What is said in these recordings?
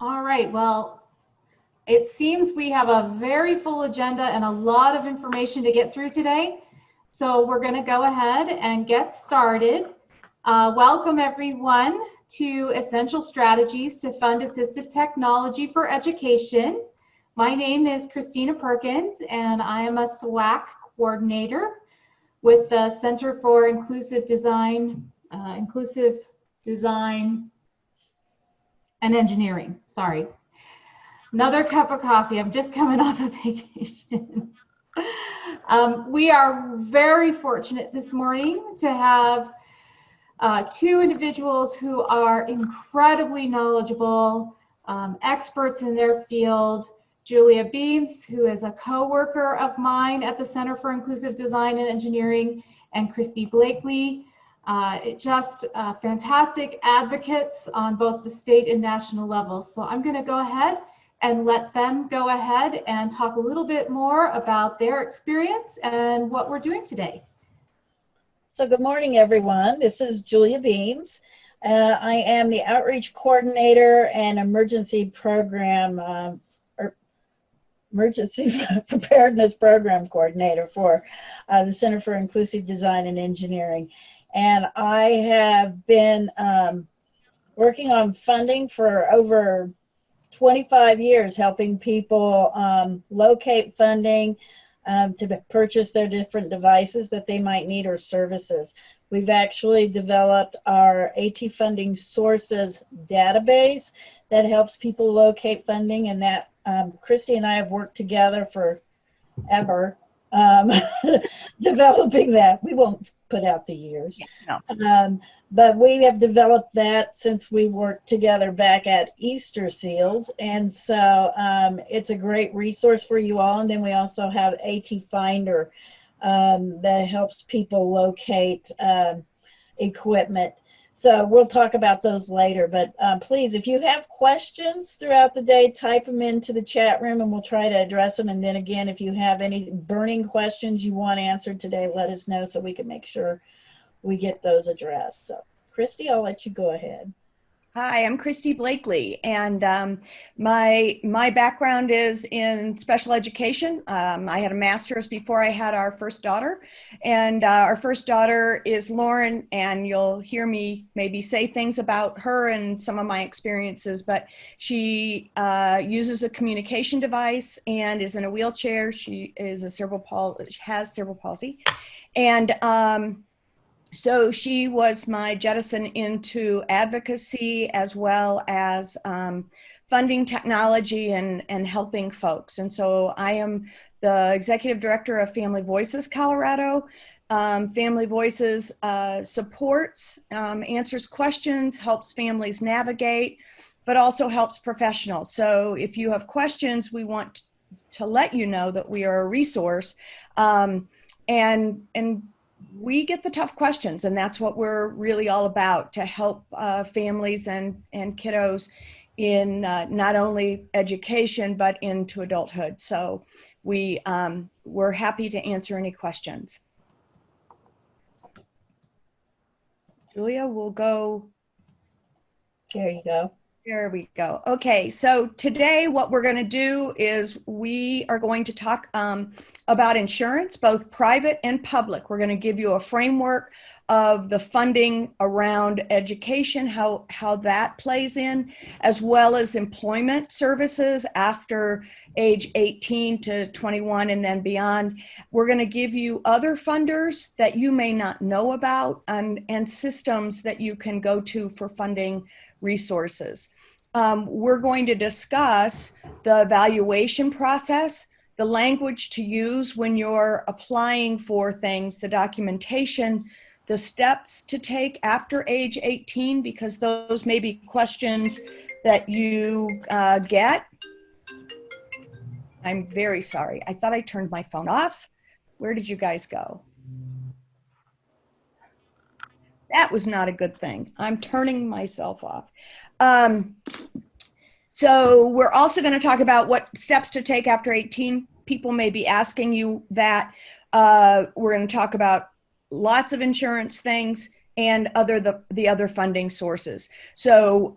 All right, well, it seems we have a very full agenda and a lot of information to get through today. So we're going to go ahead and get started. Welcome everyone to Essential Strategies to Fund Assistive Technology for Education. My name is Christina Perkins and I am a SWAC coordinator with the Center for Inclusive Design and Engineering. Sorry. Another cup of coffee. I'm just coming off of vacation. We are very fortunate this morning to have two individuals who are incredibly knowledgeable, experts in their field. Julia Beems, who is a co-worker of mine at the Center for Inclusive Design and Engineering, and Christy Blakely, just fantastic advocates on both the state and national levels. So I'm going to go ahead and let them go ahead and talk a little bit more about their experience and what we're doing today. So good morning, everyone. This is Julia Beems. I am the Outreach Coordinator and Emergency Preparedness Program Coordinator for the Center for Inclusive Design and Engineering. And I have been working on funding for over 25 years, helping people locate funding to purchase their different devices that they might need or services. We've actually developed our AT funding sources database that helps people locate funding, and that Christy and I have worked together forever developing that. We won't put out the years. No. But we have developed that since we worked together back at Easter Seals. And so it's a great resource for you all. And then we also have AT Finder that helps people locate equipment. So we'll talk about those later. But please, if you have questions throughout the day, type them into the chat room and we'll try to address them. And then again, if you have any burning questions you want answered today, let us know so we can make sure we get those addressed. So Christy, I'll let you go ahead. Hi, I'm Christy Blakely, and my background is in special education. I had a master's before I had our first daughter, and our first daughter is Lauren, and you'll hear me maybe say things about her and some of my experiences, but she uses a communication device and is in a wheelchair. She is has cerebral palsy, and so she was my jettison into advocacy as well as funding technology and helping folks. And so I am the executive director of Family Voices Colorado. Family Voices supports, answers questions, helps families navigate, but also helps professionals. So if you have questions, we want to let you know that we are a resource, and we get the tough questions, and that's what we're really all about, to help families and kiddos in not only education, but into adulthood. So we're happy to answer any questions. Julia, we'll go. There you go. There we go. Okay, so today what we're going to do is we are going to talk about insurance, both private and public. We're going to give you a framework of the funding around education, how that plays in, as well as employment services after age 18 to 21 and then beyond. We're going to give you other funders that you may not know about, and systems that you can go to for funding resources. We're going to discuss the evaluation process, the language to use when you're applying for things, the documentation, the steps to take after age 18, because those may be questions that you get. I'm very sorry. I thought I turned my phone off. Where did you guys go? That was not a good thing. I'm turning myself off. So we're also going to talk about what steps to take after 18. People may be asking you that. We're going to talk about lots of insurance things and the other funding sources. So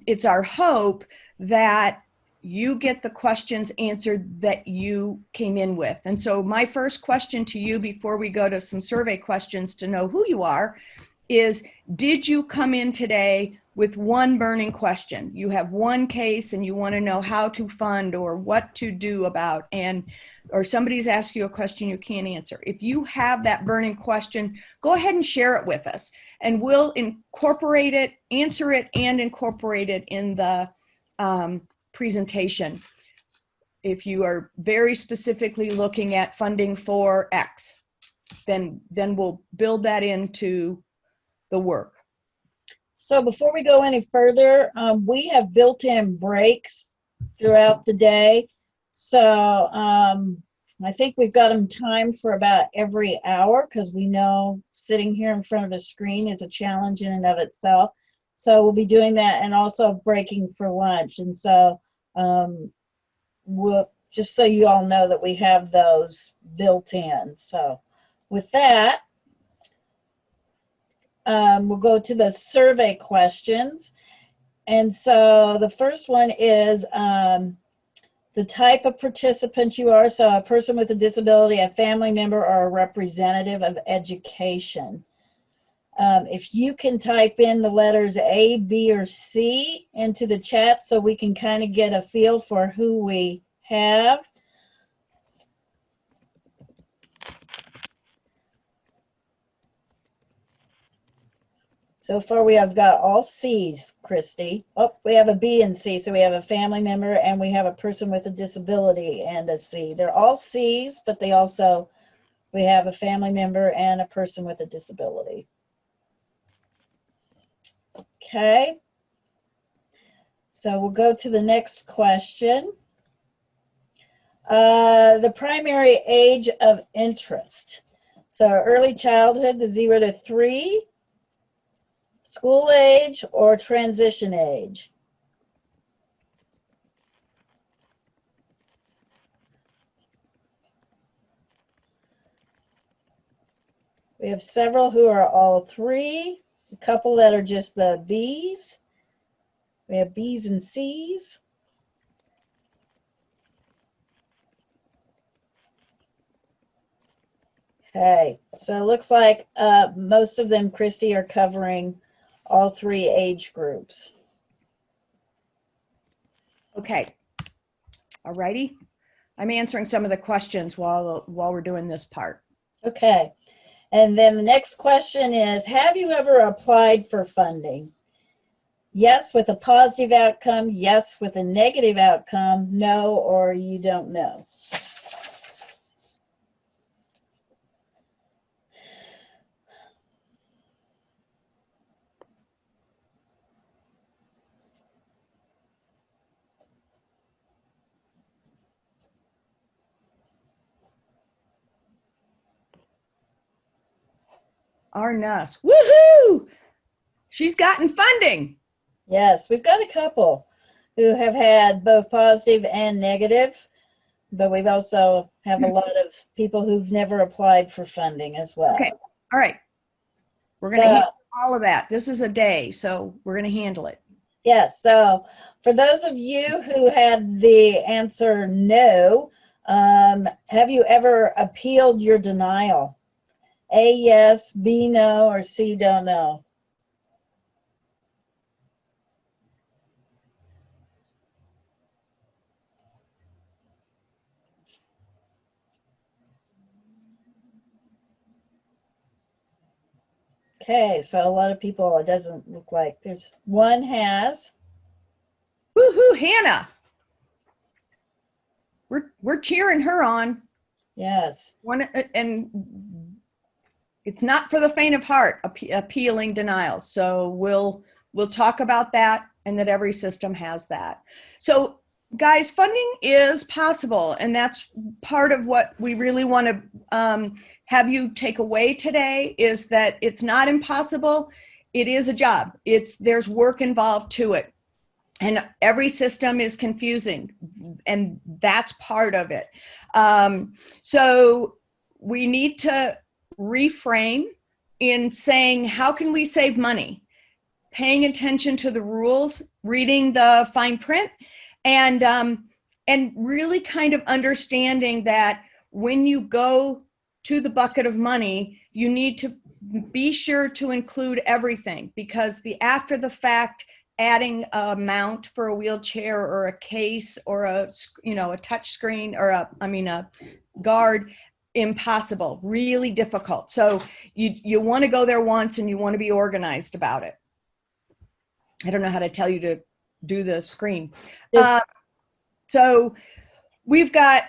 it's our hope that you get the questions answered that you came in with. And so my first question to you before we go to some survey questions to know who you are is, did you come in today with one burning question? You have one case and you want to know how to fund or what to do about, or somebody's asked you a question you can't answer. If you have that burning question, go ahead and share it with us and we'll incorporate it, answer it, and incorporate it in the presentation. If you are very specifically looking at funding for X, then we'll build that into the work. So before we go any further, we have built-in breaks throughout the day. So I think we've got them timed for about every hour, because we know sitting here in front of a screen is a challenge in and of itself. So we'll be doing that, and also breaking for lunch. And so we'll, just so you all know that we have those built in. So with that, we'll go to the survey questions. And so the first one is the type of participant you are. So a person with a disability, a family member, or a representative of education. If you can type in the letters A, B, or C into the chat so we can kind of get a feel for who we have. So far we have got all C's, Christy. Oh, we have a B and C, so we have a family member and we have a person with a disability and a C. They're all C's, but they also, we have a family member and a person with a disability. Okay. So we'll go to the next question. The primary age of interest. So early childhood, the 0 to 3, school age, or transition age. We have several who are all 3, a couple that are just the B's. We have B's and C's. Okay, so it looks like most of them, Christy, are covering all 3 age groups. Okay, all righty. I'm answering some of the questions while we're doing this part. Okay, and then the next question is, have you ever applied for funding? Yes, with a positive outcome, yes, with a negative outcome, no, or you don't know. Arnus, woohoo! She's gotten funding. Yes, we've got a couple who have had both positive and negative, but we've also have a lot of people who've never applied for funding as well. Okay, all right. We're going to handle all of that. This is a day, so we're going to handle it. Yes, so for those of you who had the answer no, have you ever appealed your denial? A, yes, B, no, or C, don't know. Okay, so a lot of people, it doesn't look like there's one has. Woohoo, Hannah. We're cheering her on. Yes. And it's not for the faint of heart, appealing denial. So we'll talk about that, and that every system has that. So guys, funding is possible, and that's part of what we really want to have you take away today, is that it's not impossible. It is a job. There's work involved to it. And every system is confusing, and that's part of it. So we need to reframe in saying, how can we save money? paying attention to the rules, reading the fine print, and really kind of understanding that when you go to the bucket of money, you need to be sure to include everything, because the after the fact adding a mount for a wheelchair or a case or a touch screen or a guard, impossible, really difficult. So you want to go there once and you want to be organized about it. I don't know how to tell you to do the screen. So we've got,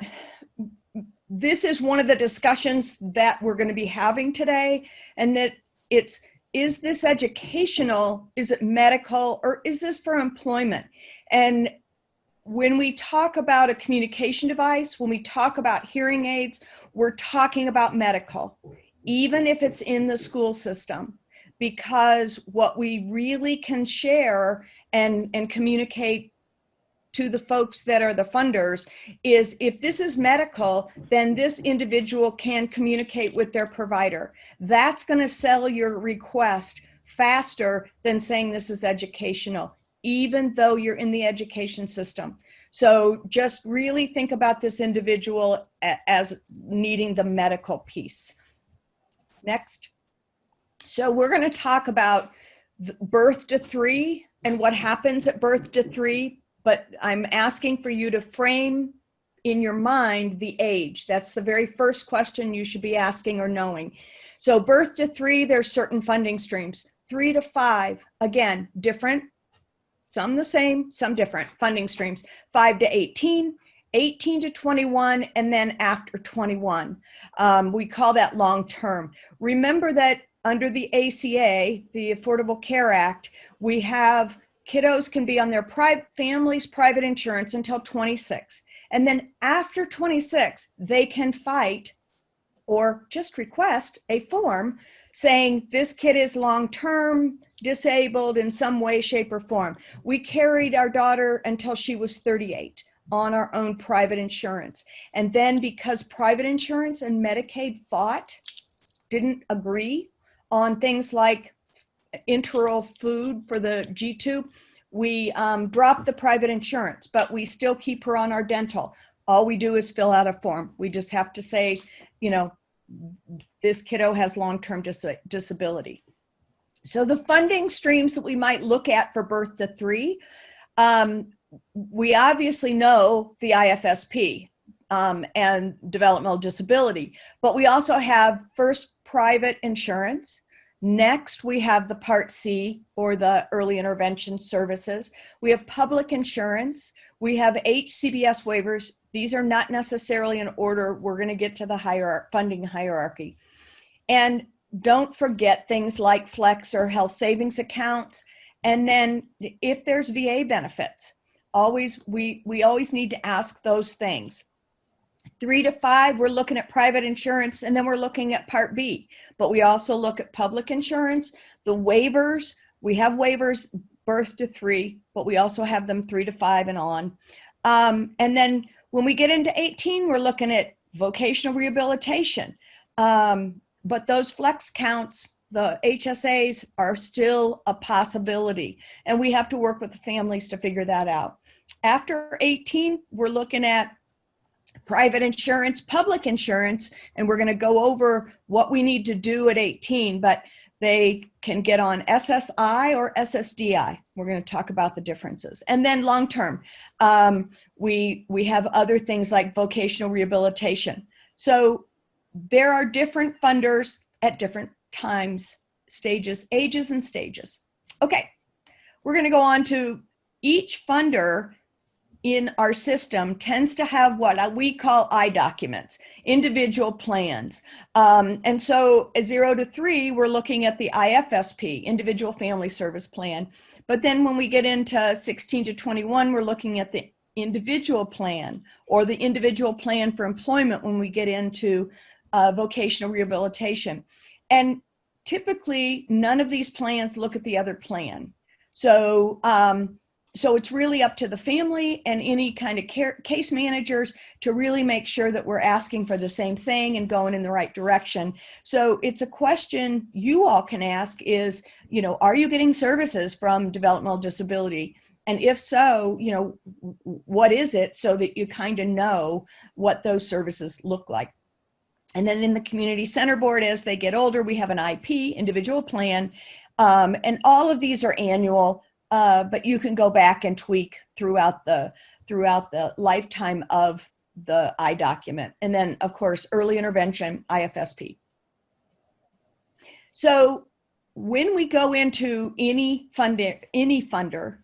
this is one of the discussions that we're going to be having today, and that is this educational, is it medical, or is this for employment? And when we talk about a communication device, when we talk about hearing aids, we're talking about medical, even if it's in the school system, because what we really can share and communicate to the folks that are the funders is, if this is medical, then this individual can communicate with their provider. That's going to sell your request faster than saying this is educational, even though you're in the education system. So just really think about this individual as needing the medical piece. Next. So we're going to talk about birth to 3 and what happens at birth to 3. But I'm asking for you to frame in your mind the age. That's the very first question you should be asking or knowing. So birth to 3, there's certain funding streams. 3 to 5, again, different, some the same, some different funding streams. 5 to 18, 18 to 21, and then after 21. We call that long-term. Remember that under the ACA, the Affordable Care Act, we have kiddos can be on their family's private insurance until 26. And then after 26, they can fight or just request a form saying this kid is long-term disabled in some way, shape, or form. We carried our daughter until she was 38 on our own private insurance. And then because private insurance and Medicaid didn't agree on things like enteral food for the G-tube, we dropped the private insurance, but we still keep her on our dental. All we do is fill out a form. We just have to say, this kiddo has long-term disability. So the funding streams that we might look at for birth to 3, we obviously know the IFSP and developmental disability, but we also have first private insurance. Next, we have the Part C, or the early intervention services. We have public insurance. We have HCBS waivers. These are not necessarily in order. We're going to get to the funding hierarchy. And don't forget things like flex or health savings accounts. And then if there's VA benefits, we always need to ask those things. 3 to 5, we're looking at private insurance, and then we're looking at Part B. But we also look at public insurance, the waivers. We have waivers birth to 3, but we also have them 3 to 5 and on. And then when we get into 18, we're looking at vocational rehabilitation. But those flex counts, the HSAs, are still a possibility. And we have to work with the families to figure that out. After 18, we're looking at private insurance, public insurance, and we're going to go over what we need to do at 18, but they can get on SSI or SSDI. We're going to talk about the differences. And then long-term, we have other things like vocational rehabilitation. So there are different funders at different times, stages, ages and stages. Okay, we're going to go on to each funder in our system tends to have what we call I documents, individual plans. And so 0 to 3, we're looking at the IFSP, individual family service plan. But then when we get into 16 to 21, we're looking at the individual plan, or the individual plan for employment when we get into vocational rehabilitation. And typically, none of these plans look at the other plan. So So it's really up to the family and any kind of case managers to really make sure that we're asking for the same thing and going in the right direction. So it's a question you all can ask is, are you getting services from developmental disability? And if so, what is it, so that you kind of know what those services look like. And then in the community center board, as they get older, we have an IP, individual plan, and all of these are annual. But you can go back and tweak throughout the lifetime of the I-document. And then, of course, early intervention, IFSP. So when we go into any funder,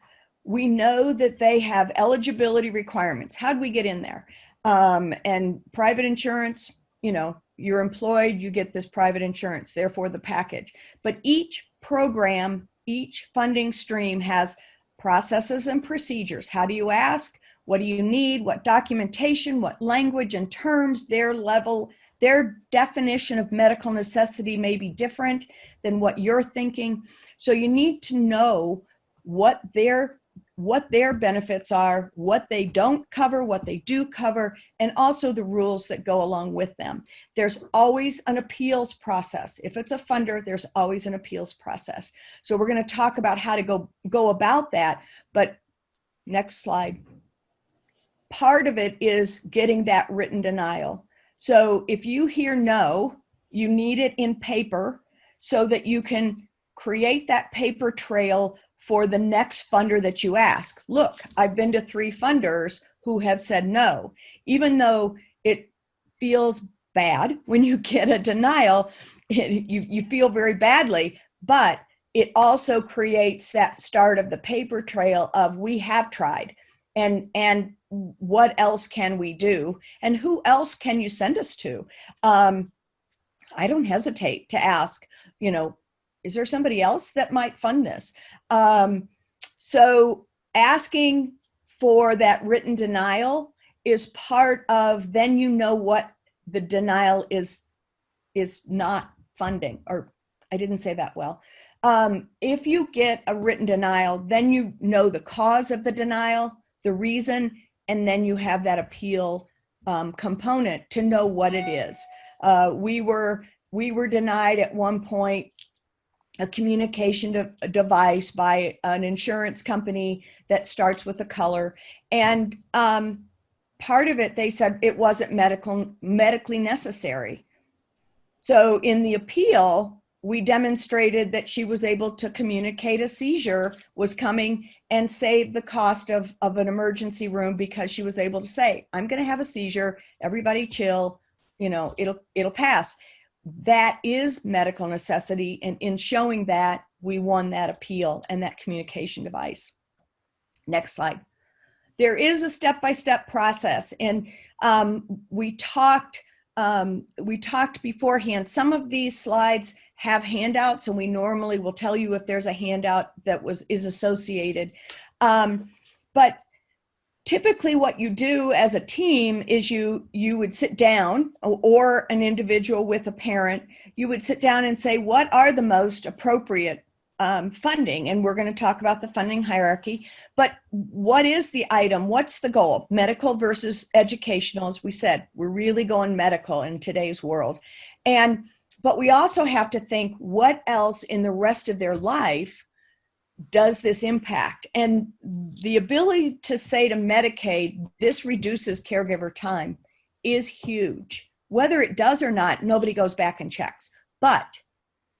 we know that they have eligibility requirements. How do we get in there? And private insurance, you're employed, you get this private insurance, therefore the package. But each program, each funding stream has processes and procedures. How do you ask? What do you need? What documentation? What language and terms? Their level, their definition of medical necessity may be different than what you're thinking. So you need to know what their benefits are, what they don't cover, what they do cover, and also the rules that go along with them. There's always an appeals process. If it's a funder, there's always an appeals process. So we're going to talk about how to go about that, but next slide. Part of it is getting that written denial. So if you hear no, you need it in paper so that you can create that paper trail for the next funder that you ask. Look, I've been to 3 funders who have said no. Even though it feels bad when you get a denial, you feel very badly, but it also creates that start of the paper trail of we have tried, and what else can we do, and who else can you send us to? I don't hesitate to ask, is there somebody else that might fund this? So asking for that written denial is part of, then what the denial is not funding, or I didn't say that well. If you get a written denial, then you know the cause of the denial, the reason, and then you have that appeal component to know what it is. We were denied at one point a communication device by an insurance company that starts with a color. And part of it, they said it wasn't medically necessary. So in the appeal, we demonstrated that she was able to communicate a seizure was coming and save the cost of an emergency room, because she was able to say, I'm going to have a seizure, everybody chill, it'll pass. That is medical necessity, and in showing that, we won that appeal and that communication device. Next slide. There is a step-by-step process, and we talked beforehand. Some of these slides have handouts, and we normally will tell you if there's a handout that is associated. But typically what you do as a team is you would sit down, or an individual with a parent, you would sit down and say, what are the most appropriate funding? And we're going to talk about the funding hierarchy, but what is the item? What's the goal? Medical versus educational. As we said, we're really going medical in today's world. But we also have to think, what else in the rest of their life does this impact? And the ability to say to Medicaid, this reduces caregiver time, is huge. Whether it does or not, nobody goes back and checks. But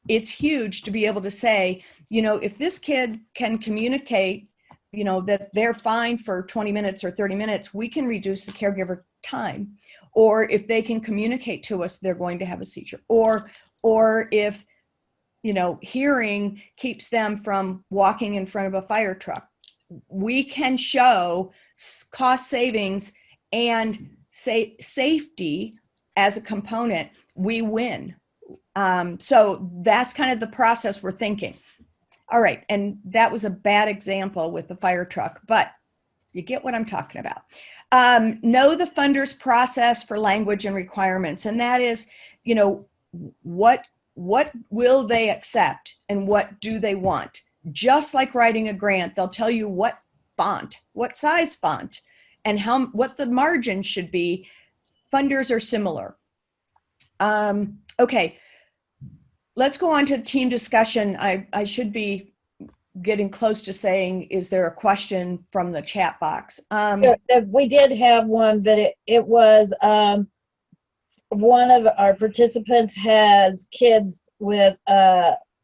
it's huge to be able to say, if this kid can communicate, that they're fine for 20 minutes or 30 minutes, we can reduce the caregiver time. Or if they can communicate to us, they're going to have a seizure. Or if hearing keeps them from walking in front of a fire truck, we can show cost savings and safety as a component, we win. So that's kind of the process we're thinking. All right, and that was a bad example with the fire truck, but you get what I'm talking about. Know the funder's process for language and requirements, and that is, what will they accept and what do they want? Just like writing a grant, they'll tell you what font, what size font, and what the margin should be. Funders are similar. Okay, let's go on to team discussion. I should be getting close to saying, is there a question from the chat box? We did have one, but it was one of our participants has kids with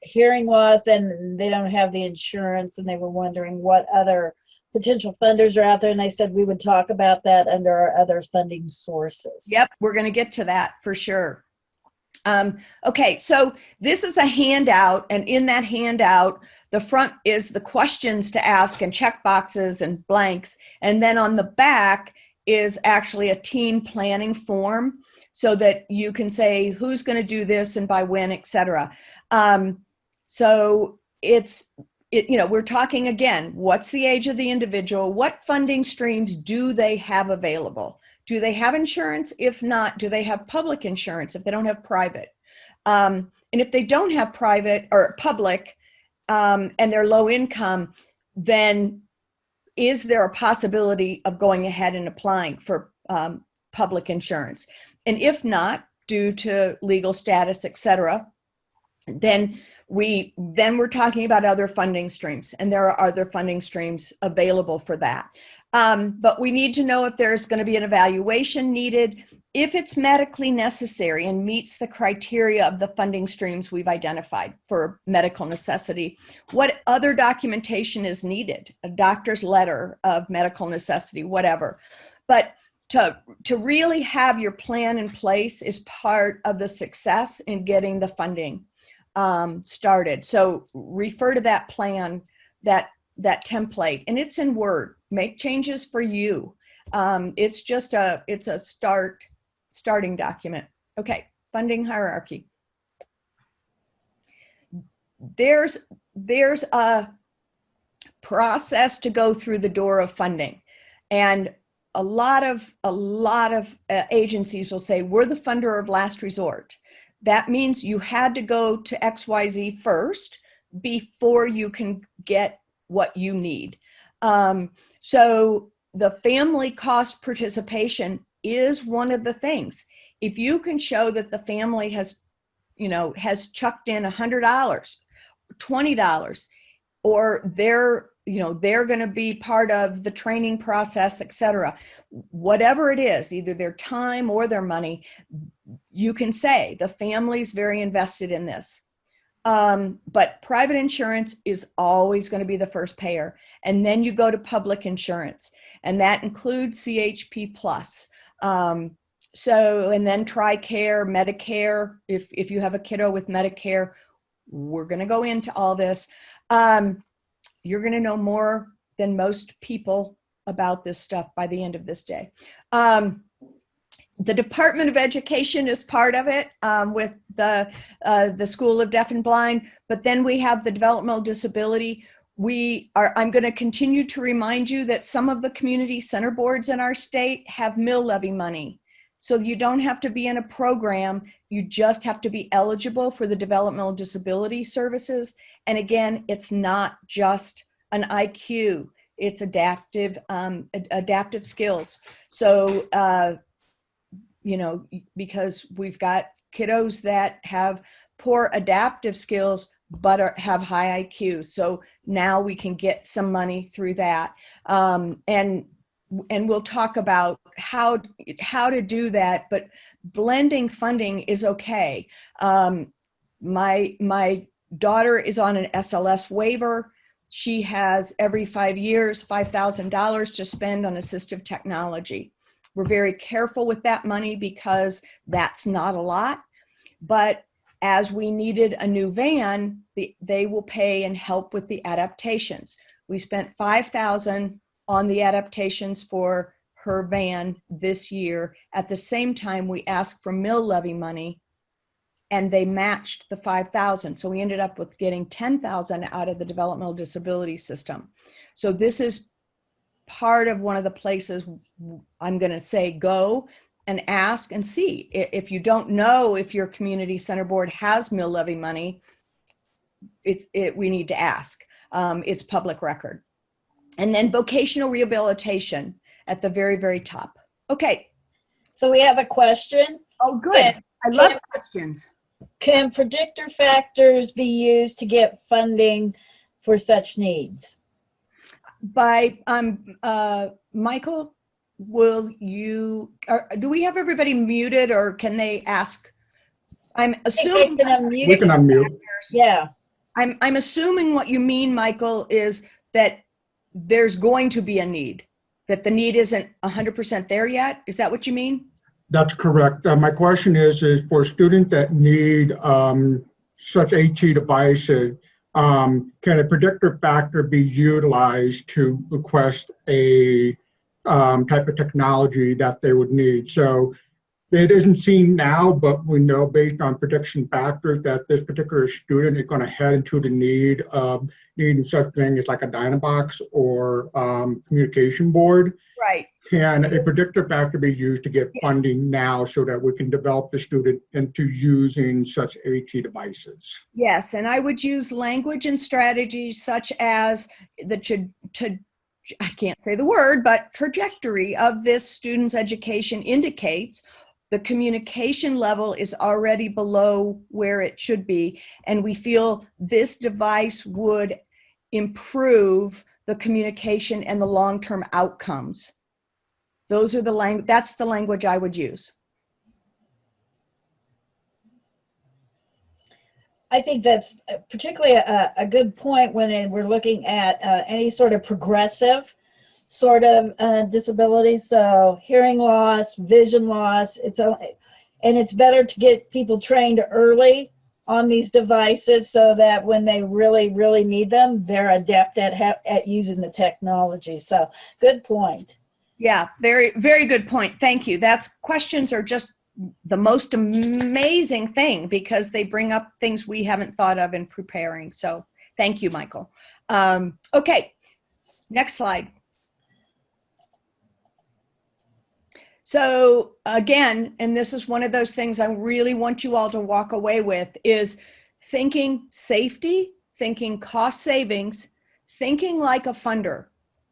hearing loss, and they don't have the insurance, and they were wondering what other potential funders are out there, and they said we would talk about that under our other funding sources. Yep, we're going to get to that for sure. Okay, so this is a handout, and in that handout, the front is the questions to ask and check boxes and blanks, and then on the back is actually a team planning form so that you can say who's going to do this and by when, etc. So we're talking again, what's the age of the individual? What funding streams do they have available? Do they have insurance? If not, do they have public insurance if they don't have private? And if they don't have private or public and they're low income, then is there a possibility of going ahead and applying for public insurance? And if not, due to legal status, etc., then we're talking about other funding streams, and there are other funding streams available for that. But we need to know if there's going to be an evaluation needed, if it's medically necessary and meets the criteria of the funding streams we've identified for medical necessity, what other documentation is needed, a doctor's letter of medical necessity, whatever. But to really have your plan in place is part of the success in getting the funding started. So refer to that plan, that template, and it's in Word. Make changes for you. It's a starting document. Okay, funding hierarchy. There's a process to go through the door of funding, and a lot of agencies will say we're the funder of last resort. That means you had to go to XYZ first before you can get what you need. So the family cost participation is one of the things. If you can show that the family has chucked in $100, $20, or they're going to be part of the training process, etc. Whatever it is, either their time or their money, you can say the family's very invested in this. But private insurance is always going to be the first payer. And then you go to public insurance, and that includes CHP plus. And then TRICARE, Medicare, if you have a kiddo with Medicare, we're going to go into all this. You're going to know more than most people about this stuff by the end of this day. The Department of Education is part of it with the School of Deaf and Blind, but then we have the developmental disability. I'm going to continue to remind you that some of the community center boards in our state have mill levy money. So you don't have to be in a program, you just have to be eligible for the developmental disability services. And again, it's not just an IQ, it's adaptive skills. So, because we've got kiddos that have poor adaptive skills, but have high IQs. So now we can get some money through that. And we'll talk about how to do that, but blending funding is okay. My daughter is on an SLS waiver. She has every 5 years, $5,000 to spend on assistive technology. We're very careful with that money because that's not a lot, but as we needed a new van, they will pay and help with the adaptations. We spent $5,000 on the adaptations for her van this year. At the same time, we asked for mill levy money, and they matched the $5,000. So we ended up with getting $10,000 out of the developmental disability system. So this is part of one of the places I'm going to say go and ask and see. If you don't know if your community center board has mill levy money, we need to ask. It's public record. And then vocational rehabilitation at the very, very top. Okay. So we have a question. Oh, good. I love questions. Can predictor factors be used to get funding for such needs? By Michael, will you, do we have everybody muted, or can they ask? I'm assuming We can unmute. We can unmute. Yeah. I'm assuming what you mean, Michael, is that there's going to be a need, that the need isn't 100% there yet. Is that what you mean? That's correct. My question is for students that need such AT devices, can a predictor factor be utilized to request a type of technology that they would need? So it isn't seen now, but we know based on prediction factors that this particular student is going to head into the need of needing such thing as like a Dynabox or communication board. Right. Can a predictor factor be used to get funding now so that we can develop the student into using such AT devices? Yes, and I would use language and strategies such as I can't say the word, but trajectory of this student's education indicates the communication level is already below where it should be, and we feel this device would improve the communication and the long-term outcomes. Those are that's the language I would use. I think that's particularly a good point when we're looking at any sort of progressive sort of disability. So hearing loss, vision loss, and it's better to get people trained early on these devices so that when they really, really need them, they're adept at using the technology. So good point. Yeah, very, very good point. Thank you. Questions are just the most amazing thing because they bring up things we haven't thought of in preparing. So thank you, Michael. Okay, next slide. So again, and this is one of those things I really want you all to walk away with, is thinking safety, thinking cost savings, thinking like a funder.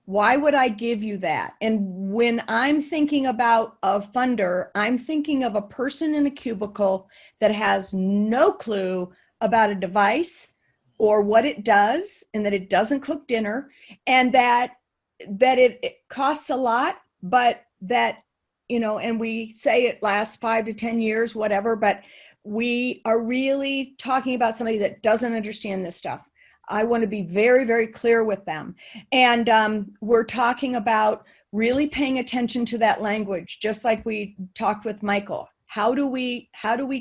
Why would I give you that? And when I'm thinking about a funder, I'm thinking of a person in a cubicle that has no clue about a device or what it does, and that it doesn't cook dinner, and that it costs a lot, but that, you know, and we say it lasts 5 to 10 years, whatever, but we are really talking about somebody that doesn't understand this stuff. I want to be very, very clear with them. And we're talking about really paying attention to that language, just like we talked with Michael. How do we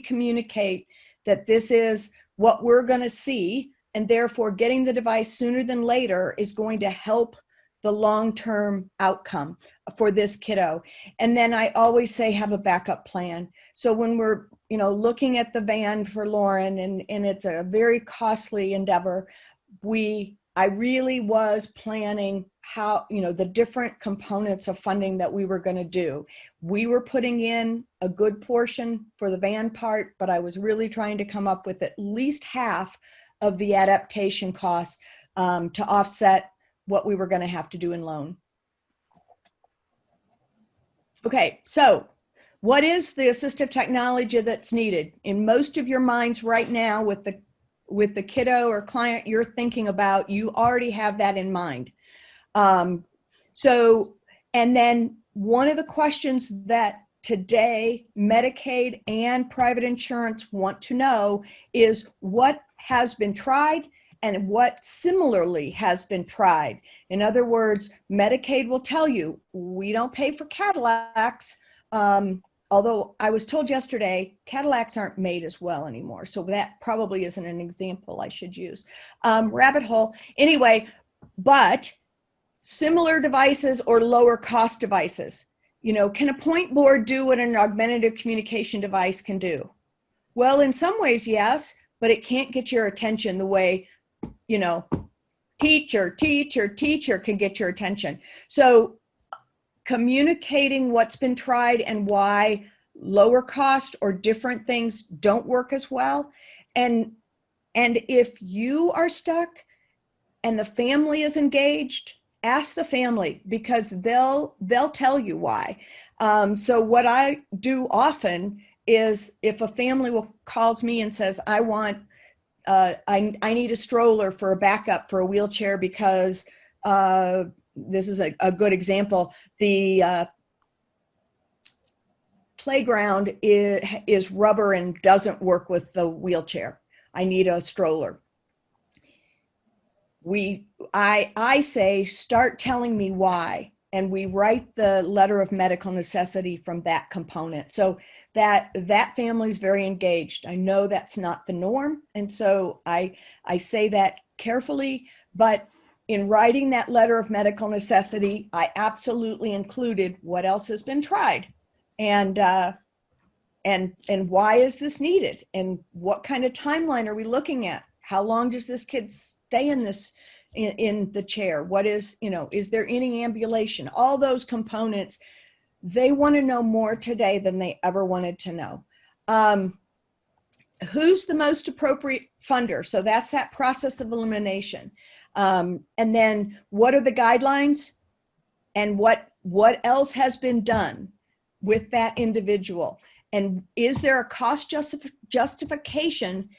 communicate that this is what we're going to see, and therefore getting the device sooner than later is going to help the long-term outcome for this kiddo? And then I always say have a backup plan. So when we're, you know, looking at the van for Lauren, and it's a very costly endeavor, I really was planning how, you know, the different components of funding that we were going to do. We were putting in a good portion for the van part, but I was really trying to come up with at least half of the adaptation costs to offset what we were going to have to do in loan. Okay, so what is the assistive technology that's needed? In most of your minds right now with the kiddo or client you're thinking about, you already have that in mind. And then one of the questions that today Medicaid and private insurance want to know is what has been tried and what similarly has been tried. In other words, Medicaid will tell you, we don't pay for Cadillacs, although I was told yesterday, Cadillacs aren't made as well anymore. So that probably isn't an example I should use. Rabbit hole. Anyway, but similar devices or lower cost devices. You know, can a point board do what an augmentative communication device can do? Well, in some ways, yes, but it can't get your attention the way, you know, teacher can get your attention. So communicating what's been tried and why lower cost or different things don't work as well. And if you are stuck and the family is engaged ask the family, because they'll tell you why. So what I do often is, if a family calls me and says, I want, I need a stroller for a backup for a wheelchair because this is a good example. The playground is rubber and doesn't work with the wheelchair. I need a stroller. I say, start telling me why, and we write the letter of medical necessity from that component, so that family is very engaged. I know that's not the norm, and so I say that carefully, but in writing that letter of medical necessity, I absolutely included what else has been tried, and why is this needed, and what kind of timeline are we looking at? How long does this kid stay in this in the chair? What is, is there any ambulation? All those components, they want to know more today than they ever wanted to know. Who's the most appropriate funder? So that's that process of elimination. And then what are the guidelines, and what else has been done with that individual? And is there a cost justification?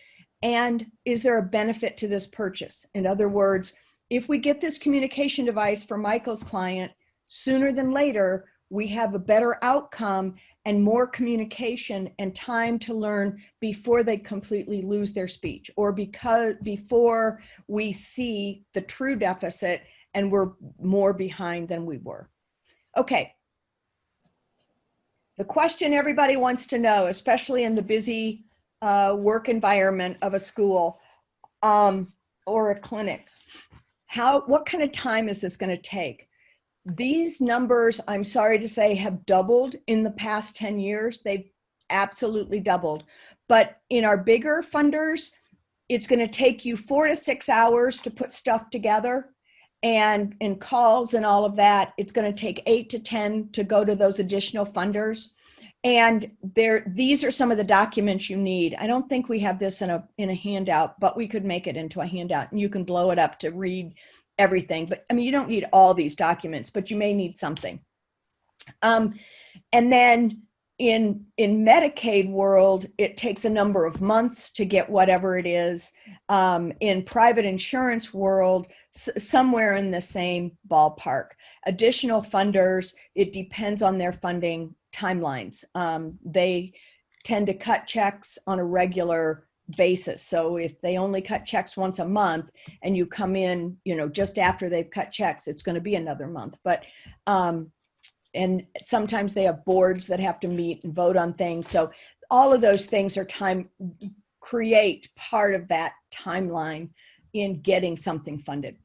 And is there a benefit to this purchase? In other words, if we get this communication device for Michael's client sooner than later, we have a better outcome and more communication and time to learn before they completely lose their speech, or before we see the true deficit and we're more behind than we were. Okay. The question everybody wants to know, especially in the busy work environment of a school or a clinic, what kind of time is this going to take? These numbers, I'm sorry to say, have doubled in the past 10 years. They've absolutely doubled. But in our bigger funders, it's going to take you 4 to 6 hours to put stuff together, and in calls and all of that, it's going to take 8 to 10 to go to those additional funders. And these are some of the documents you need. I don't think we have this in a handout, but we could make it into a handout, and you can blow it up to read everything. But I mean, you don't need all these documents, but you may need something. And then in Medicaid world, it takes a number of months to get whatever it is. In private insurance world, somewhere in the same ballpark. Additional funders, it depends on their funding timelines. They tend to cut checks on a regular basis. So if they only cut checks once a month and you come in, just after they've cut checks, it's going to be another month. But and sometimes they have boards that have to meet and vote on things. So all of those things are create part of that timeline in getting something funded.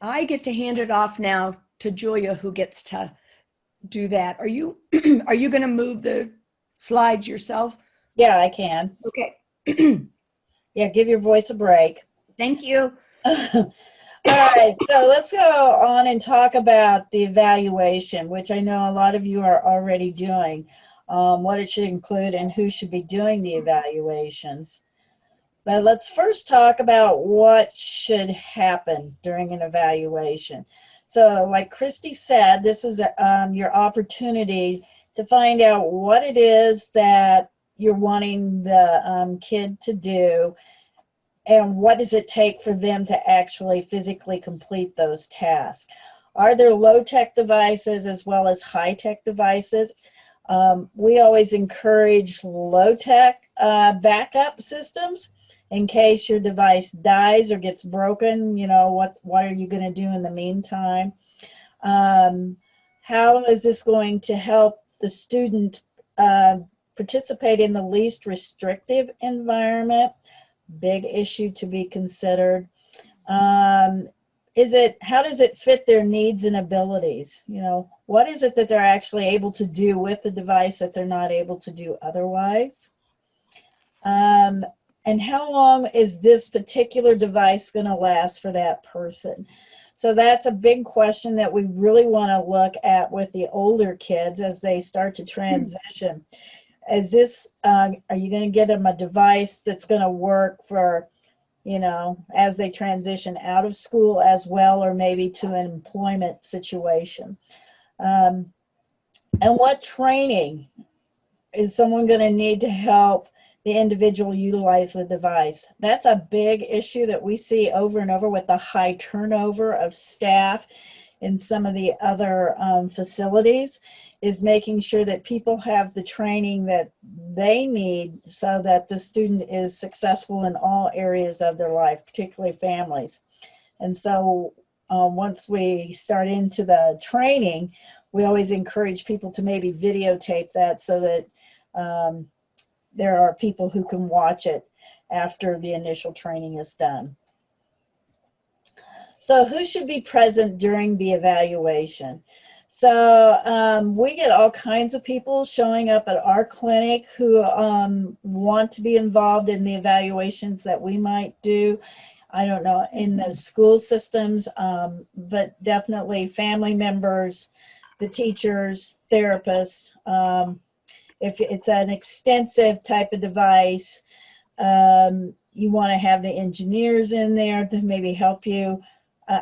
I get to hand it off now to Julia, who gets to do that. Are you going to move the slides yourself? Yeah, I can. Okay. Yeah, give your voice a break. Thank you. All right, so let's go on and talk about the evaluation, which I know a lot of you are already doing, what it should include and who should be doing the evaluations. But let's first talk about what should happen during an evaluation. So like Christy said, this is your opportunity to find out what it is that you're wanting the kid to do, and what does it take for them to actually physically complete those tasks. Are there low-tech devices as well as high-tech devices? We always encourage low-tech backup systems in case your device dies or gets broken. What are you going to do in the meantime? How is this going to help the student participate in the least restrictive environment? Big issue to be considered. How does it fit their needs and abilities? What is it that they're actually able to do with the device that they're not able to do otherwise? And how long is this particular device going to last for that person? So that's a big question that we really want to look at with the older kids as they start to transition. Are you going to get them a device that's going to work for you know, as they transition out of school as well, or maybe to an employment situation. And what training is someone going to need to help the individual utilize the device? That's a big issue that we see over and over with the high turnover of staff in some of the other facilities, is making sure that people have the training that they need so that the student is successful in all areas of their life, particularly families. And so once we start into the training, we always encourage people to maybe videotape that so that there are people who can watch it after the initial training is done. So who should be present during the evaluation? So we get all kinds of people showing up at our clinic who want to be involved in the evaluations that we might do. I don't know, in the school systems, but definitely family members, the teachers, therapists. If it's an extensive type of device, you want to have the engineers in there to maybe help you.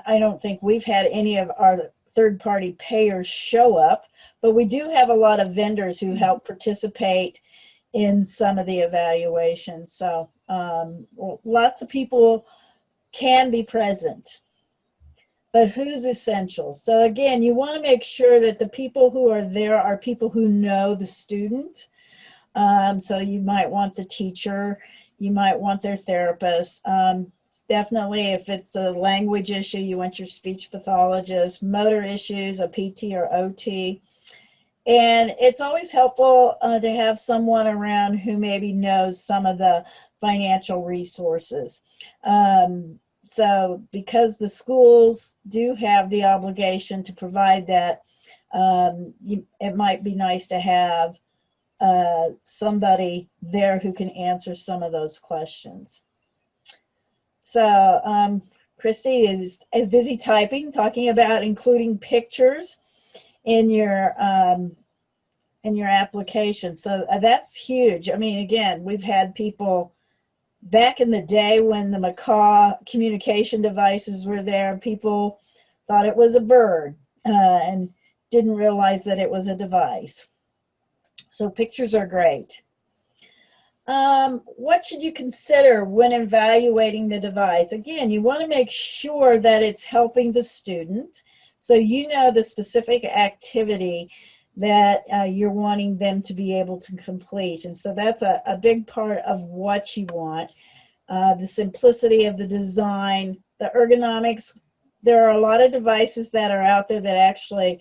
I don't think we've had any of our third-party payers show up, but we do have a lot of vendors who help participate in some of the evaluations. So lots of people can be present, but who's essential? So again, you want to make sure that the people who are there are people who know the student. So you might want the teacher, you might want their therapist. Definitely, if it's a language issue, you want your speech pathologist. Motor issues, a PT or OT. And it's always helpful to have someone around who maybe knows some of the financial resources. So because the schools do have the obligation to provide that, it might be nice to have somebody there who can answer some of those questions. So Christy is busy typing, talking about including pictures in your application. So that's huge. I mean, again, we've had people back in the day when the macaw communication devices were there, people thought it was a bird and didn't realize that it was a device. So pictures are great. What should you consider when evaluating the device? Again, you want to make sure that it's helping the student, so you know the specific activity that you're wanting them to be able to complete. And so that's a big part of what you want. The simplicity of the design, the ergonomics. There are a lot of devices that are out there that actually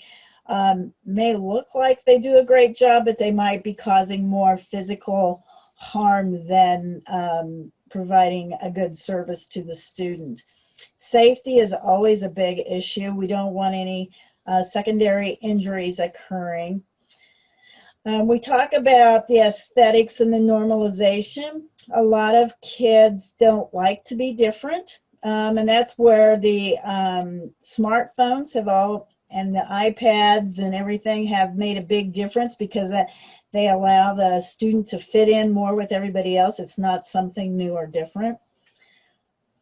may look like they do a great job, but they might be causing more physical harm than providing a good service to the student. Safety is always a big issue. We don't want any secondary injuries occurring. We talk about the aesthetics and the normalization. A lot of kids don't like to be different, and that's where the smartphones have all, and the iPads and everything have made a big difference, because they allow the student to fit in more with everybody else. It's not something new or different.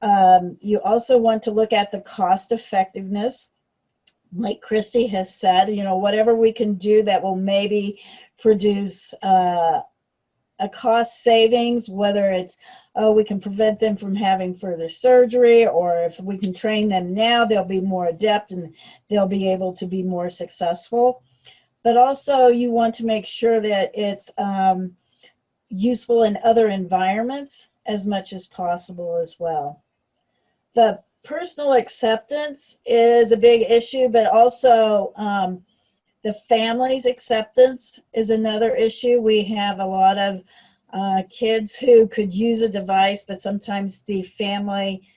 You also want to look at the cost effectiveness. Like Christy has said, you know, whatever we can do that will maybe produce a cost savings, whether it's, oh, we can prevent them from having further surgery, or if we can train them now, they'll be more adept and they'll be able to be more successful. But also you want to make sure that it's useful in other environments as much as possible as well. The personal acceptance is a big issue, but also the family's acceptance is another issue. We have a lot of kids who could use a device, but sometimes the family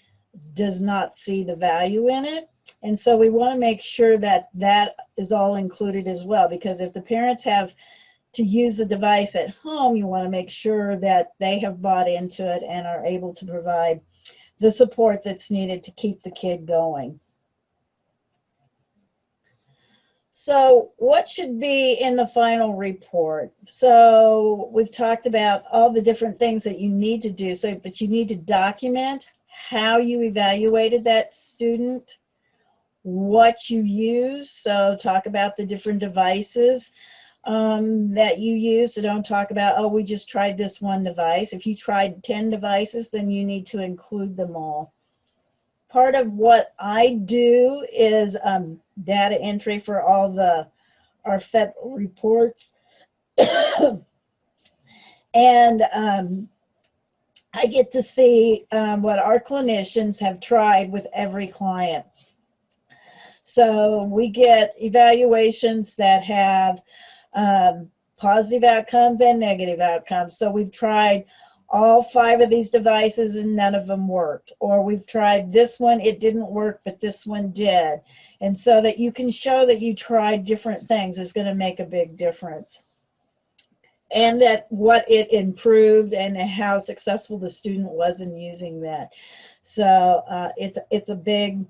does not see the value in it. And so we want to make sure that that is all included as well, because if the parents have to use the device at home, you want to make sure that they have bought into it and are able to provide the support that's needed to keep the kid going. So what should be in the final report? So we've talked about all the different things that you need to do, but you need to document how you evaluated that student, what you use. So talk about the different devices that you use. So don't talk about, oh, we just tried this one device. If you tried 10 devices, then you need to include them all. Part of what I do is data entry for all our federal reports. And I get to see what our clinicians have tried with every client. So we get evaluations that have positive outcomes and negative outcomes. So we've tried all 5 of these devices and none of them worked. Or we've tried this one, it didn't work, but this one did. And so that you can show that you tried different things is going to make a big difference. And that what it improved and how successful the student was in using that. So it's a big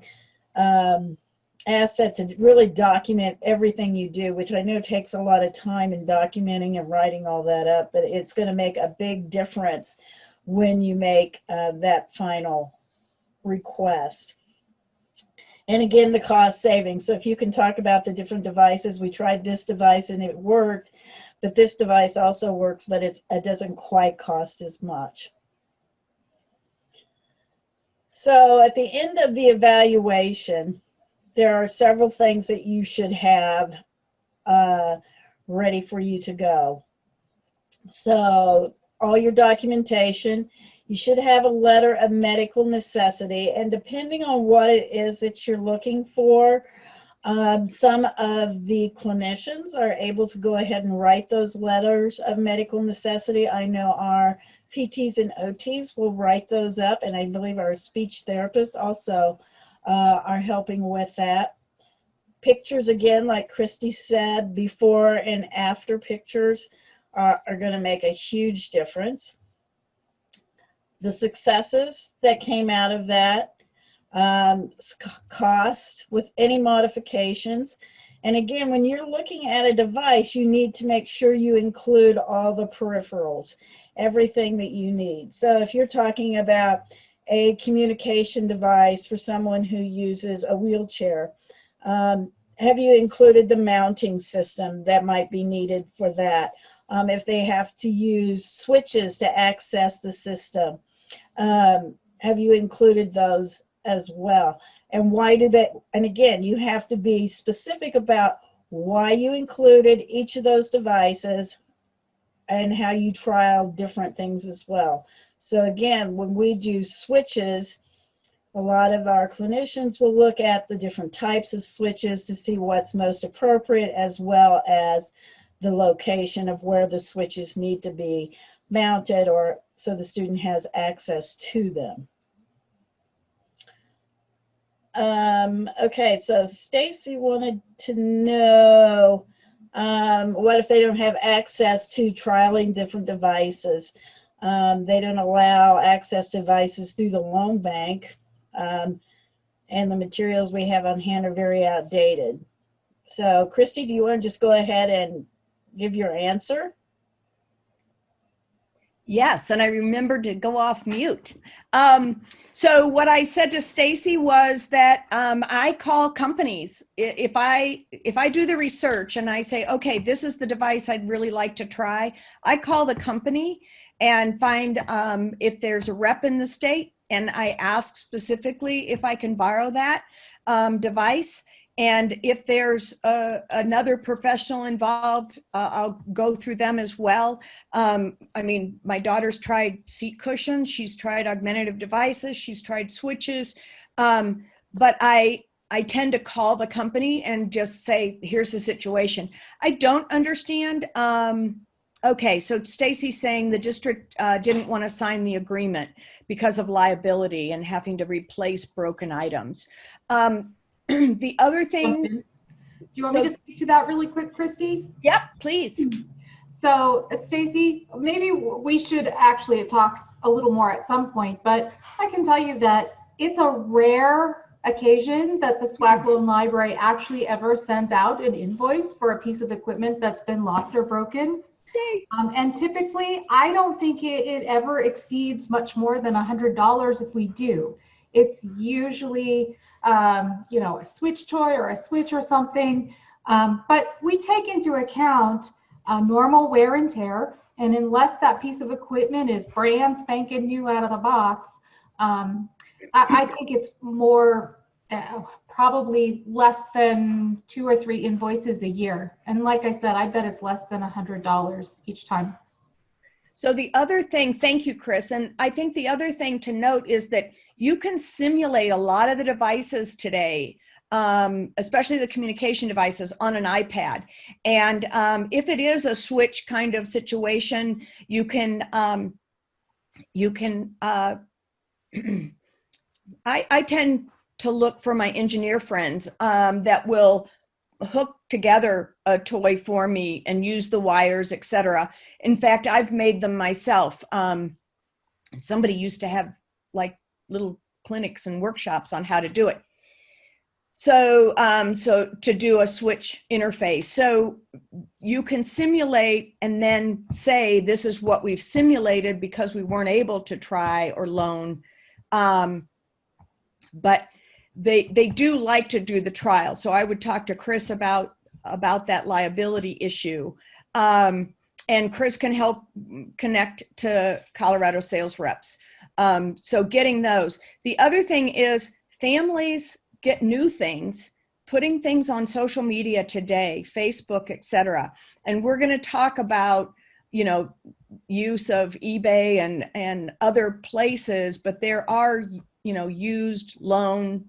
asset to really document everything you do, which I know takes a lot of time in documenting and writing all that up, but it's going to make a big difference when you make that final request. And again, the cost savings. So if you can talk about the different devices, we tried this device and it worked, but this device also works, but it doesn't quite cost as much. So at the end of the evaluation, there are several things that you should have ready for you to go. So all your documentation, you should have a letter of medical necessity, and depending on what it is that you're looking for, some of the clinicians are able to go ahead and write those letters of medical necessity. I know our PTs and OTs will write those up, and I believe our speech therapists also are helping with that. Pictures, again, like Christy said, before and after pictures are going to make a huge difference. The successes that came out of that, cost with any modifications. And again, when you're looking at a device, you need to make sure you include all the peripherals, everything that you need. So if you're talking about a communication device for someone who uses a wheelchair, have you included the mounting system that might be needed for that? If they have to use switches to access the system, have you included those as well? And why did that? And again, you have to be specific about why you included each of those devices and how you trial different things as well. So again, when we do switches, a lot of our clinicians will look at the different types of switches to see what's most appropriate, as well as the location of where the switches need to be mounted, or so the student has access to them. Okay, so Stacy wanted to know what if they don't have access to trialing different devices? They don't allow access to devices through the loan bank, and the materials we have on hand are very outdated. So Christy, do you want to just go ahead and give your answer? Yes, and I remembered to go off mute. So what I said to Stacy was that I call companies. If I do the research and I say, okay, this is the device I'd really like to try, I call the company and find if there's a rep in the state, and I ask specifically if I can borrow that device. And if there's another professional involved, I'll go through them as well. I mean, my daughter's tried seat cushions, she's tried augmentative devices, she's tried switches, but I tend to call the company and just say, here's the situation. I don't understand. Okay, so Stacy's saying the district didn't want to sign the agreement because of liability and having to replace broken items. The other thing. Do you want me to speak to that really quick, Christy? Yep, please. So Stacy, maybe we should actually talk a little more at some point, but I can tell you that it's a rare occasion that the SWAC Loan Library actually ever sends out an invoice for a piece of equipment that's been lost or broken. And typically, I don't think it ever exceeds much more than $100 if we do. it's usually, you know, a switch toy or a switch or something. But we take into account normal wear and tear. And unless that piece of equipment is brand spanking new out of the box, I think it's more, probably less than 2 or 3 invoices a year. And like I said, I bet it's less than $100 each time. So the other thing, thank you, Chris. And I think the other thing to note is that you can simulate a lot of the devices today, especially the communication devices, on an iPad. And if it is a switch kind of situation, you can I tend to look for my engineer friends that will hook together a toy for me and use the wires, etc. In fact, I've made them myself. Somebody used to have like little clinics and workshops on how to do it. So, so to do a switch interface. So you can simulate and then say, this is what we've simulated because we weren't able to try or loan. But they do like to do the trial. So I would talk to Chris about that liability issue. And Chris can help connect to Colorado sales reps. So getting those. The other thing is families get new things, putting things on social media today, Facebook, etc. And we're going to talk about, you know, use of eBay and other places, but there are, you know, used loan,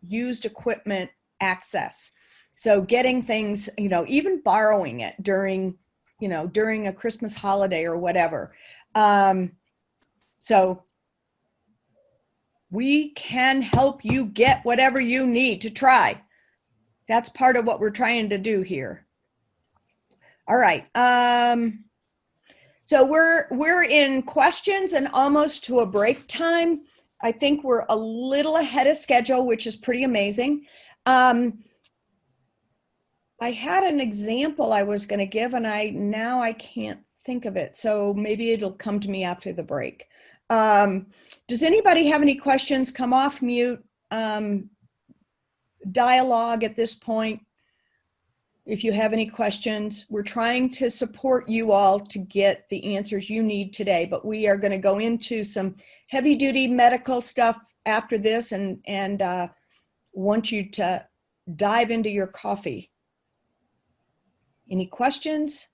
used equipment access. So getting things, you know, even borrowing it during, you know, during a Christmas holiday or whatever. So we can help you get whatever you need to try. That's part of what we're trying to do here. All right. So we're in questions and almost to a break time. I think we're a little ahead of schedule, which is pretty amazing. I had an example I was going to give, and now I can't think of it. So maybe it'll come to me after the break. Does anybody have any questions? Come off mute. Dialogue at this point. If you have any questions, we're trying to support you all to get the answers you need today, but we are going to go into some heavy duty medical stuff after this and want you to dive into your coffee. Any questions?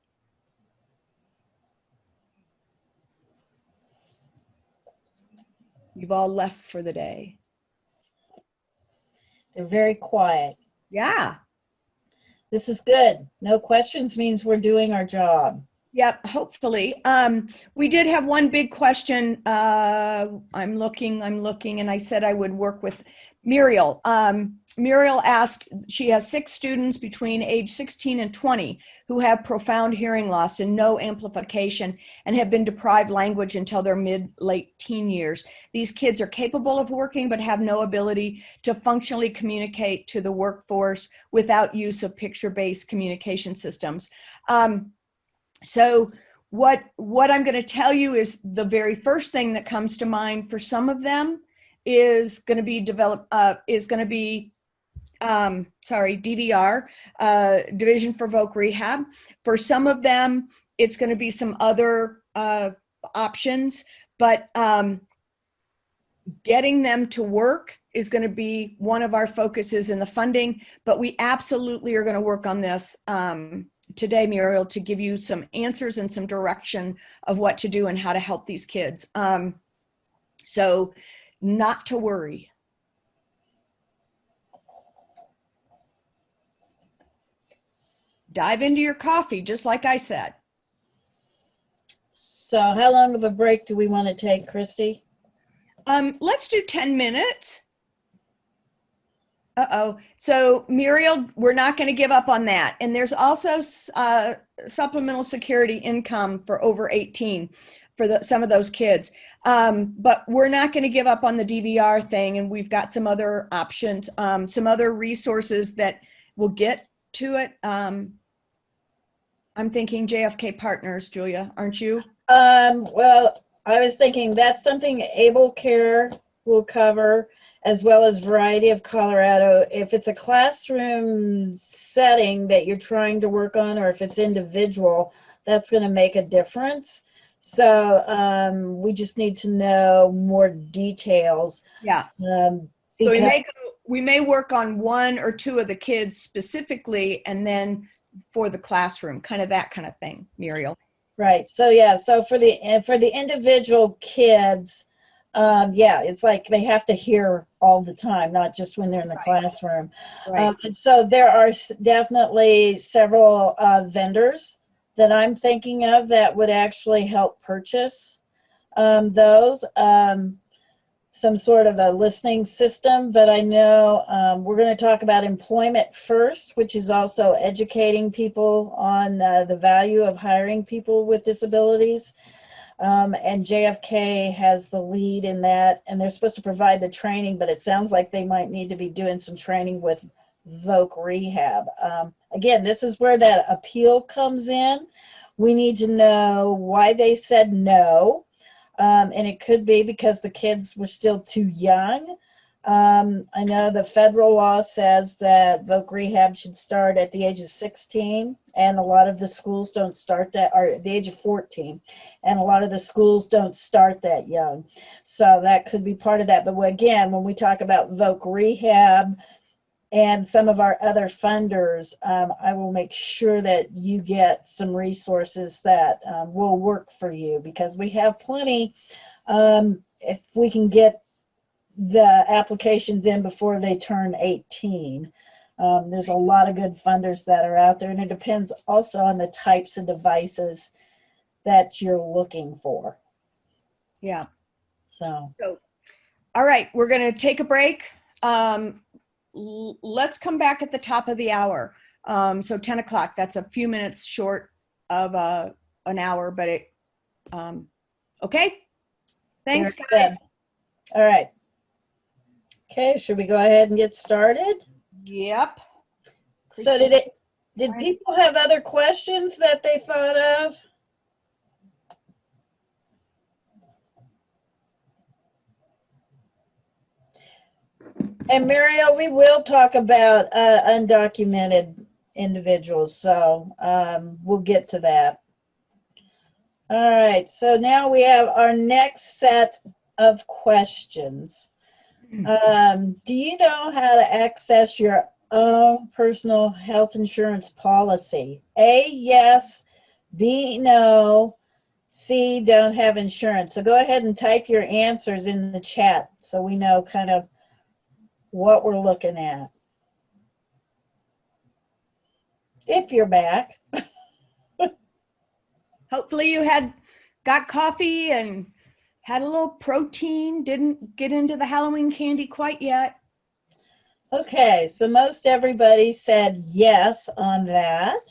You've all left for the day. They're very quiet. Yeah. This is good. No questions means we're doing our job. Yep, hopefully. We did have one big question. I'm looking, and I said I would work with Muriel. Muriel asked, she has 6 students between age 16 and 20 who have profound hearing loss and no amplification and have been deprived language until their mid-late teen years. These kids are capable of working but have no ability to functionally communicate to the workforce without use of picture-based communication systems. So what I'm going to tell you is the very first thing that comes to mind for some of them is going to be DVR, Division for Voc Rehab. For some of them, it's going to be some other options, but getting them to work is going to be one of our focuses in the funding, but we absolutely are going to work on this today, Muriel, to give you some answers and some direction of what to do and how to help these kids. So not to worry. Dive into your coffee, just like I said. So how long of a break do we want to take, Christy? Let's do 10 minutes. Uh-oh. So Muriel, we're not going to give up on that. And there's also supplemental security income for over 18 for some of those kids. But we're not going to give up on the DVR thing. And we've got some other options, some other resources that will get to it. I'm thinking JFK Partners, Julia, aren't you? Well, I was thinking that's something Able Care will cover, as well as variety of Colorado. If it's a classroom setting that you're trying to work on, or if it's individual, that's going to make a difference. So we just need to know more details. Yeah. So we may work on one or two of the kids specifically, and then for the classroom, kind of that kind of thing, Muriel. Right. So yeah. So for the individual kids, yeah, it's like they have to hear all the time, not just when they're in the classroom. Right. And so there are definitely several vendors that I'm thinking of that would actually help purchase those. Some sort of a listening system, but I know we're going to talk about employment first, which is also educating people on the value of hiring people with disabilities. And JFK has the lead in that, and they're supposed to provide the training, but it sounds like they might need to be doing some training with Voc Rehab. Again, this is where that appeal comes in. We need to know why they said no. And it could be because the kids were still too young. I know the federal law says that Voc Rehab should start at the age of 16, and a lot of the schools don't start that, or at the age of 14, and a lot of the schools don't start that young. So that could be part of that. But again, when we talk about Voc Rehab and some of our other funders, I will make sure that you get some resources that will work for you, because we have plenty. If we can get the applications in before they turn 18, there's a lot of good funders that are out there, and it depends also on the types of devices that you're looking for. Yeah. So all right, we're going to take a break. Let's come back at the top of the hour. So 10 o'clock, that's a few minutes short of an hour, but it, okay. Thanks, guys. All right. Okay, should we go ahead and get started? Yep. So did people have other questions that they thought of? And Muriel, we will talk about undocumented individuals, so we'll get to that. All right, so now we have our next set of questions. Do you know how to access your own personal health insurance policy? A, yes. B, no. C, don't have insurance. So go ahead and type your answers in the chat so we know kind of what we're looking at. If you're back. Hopefully you got coffee and had a little protein, didn't get into the Halloween candy quite yet. Okay, so most everybody said yes on that,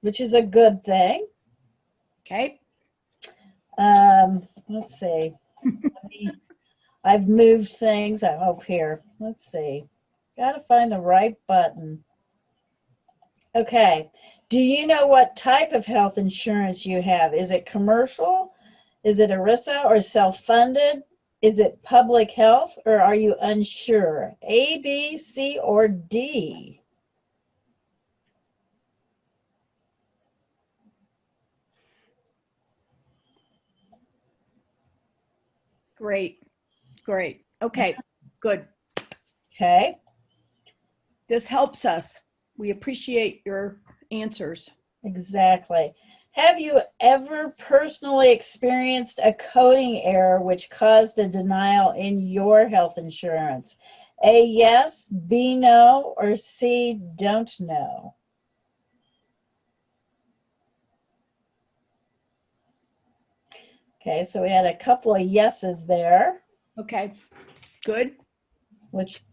which is a good thing. Okay. Let's see. I've moved things. I hope here. Let's see. Got to find the right button. Okay. Do you know what type of health insurance you have? Is it commercial? Is it ERISA or self-funded? Is it public health, or are you unsure? A, B, C, or D? Great. Okay, good. Okay. This helps us. We appreciate your answers. Exactly. Have you ever personally experienced a coding error which caused a denial in your health insurance? A, yes. B, no. Or C, don't know. Okay, so we had a couple of yeses there. Okay, good. Which,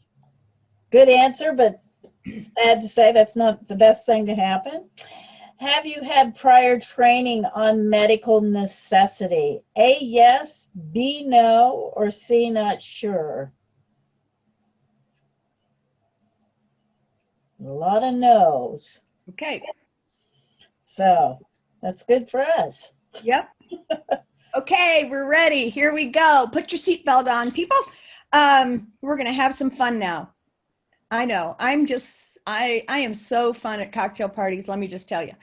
good answer, but sad to say that's not the best thing to happen. Have you had prior training on medical necessity? A, yes. B, no. Or C, not sure. A lot of no's. Okay. So that's good for us. Yep. Okay, we're ready. Here we go. Put your seatbelt on, people. We're gonna have some fun now. I know. I am so fun at cocktail parties. Let me just tell you,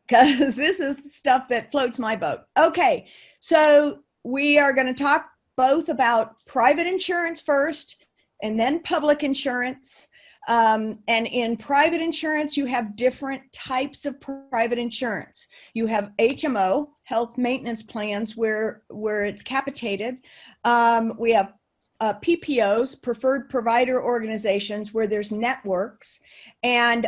because this is stuff that floats my boat. Okay, so we are going to talk both about private insurance first, and then public insurance. And in private insurance, you have different types of private insurance. You have HMO, health maintenance plans, where it's capitated. We have PPOs, preferred provider organizations, where there's networks. And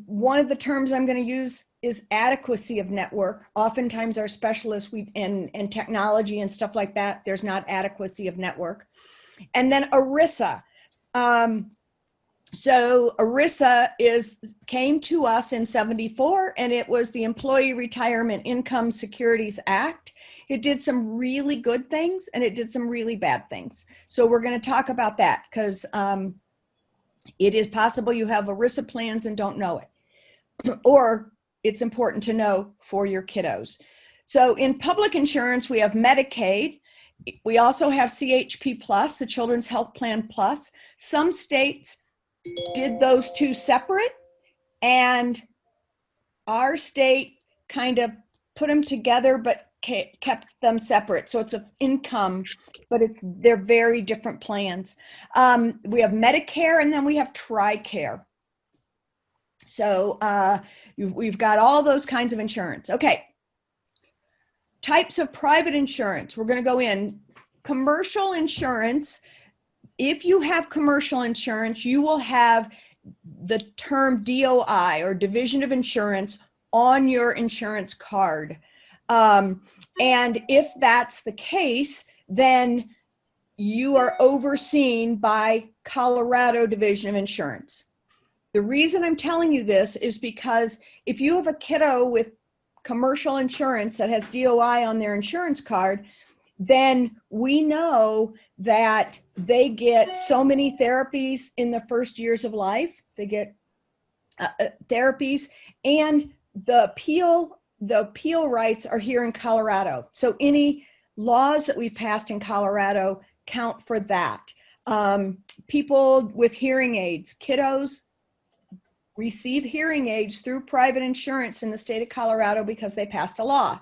one of the terms I'm going to use is adequacy of network. Oftentimes our specialists and technology and stuff like that, there's not adequacy of network. And then ERISA. So ERISA came to us in '74, and it was the Employee Retirement Income Securities Act. It did some really good things, and it did some really bad things. So we're going to talk about that, because it is possible you have ERISA plans and don't know it, or it's important to know for your kiddos. So in public insurance, we have Medicaid. We also have CHP Plus, the Children's Health Plan Plus. Some states did those two separate, and our state kind of put them together but kept them separate. So it's an income, but they're very different plans. We have Medicare, and then we have TRICARE. So we've got all those kinds of insurance. Okay, types of private insurance. We're going to go in commercial insurance. If you have commercial insurance, you will have the term DOI, or Division of Insurance, on your insurance card. And if that's the case, then you are overseen by Colorado Division of Insurance. The reason I'm telling you this is because if you have a kiddo with commercial insurance that has DOI on their insurance card, then we know that they get so many therapies in the first years of life. They get therapies, and the appeal rights are here in Colorado. So any laws that we've passed in Colorado count for that. People with hearing aids, kiddos receive hearing aids through private insurance in the state of Colorado because they passed a law.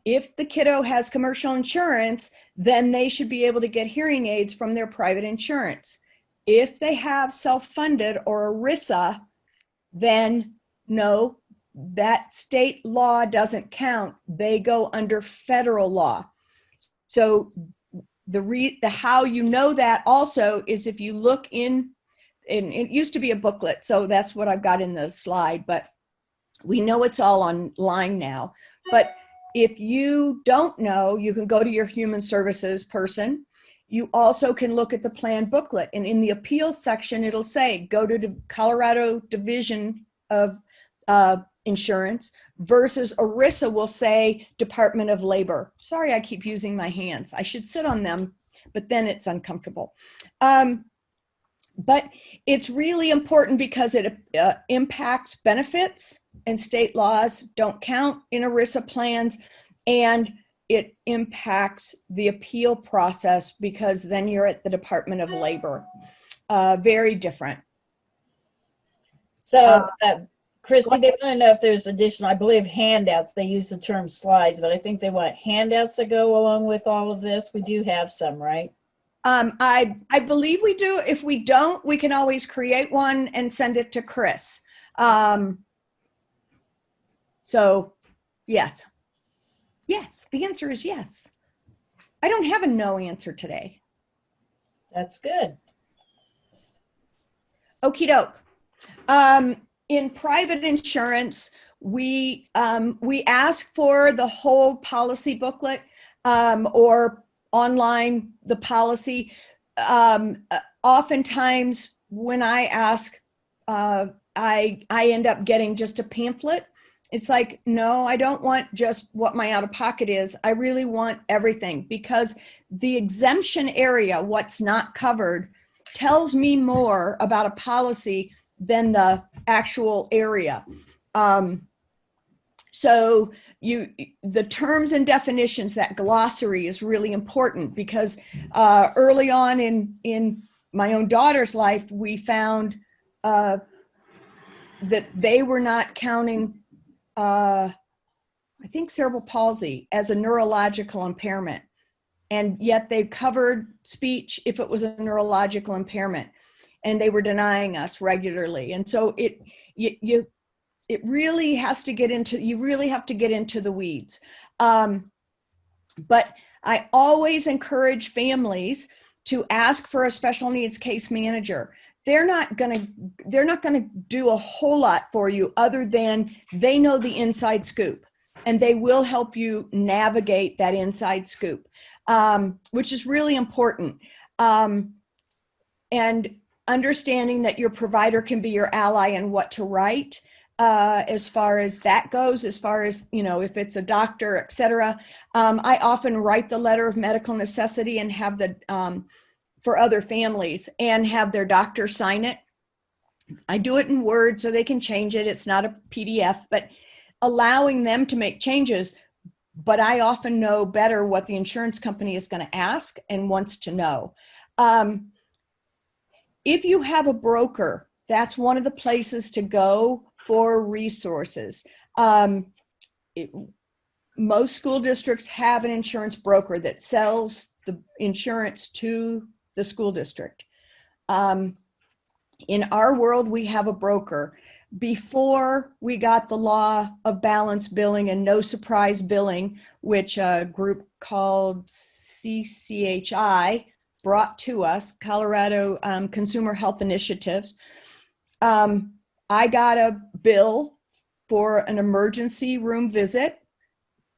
If the kiddo has commercial insurance, then they should be able to get hearing aids from their private insurance. If they have self-funded or ERISA, then no, that state law doesn't count. They go under federal law. So the how you know that also is if you look in, and it used to be a booklet, so that's what I've got in the slide, but we know it's all online now. But if you don't know, you can go to your human services person. You also can look at the plan booklet, and in the appeals section, it'll say, go to the Colorado Division of Insurance, versus ERISA will say Department of Labor. Sorry, I keep using my hands. I should sit on them, but then it's uncomfortable. But it's really important because it impacts benefits, and state laws don't count in ERISA plans, and it impacts the appeal process because then you're at the Department of Labor. Very different. So, Christy, they want to know if there's additional, I believe, handouts. They use the term slides, but I think they want handouts that go along with all of this. We do have some, right? I believe we do. If we don't, we can always create one and send it to Chris. So yes. Yes, the answer is yes. I don't have a no answer today. That's good. Okie doke. In private insurance, we ask for the whole policy booklet, or online the policy. Oftentimes when I ask, I end up getting just a pamphlet. It's like, no, I don't want just what my out-of-pocket is. I really want everything, because the exemption area, what's not covered, tells me more about a policy than the actual area. So the terms and definitions, that glossary is really important, because early on in my own daughter's life, we found that they were not counting, I think, cerebral palsy as a neurological impairment. And yet they covered speech if it was a neurological impairment, and they were denying us regularly. And so it really has to get into, you really have to get into the weeds. But I always encourage families to ask for a special needs case manager. They're not gonna do a whole lot for you other than they know the inside scoop, and they will help you navigate that inside scoop, which is really important. And understanding that your provider can be your ally in what to write, as far as that goes, as far as, if it's a doctor, et cetera. I often write the letter of medical necessity and have for other families, and have their doctor sign it. I do it in Word so they can change it. It's not a PDF, but allowing them to make changes. But I often know better what the insurance company is going to ask and wants to know. If you have a broker, that's one of the places to go for resources. Most school districts have an insurance broker that sells the insurance to the school district. In our world, we have a broker. Before we got the law of balance billing and no surprise billing, which a group called CCHI brought to us, Colorado Consumer Health Initiatives, I got a bill for an emergency room visit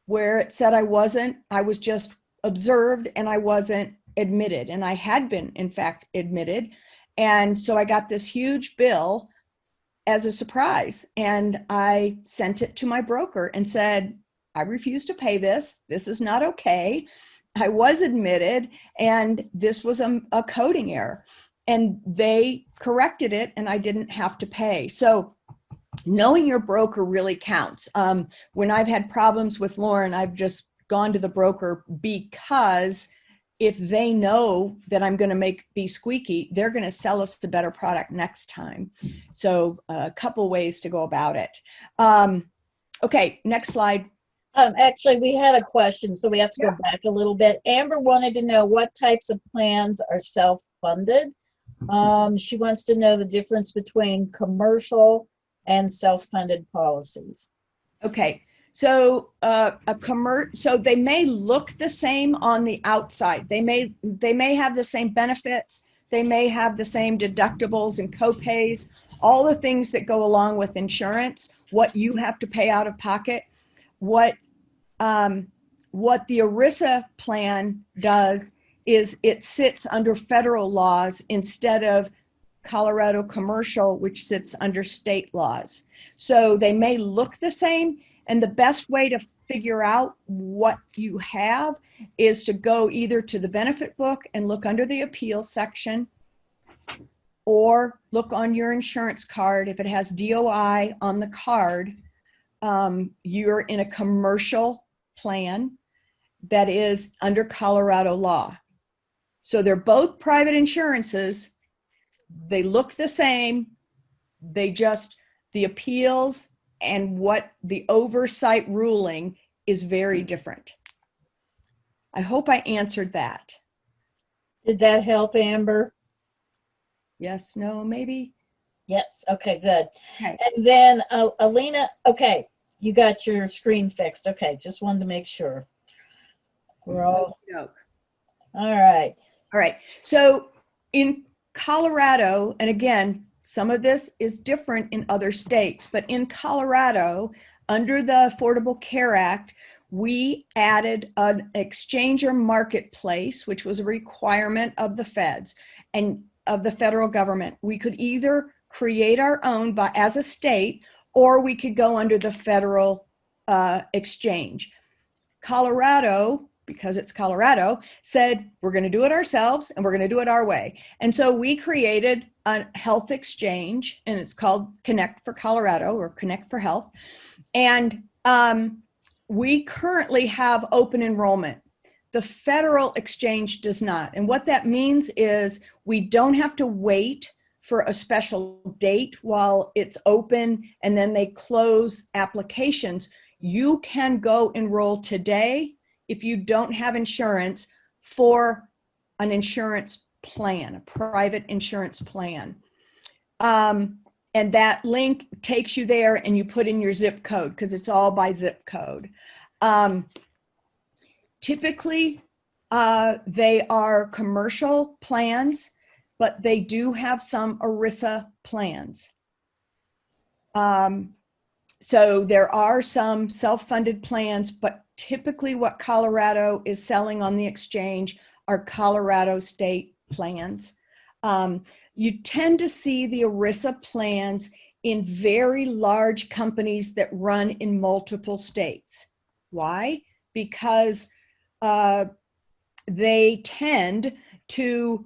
where it said I was just observed and I wasn't admitted. And I had been, in fact, admitted. And so I got this huge bill as a surprise. And I sent it to my broker and said, I refuse to pay this. This is not okay. I was admitted, and this was a coding error. And they corrected it, and I didn't have to pay. So knowing your broker really counts. When I've had problems with Lauren, I've just gone to the broker, because if they know that I'm going to be squeaky, they're going to sell us the better product next time. So a couple ways to go about it. Okay, next slide. Actually, we had a question, so we have to go back a little bit. Amber wanted to know what types of plans are self-funded. She wants to know the difference between commercial and self-funded policies. Okay, so so they may look the same on the outside. They may have the same benefits. They may have the same deductibles and copays, all the things that go along with insurance, what you have to pay out of pocket. What the ERISA plan does is it sits under federal laws instead of Colorado commercial, which sits under state laws. So they may look the same, and the best way to figure out what you have is to go either to the benefit book and look under the appeal section, or look on your insurance card. If it has DOI on the card, you're in a commercial plan that is under Colorado law. So they're both private insurances. They look the same. The appeals and what the oversight ruling is very different. I hope I answered that. Did that help, Amber? Yes, no, maybe? Yes, okay, good. Okay. And then Alina, okay, you got your screen fixed. Okay, just wanted to make sure. We're all right. All right. So in Colorado, and again, some of this is different in other states, but in Colorado, under the Affordable Care Act, we added an exchanger marketplace, which was a requirement of the feds and of the federal government. We could either create our own as a state, or we could go under the federal exchange. Colorado, because it's Colorado, said we're going to do it ourselves and we're going to do it our way. And so we created a health exchange, and it's called Connect for Colorado, or Connect for Health. And We currently have open enrollment. The federal exchange does not. And what that means is we don't have to wait for a special date while it's open and then they close applications. You can go enroll today if you don't have insurance for an insurance plan, a private insurance plan. And that link takes you there and you put in your zip code because it's all by zip code. Typically, they are commercial plans, but they do have some ERISA plans. So there are some self-funded plans, but typically what Colorado is selling on the exchange are Colorado state plans. You tend to see the ERISA plans in very large companies that run in multiple states. Why? Because they tend to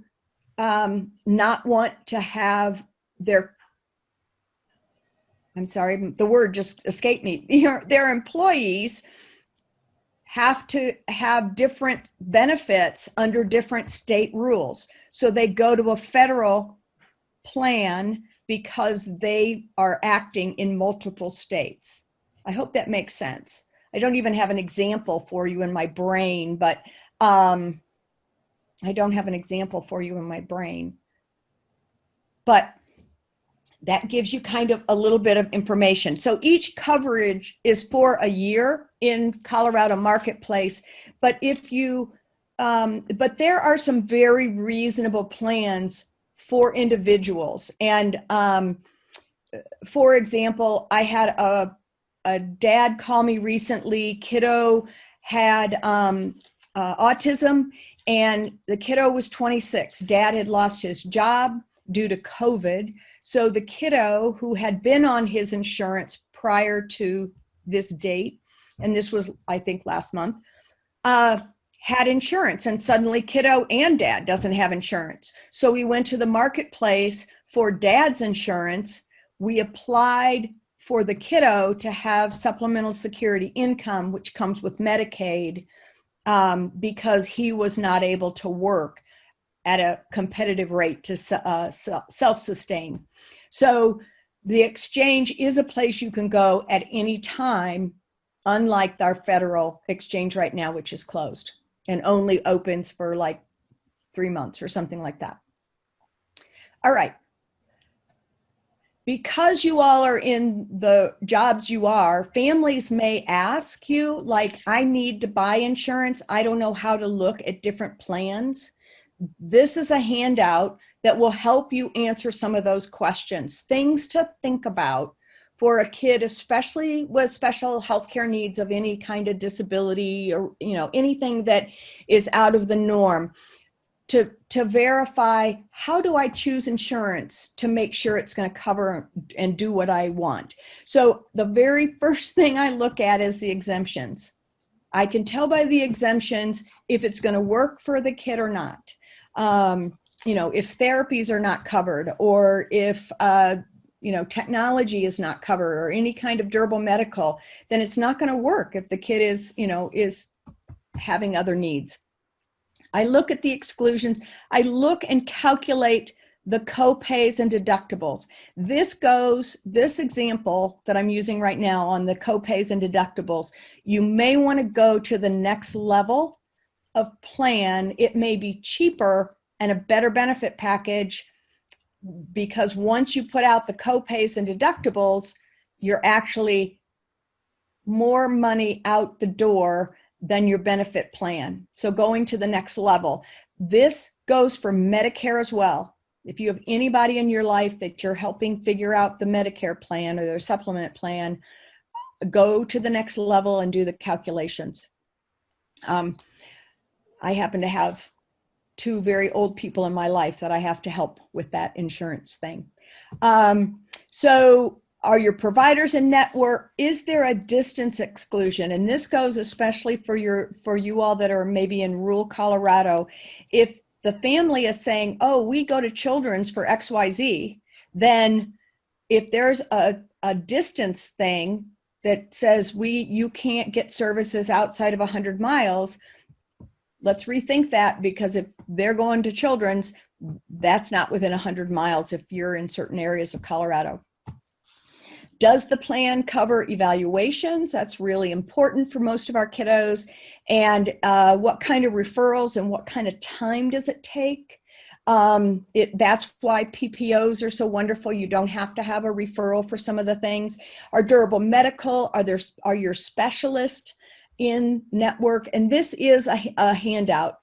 not want to have their, I'm sorry, the word just escaped me, their employees have to have different benefits under different state rules. So they go to a federal plan because they are acting in multiple states. I hope that makes sense. I don't even have an example for you in my brain, but I don't have an example for you in my brain. But that gives you kind of a little bit of information. So each coverage is for a year in Colorado Marketplace, but if you, but there are some very reasonable plans for individuals. And for example, I had a dad call me recently. Kiddo had autism, and the kiddo was 26. Dad had lost his job due to COVID. So the kiddo, who had been on his insurance prior to this date, and this was, I think, last month, had insurance, and suddenly kiddo and dad doesn't have insurance. So we went to the marketplace for dad's insurance. We applied for the kiddo to have supplemental security income, which comes with Medicaid, because he was not able to work at a competitive rate to self-sustain. So the exchange is a place you can go at any time, unlike our federal exchange right now, which is closed and only opens for like 3 months or something like that. All right. Because you all are in the jobs you are, families may ask you, like, I need to buy insurance. I don't know how to look at different plans. This is a handout that will help you answer some of those questions. Things to think about for a kid, especially with special healthcare needs of any kind of disability or, anything that is out of the norm. To verify, how do I choose insurance to make sure it's going to cover and do what I want? So the very first thing I look at is the exemptions. I can tell by the exemptions if it's going to work for the kid or not. If therapies are not covered, or if technology is not covered, or any kind of durable medical, then it's not going to work if the kid is having other needs. I look at the exclusions. I look and calculate the co-pays and deductibles. This example that I'm using right now on the co-pays and deductibles, you may want to go to the next level of plan. It may be cheaper and a better benefit package, because once you put out the co-pays and deductibles, you're actually more money out the door than your benefit plan. So going to the next level. This goes for Medicare as well. If you have anybody in your life that you're helping figure out the Medicare plan or their supplement plan, go to the next level and do the calculations. I happen to have 2 very old people in my life that I have to help with that insurance thing. So are your providers in network? Is there a distance exclusion? And this goes especially for you all that are maybe in rural Colorado. If the family is saying, oh, we go to Children's for XYZ, then if there's a distance thing, that says you can't get services outside of 100 miles, let's rethink that, because if they're going to Children's, that's not within 100 miles if you're in certain areas of Colorado. Does the plan cover evaluations? That's really important for most of our kiddos. And what kind of referrals and what kind of time does it take? That's why PPOs are so wonderful. You don't have to have a referral for some of the things. Are durable medical? Are your specialists in network? And this is a handout.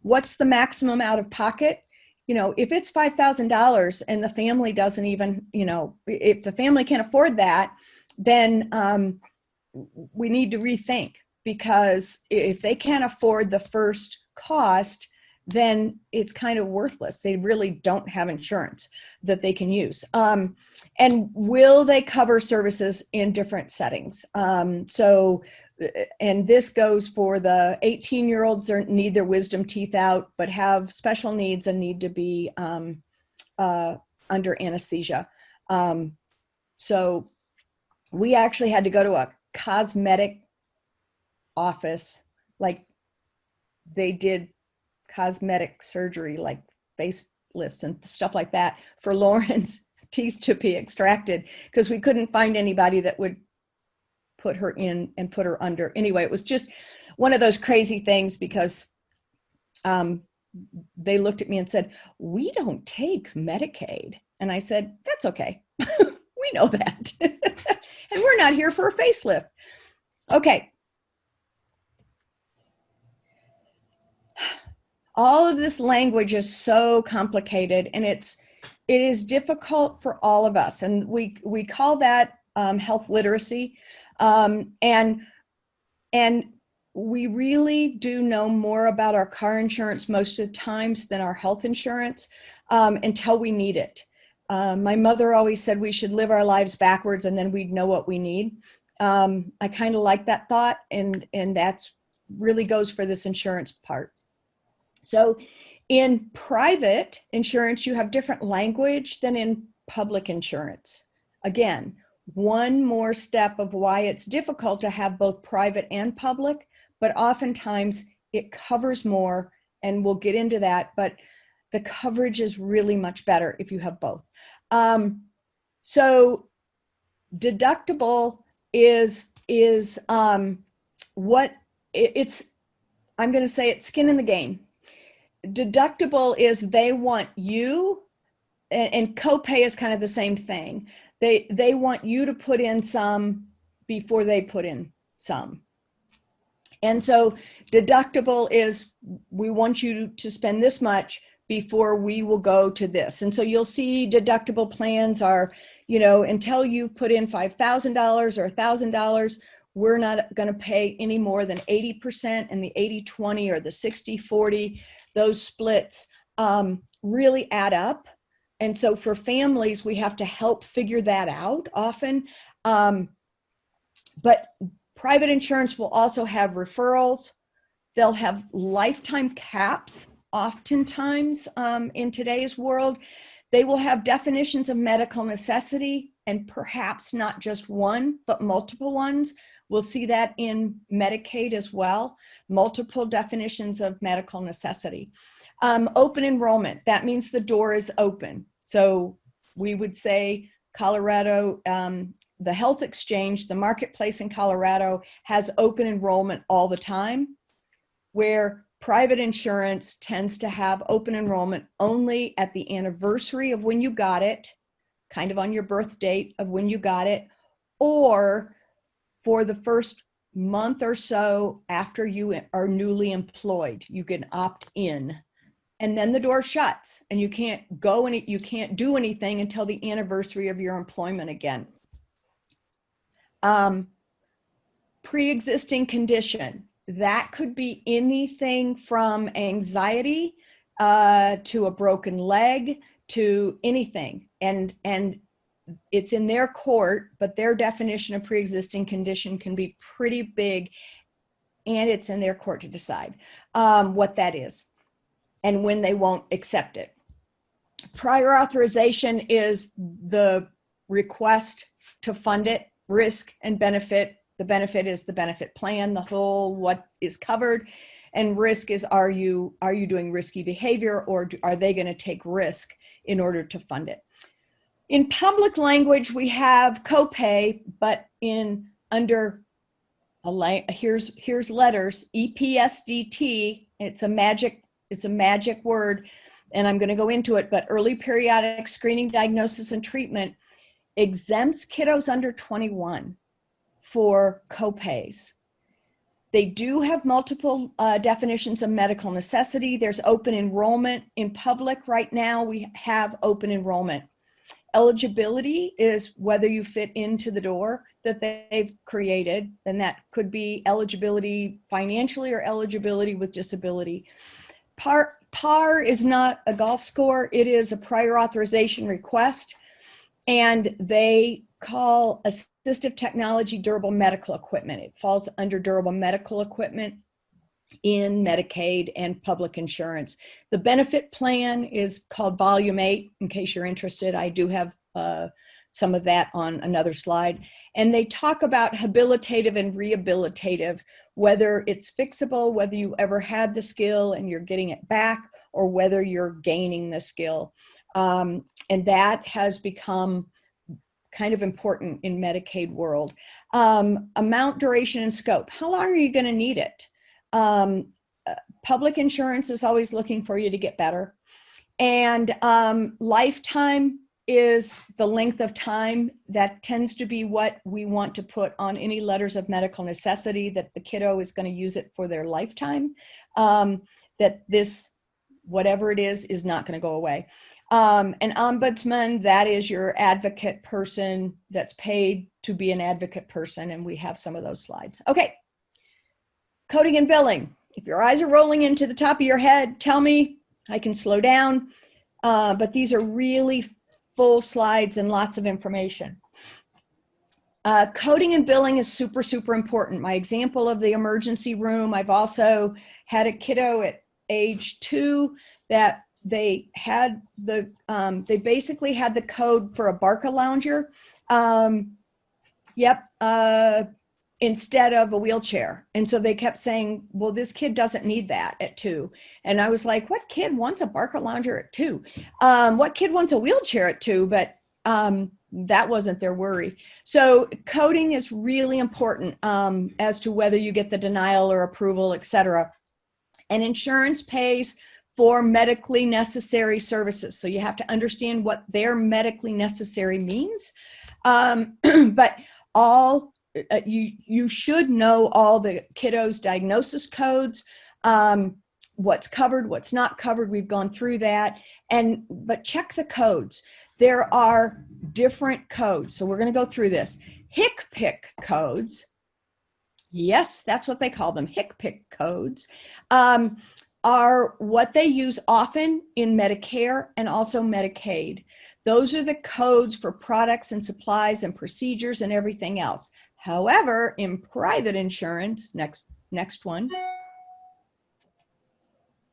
What's the maximum out of pocket? You know, if it's $5,000 and the family doesn't even, you know, if the family can't afford that, then we need to rethink, because if they can't afford the first cost, then it's kind of worthless. They really don't have insurance that they can use. And will they cover services in different settings? And this goes for the 18-year-olds that need their wisdom teeth out, but have special needs and need to be under anesthesia. So we actually had to go to a cosmetic office, like they did cosmetic surgery, like facelifts and stuff like that, for Lauren's teeth to be extracted, because we couldn't find anybody that would put her in and put her under. Anyway, it was just one of those crazy things, because they looked at me and said, "We don't take Medicaid." And I said, "That's okay. We know that." And we're not here for a facelift. Okay. All of this language is so complicated, and it is difficult for all of us. And we call that health literacy. And we really do know more about our car insurance most of the times than our health insurance until we need it. My mother always said we should live our lives backwards, and then we'd know what we need. I kind of like that thought, and that's really goes for this insurance part. So in private insurance, you have different language than in public insurance. Again, one more step of why it's difficult to have both private and public, but oftentimes it covers more, and we'll get into that, but the coverage is really much better if you have both. So deductible is what it's, I'm going to say it's skin in the game. Deductible is they want you, and copay is kind of the same thing. They want you to put in some before they put in some. And so deductible is, we want you to spend this much before we will go to this. And so you'll see deductible plans are, you know, until you put in $5,000 or $1,000, we're not going to pay any more than 80%, and the 80-20 or the 60-40, those splits really add up. And so for families, we have to help figure that out often. But private insurance will also have referrals. They'll have lifetime caps oftentimes in today's world. They will have definitions of medical necessity, and perhaps not just one, but multiple ones. We'll see that in Medicaid as well, multiple definitions of medical necessity. Open enrollment, that means the door is open. So we would say Colorado, the health exchange, the marketplace in Colorado has open enrollment all the time, where private insurance tends to have open enrollment only at the anniversary of when you got it, kind of on your birth date of when you got it, or for the first month or so after you are newly employed. You can opt in, and then the door shuts, and you can't go and you can't do anything until the anniversary of your employment again. Pre-existing condition, that could be anything from anxiety to a broken leg to anything, and it's in their court, but their definition of pre-existing condition can be pretty big, and it's in their court to decide what that is and when they won't accept it. Prior authorization is the request to fund it risk and benefit. The benefit is the benefit plan, the whole what is covered, and risk is are you doing risky behavior, or are they going to take risk in order to fund it? In public language, we have copay, but under here's letters, EPSDT. It's a magic word, and I'm going to go into it. But early periodic screening, diagnosis, and treatment exempts kiddos under 21 for copays. They do have multiple definitions of medical necessity. There's open enrollment. In public right now, we have open enrollment. Eligibility is whether you fit into the door that they've created, and that could be eligibility financially or eligibility with disability. PAR is not a golf score. It is a prior authorization request, and they call assistive technology durable medical equipment. It falls under durable medical equipment in Medicaid and public insurance. The benefit plan is called Volume 8, in case you're interested. I do have some of that on another slide. And they talk about habilitative and rehabilitative, whether it's fixable, whether you ever had the skill and you're getting it back, or whether you're gaining the skill. And that has become kind of important in Medicaid world. Amount, duration, and scope. How long are you going to need it? Public insurance is always looking for you to get better. And lifetime is the length of time. That tends to be what we want to put on any letters of medical necessity, that the kiddo is going to use it for their lifetime, that this, whatever it is not going to go away. An ombudsman, that is your advocate person that's paid to be an advocate person, and we have some of those slides. Okay. Coding and billing. If your eyes are rolling into the top of your head, tell me. I can slow down. But these are really full slides and lots of information. Coding and billing is super, super important. My example of the emergency room, I've also had a kiddo at age 2 that they had they basically had the code for a Barca lounger. Instead of a wheelchair. And so they kept saying, well, this kid doesn't need that at 2. And I was like, what kid wants a Barca lounger at 2? What kid wants a wheelchair at 2? But that wasn't their worry. So coding is really important as to whether you get the denial or approval, etc. And insurance pays for medically necessary services. So you have to understand what their medically necessary means. But you should know all the kiddos' diagnosis codes, what's covered, what's not covered. We've gone through that. But check the codes. There are different codes. So we're going to go through this. HCPC codes. Yes, that's what they call them. HCPC codes are what they use often in Medicare and also Medicaid. Those are the codes for products and supplies and procedures and everything else. However, in private insurance, next one,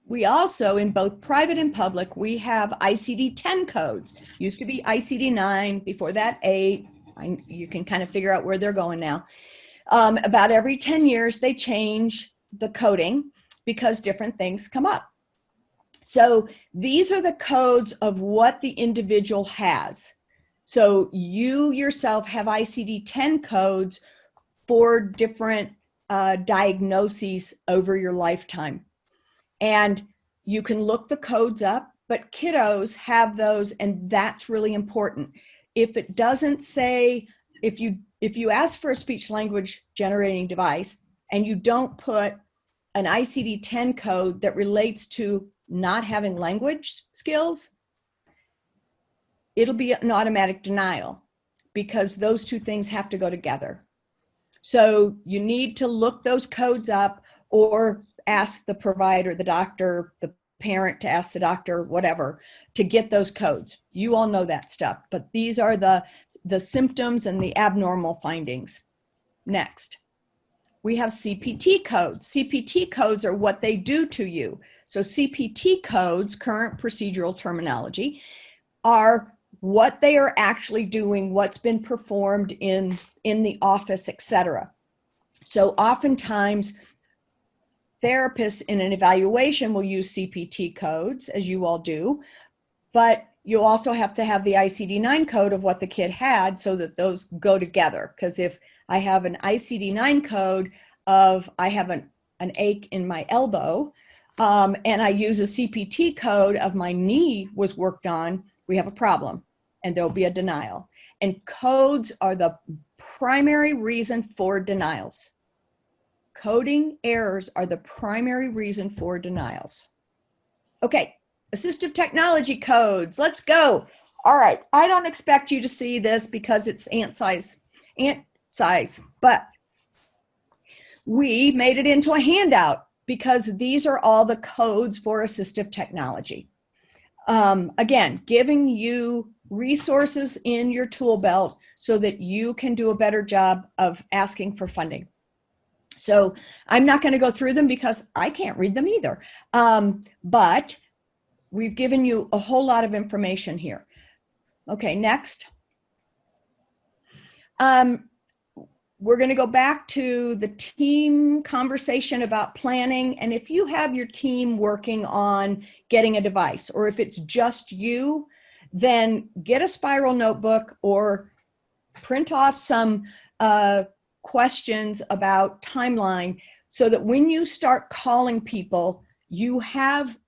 we also, in both private and public, we have ICD-10 codes. Used to be ICD-9, before that 8. You can kind of figure out where they're going now. About every 10 years, they change the coding because different things come up. So these are the codes of what the individual has. So you yourself have ICD-10 codes for different diagnoses over your lifetime. And you can look the codes up, but kiddos have those, and that's really important. If it doesn't say, if you ask for a speech language generating device and you don't put an ICD-10 code that relates to not having language skills, it'll be an automatic denial because those two things have to go together. So you need to look those codes up or ask the provider, the doctor, the parent to ask the doctor, whatever, to get those codes. You all know that stuff, but these are the symptoms and the abnormal findings. Next, we have CPT codes. CPT codes are what they do to you. So CPT codes, current procedural terminology, are what they are actually doing, what's been performed in the office, etc. So oftentimes therapists in an evaluation will use CPT codes, as you all do, but you also have to have the ICD-9 code of what the kid had so that those go together. Because if I have an ICD-9 code of I have an ache in my elbow, and I use a CPT code of my knee was worked on, we have a problem and there'll be a denial. And codes are the primary reason for denials. Coding errors are the primary reason for denials. Okay, assistive technology codes, let's go. All right, I don't expect you to see this because it's ant size, but we made it into a handout because these are all the codes for assistive technology. Again, giving you resources in your tool belt so that you can do a better job of asking for funding. So I'm not going to go through them because I can't read them either. But we've given you a whole lot of information here. Okay, next. We're going to go back to the team conversation about planning. And if you have your team working on getting a device, or if it's just you, then get a spiral notebook or print off some questions about timeline so that when you start calling people, you have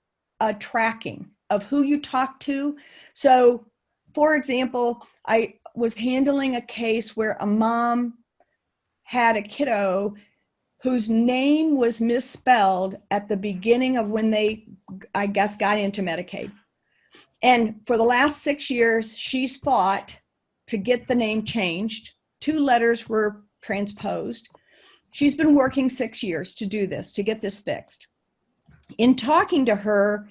a tracking of who you talk to. So, for example, I was handling a case where a mom had a kiddo whose name was misspelled at the beginning of when they, I guess, got into Medicaid. And for the last 6 years, she's fought to get the name changed. 2 letters were transposed. She's been working 6 years to do this, to get this fixed. In talking to her,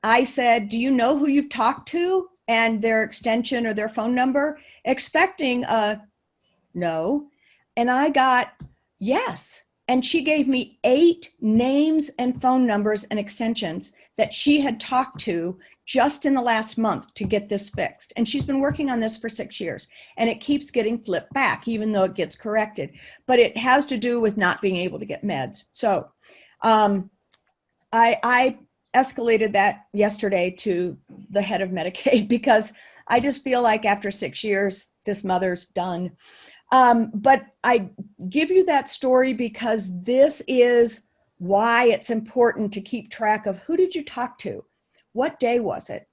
I said, do you know who you've talked to and their extension or their phone number? Expecting a no. And I got yes. And she gave me 8 names and phone numbers and extensions that she had talked to just in the last month to get this fixed. And she's been working on this for 6 years, and it keeps getting flipped back, even though it gets corrected. But it has to do with not being able to get meds. So I escalated that yesterday to the head of Medicaid because I just feel like after 6 years, this mother's done. But I give you that story because this is why it's important to keep track of who did you talk to? What day was it?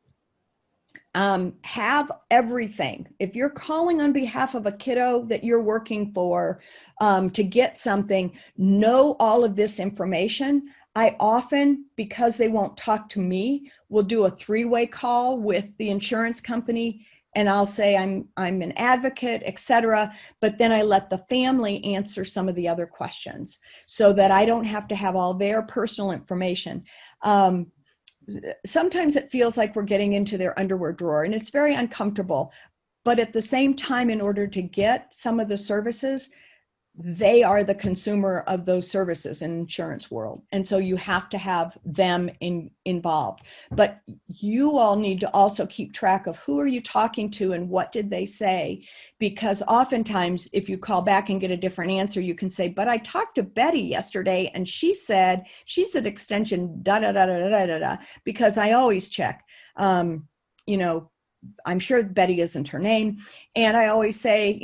Have everything. If you're calling on behalf of a kiddo that you're working for to get something, know all of this information. I often, because they won't talk to me, will do a 3-way call with the insurance company, and I'll say I'm an advocate, etc. But then I let the family answer some of the other questions so that I don't have to have all their personal information. Sometimes it feels like we're getting into their underwear drawer, and it's very uncomfortable. But at the same time, in order to get some of the services, they are the consumer of those services in insurance world. And so you have to have them involved. But you all need to also keep track of who are you talking to and what did they say? Because oftentimes if you call back and get a different answer, you can say, but I talked to Betty yesterday and she said, she's at extension da-da-da-da-da-da-da, because I always check. I'm sure Betty isn't her name. And I always say,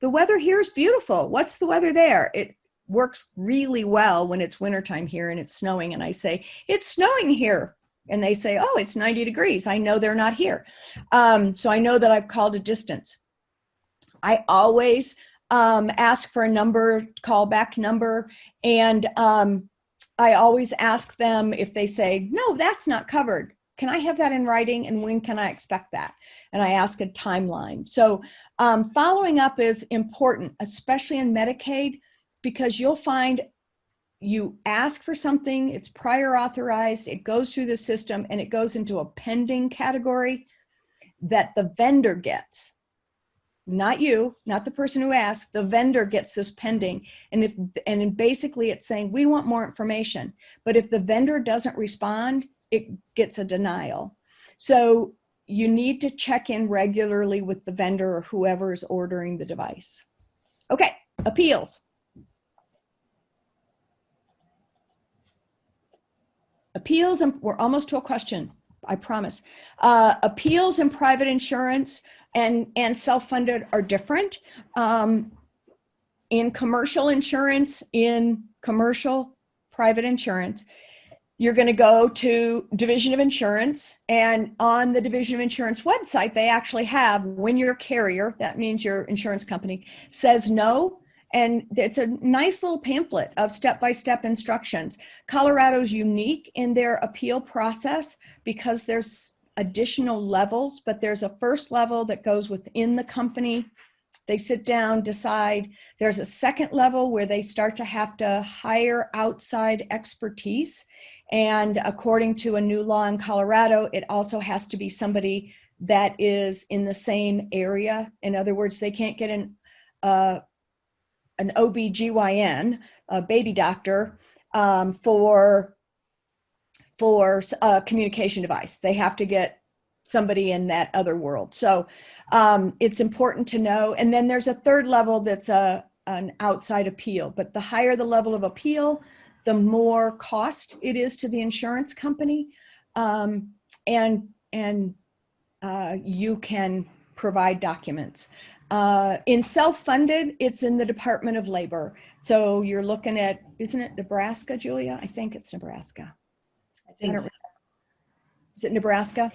the weather here is beautiful. What's the weather there? It works really well when it's wintertime here and it's snowing. And I say, it's snowing here. And they say, oh, it's 90 degrees. I know they're not here. So I know that I've called a distance. I always ask for a number, callback number. And I always ask them if they say, no, that's not covered. Can I have that in writing, and when can I expect that? And I ask a timeline. So following up is important, especially in Medicaid, because you'll find you ask for something, it's prior authorized, it goes through the system, and it goes into a pending category that the vendor gets. Not you, not the person who asked, the vendor gets this pending. And basically it's saying, we want more information. But if the vendor doesn't respond, it gets a denial. So you need to check in regularly with the vendor or whoever is ordering the device. Okay, appeals. Appeals, and we're almost to a question, I promise. Appeals in private insurance and self-funded are different. In commercial insurance, in commercial private insurance, you're going to go to Division of Insurance, and on the Division of Insurance website, they actually have, when your carrier, that means your insurance company, says no, and it's a nice little pamphlet of step-by-step instructions. Colorado's unique in their appeal process because there's additional levels, but there's a first level that goes within the company. They sit down, decide. There's a second level where they start to have to hire outside expertise. And according to a new law in Colorado, it also has to be somebody that is in the same area. In other words, they can't get an OB-GYN, a baby doctor, for a communication device. They have to get somebody in that other world. So it's important to know. And then there's a third level that's an outside appeal. But the higher the level of appeal, the more cost it is to the insurance company. And you can provide documents. In self-funded, it's in the Department of Labor. So you're looking at, isn't it Nebraska, Julia? I think it's Nebraska. I think so. Is it Nebraska?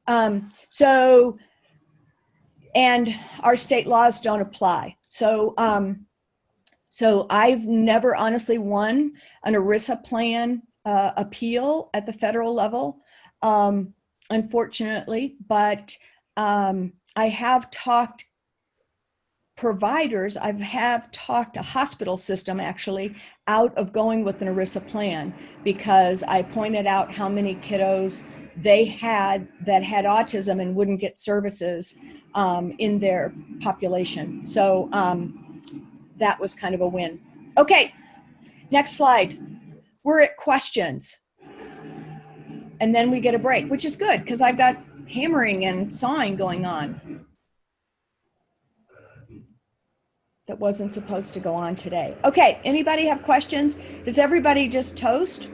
And our state laws don't apply. So I've never honestly won an ERISA plan appeal at the federal level, unfortunately, but I have talked providers, I have talked a hospital system actually out of going with an ERISA plan because I pointed out how many kiddos they had that had autism and wouldn't get services in their population. So that was kind of a win. Okay, next slide. We're at questions. And then we get a break, which is good because I've got hammering and sawing going on. That wasn't supposed to go on today. Okay, anybody have questions? Does everybody just toast?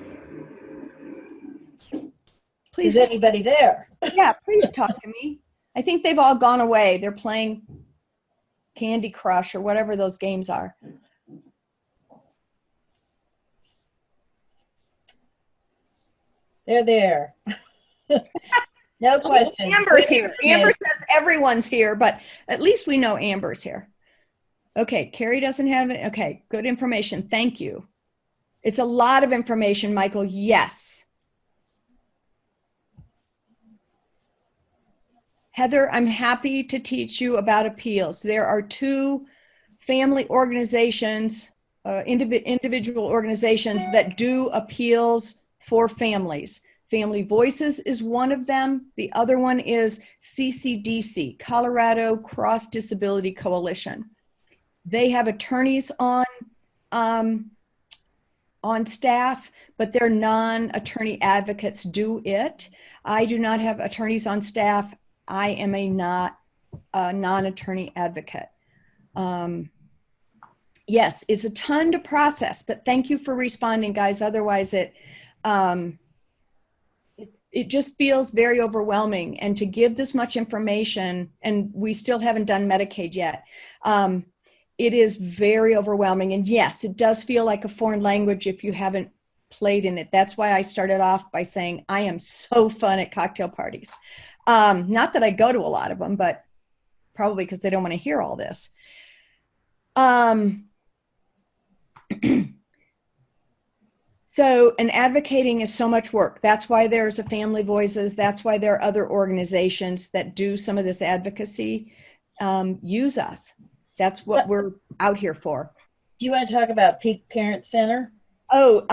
Please. Is anybody there? Yeah, please talk to me. I think they've all gone away. They're playing Candy Crush or whatever those games are. They're there. No questions. Amber's here. Amber says everyone's here, but at least we know Amber's here. Okay, Carrie doesn't have it. Okay, good information. Thank you. It's a lot of information, Michael. Yes. Heather, I'm happy to teach you about appeals. There are two family organizations, individual organizations that do appeals for families. Family Voices is one of them. The other one is CCDC, Colorado Cross Disability Coalition. They have attorneys on staff, but their non-attorney advocates do it. I do not have attorneys on staff. I am a non-attorney advocate. Yes, it's a ton to process, but thank you for responding, guys. Otherwise, it just feels very overwhelming. And to give this much information, and we still haven't done Medicaid yet, it is very overwhelming. And yes, it does feel like a foreign language if you haven't played in it. That's why I started off by saying I am so fun at cocktail parties. Not that I go to a lot of them, but probably because they don't want to hear all this. So, and advocating is so much work. That's why there's a Family Voices. That's why there are other organizations that do some of this advocacy. Use us. That's what we're out here for. Do you want to talk about Peak Parent Center? Oh,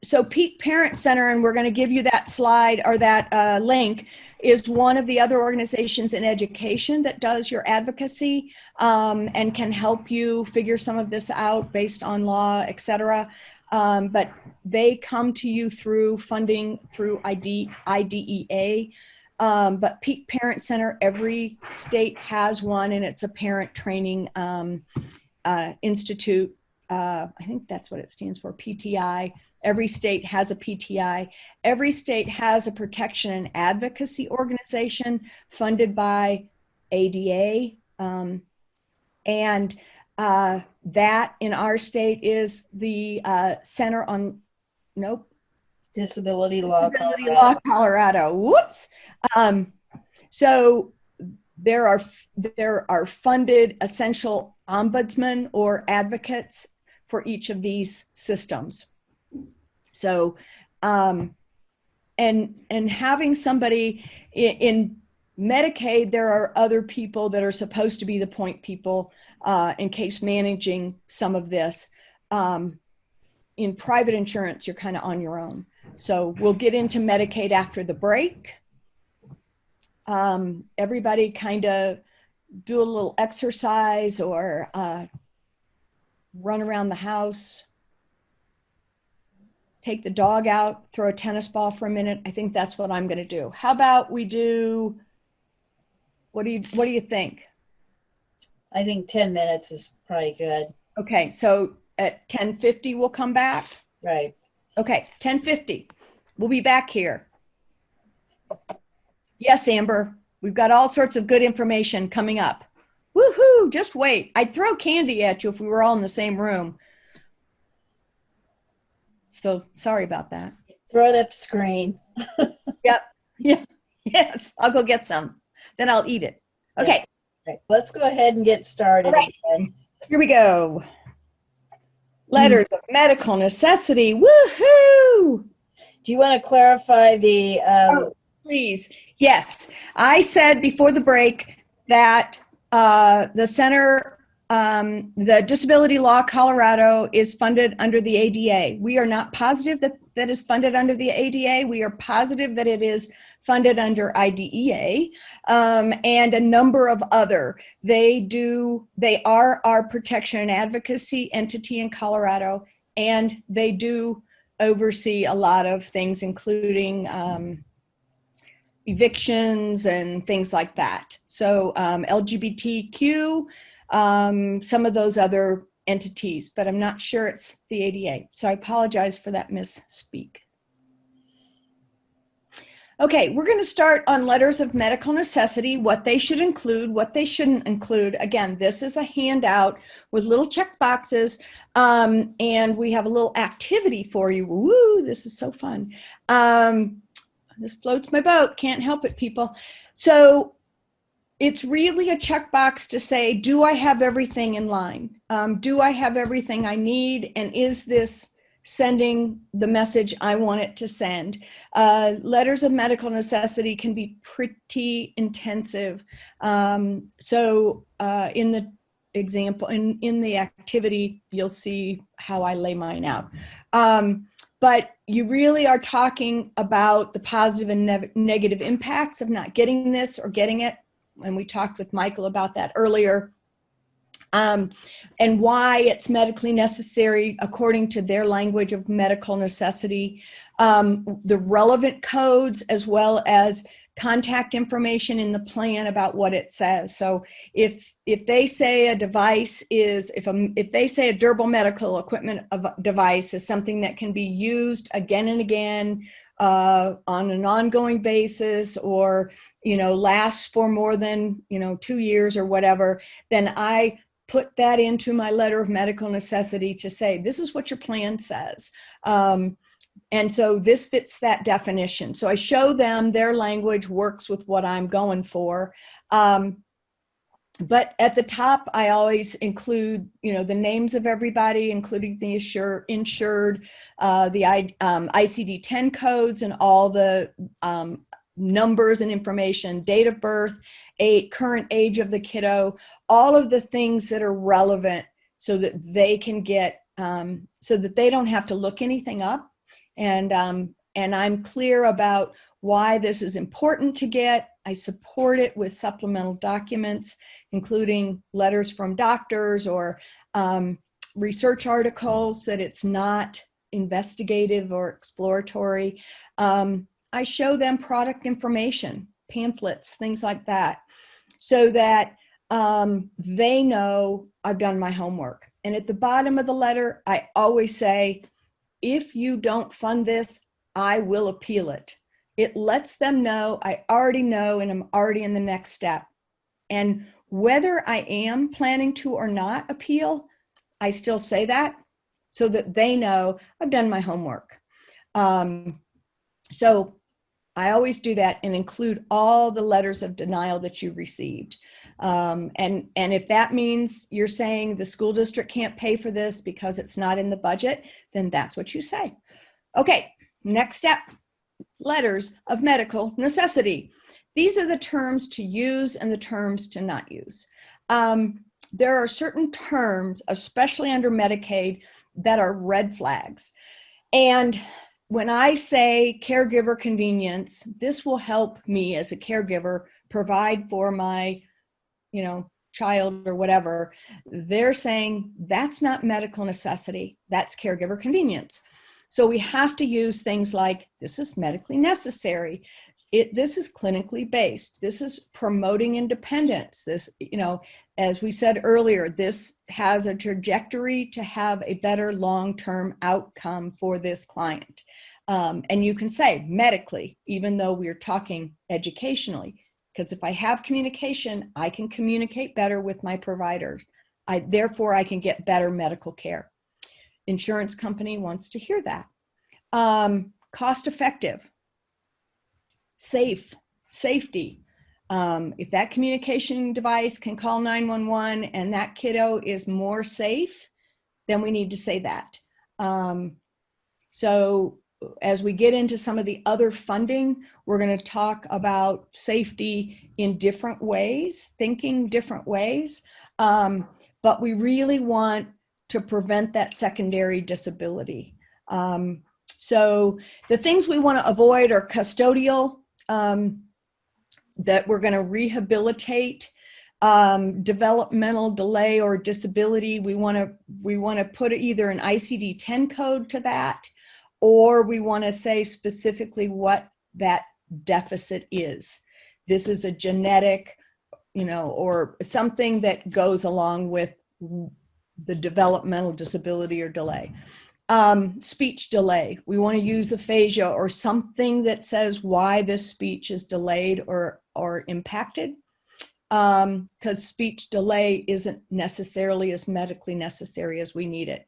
so Peak Parent Center, and we're going to give you that slide or that link, is one of the other organizations in education that does your advocacy and can help you figure some of this out based on law, et cetera. But they come to you through funding through IDEA. But Peak Parent Center, every state has one, and it's a parent training institute. I think that's what it stands for, PTI. Every state has a PTI. Every state has a protection and advocacy organization funded by ADA. And that in our state is the Center on, Disability Law Colorado. Whoops. So there are funded essential ombudsmen or advocates for each of these systems. So, and having somebody in Medicaid, there are other people that are supposed to be the point people in case managing some of this. In private insurance, you're kind of on your own. So we'll get into Medicaid after the break. Everybody kind of do a little exercise or run around the house. Take the dog out, throw a tennis ball for a minute. I think that's what I'm going to do. How about we do, what do you think? I think 10 minutes is probably good. Okay, so at 10:50 we'll come back? Right. Okay, 10:50. We'll be back here. Yes, Amber, we've got all sorts of good information coming up. Woohoo, just wait. I'd throw candy at you if we were all in the same room. So sorry about that. Throw it at the screen. Yep. Yeah. Yes. I'll go get some. Then I'll eat it. Okay. Yeah. Right. Let's go ahead and get started. All right. Again. Here we go. Letters of medical necessity. Woohoo! Do you want to clarify the? Please. Yes. I said before the break that the center. The Disability Law Colorado is funded under the ADA. We are not positive that is funded under the ADA. We are positive that it is funded under IDEA and a number of other. They are our protection and advocacy entity in Colorado, and they do oversee a lot of things, including evictions and things like that. So LGBTQ, some of those other entities, but I'm not sure it's the ADA. So I apologize for that misspeak. Okay, we're going to start on letters of medical necessity, what they should include, what they shouldn't include. Again, this is a handout with little check boxes, and we have a little activity for you. Woo, this is so fun. This floats my boat. Can't help it, people. So it's really a checkbox to say, do I have everything in line? Do I have everything I need? And is this sending the message I want it to send? Letters of medical necessity can be pretty intensive. So in the example, in the activity, you'll see how I lay mine out. But you really are talking about the positive and negative impacts of not getting this or getting it. And we talked with Michael about that earlier, and why it's medically necessary according to their language of medical necessity, the relevant codes, as well as contact information in the plan about what it says. So if they say a device is, if they say a durable medical equipment device is something that can be used again and again on an ongoing basis, or lasts for more than 2 years or whatever, then I put that into my letter of medical necessity to say, this is what your plan says. And so this fits that definition. So I show them their language works with what I'm going for. But at the top, I always include, the names of everybody, including the insured, the ICD-10 codes, and all the numbers and information, date of birth, current age of the kiddo, all of the things that are relevant, so that they can get, so that they don't have to look anything up. And I'm clear about why this is important to get. I support it with supplemental documents, including letters from doctors or research articles, that it's not investigative or exploratory. I show them product information. pamphlets, things like that, so that they know I've done my homework. And at the bottom of the letter, I always say, if you don't fund this, I will appeal it. It lets them know I already know and I'm already in the next step. And whether I am planning to or not appeal, I still say that so that they know I've done my homework. So I always do that and include all the letters of denial that you received. And if that means you're saying the school district can't pay for this because it's not in the budget, then that's what you say. Okay, next step, letters of medical necessity. These are the terms to use and the terms to not use. There are certain terms, especially under Medicaid, that are red flags. And when I say caregiver convenience, this will help me as a caregiver provide for my, child or whatever. They're saying that's not medical necessity, that's caregiver convenience. So we have to use things like, this is medically necessary. This is clinically based. This is promoting independence. This, as we said earlier, this has a trajectory to have a better long-term outcome for this client. And you can say medically, even though we're talking educationally, because if I have communication, I can communicate better with my providers. Therefore, I can get better medical care. Insurance company wants to hear that. Cost effective. Safety. If that communication device can call 911 and that kiddo is more safe, then we need to say that. So as we get into some of the other funding, we're going to talk about safety in different ways, thinking different ways. But we really want to prevent that secondary disability. So the things we want to avoid are custodial, that we're going to rehabilitate, developmental delay or disability. We want to put either an ICD-10 code to that, or we want to say specifically what that deficit is. This is a genetic, or something that goes along with the developmental disability or delay. Speech delay. We want to use aphasia or something that says why this speech is delayed or impacted, because speech delay isn't necessarily as medically necessary as we need it.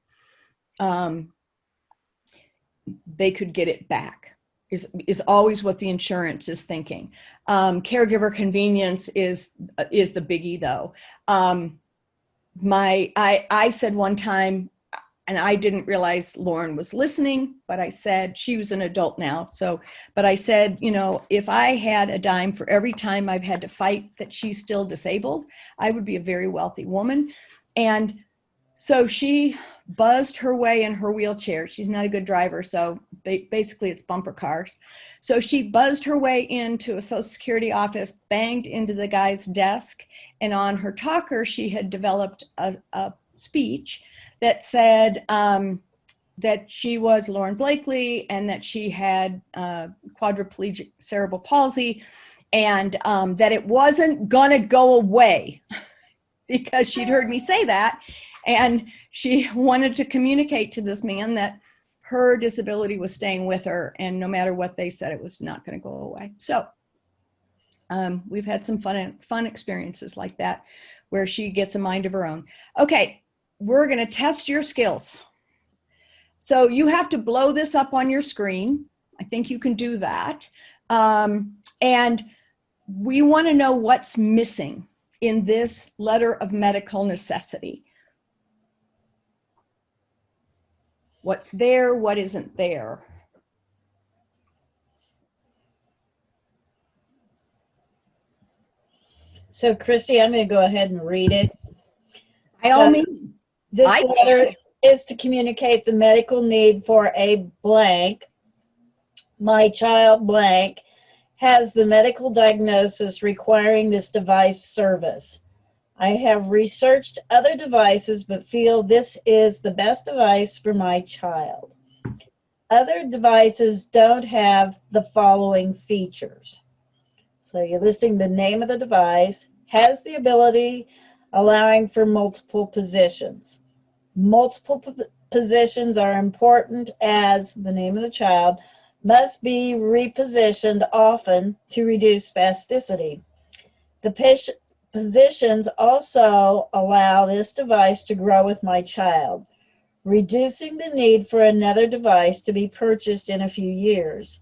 They could get it back is always what the insurance is thinking. Caregiver convenience is the biggie though. I said one time, and I didn't realize Lauren was listening, but I said, she was an adult now. But I said, if I had a dime for every time I've had to fight that she's still disabled, I would be a very wealthy woman. And so she buzzed her way in her wheelchair. She's not a good driver, so basically it's bumper cars. So she buzzed her way into a Social Security office, banged into the guy's desk, and on her talker, she had developed a speech that said that she was Lauren Blakely and that she had quadriplegic cerebral palsy, and that it wasn't gonna go away because she'd heard me say that. And she wanted to communicate to this man that her disability was staying with her, and no matter what they said, it was not going to go away. So we've had some fun experiences like that where she gets a mind of her own. Okay, we're going to test your skills. So you have to blow this up on your screen. I think you can do that. And we want to know what's missing in this letter of medical necessity. What's there, what isn't there? So Christy, I'm going to go ahead and read it. By all means. This letter is to communicate the medical need for a blank. My child blank has the medical diagnosis requiring this device service. I have researched other devices but feel this is the best device for my child. Other devices don't have the following features. So you're listing the name of the device, has the ability, allowing for multiple positions. Multiple positions are important as the name of the child must be repositioned often to reduce spasticity. The positions also allow this device to grow with my child, reducing the need for another device to be purchased in a few years.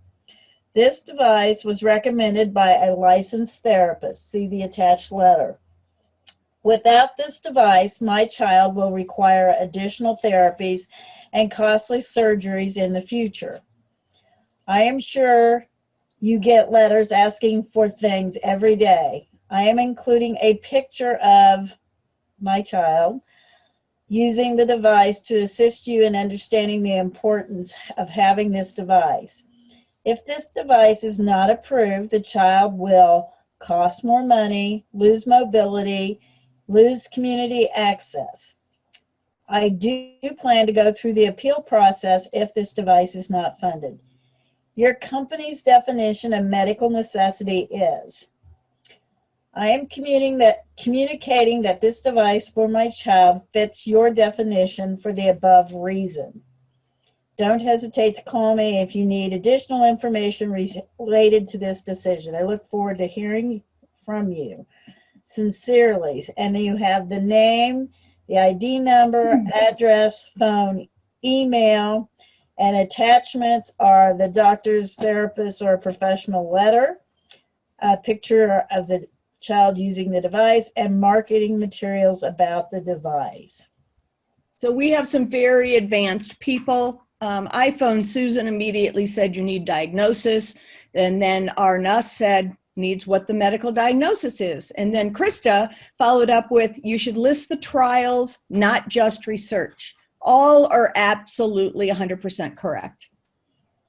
This device was recommended by a licensed therapist. See the attached letter. Without this device, my child will require additional therapies and costly surgeries in the future. I am sure you get letters asking for things every day. I am including a picture of my child using the device to assist you in understanding the importance of having this device. If this device is not approved, the child will cost more money, lose mobility, lose community access. I do plan to go through the appeal process if this device is not funded. Your company's definition of medical necessity is, I am communicating that this device for my child fits your definition for the above reason. Don't hesitate to call me if you need additional information related to this decision. I look forward to hearing from you. Sincerely. And then you have the name, the ID number, address, phone, email, and attachments are the doctor's, therapist, or professional letter, a picture of the child using the device, and marketing materials about the device. So we have some very advanced people. I phoned Susan, immediately said you need diagnosis. And then our nurse said, needs what the medical diagnosis is. And then Krista followed up with, you should list the trials, not just research. All are absolutely 100% correct.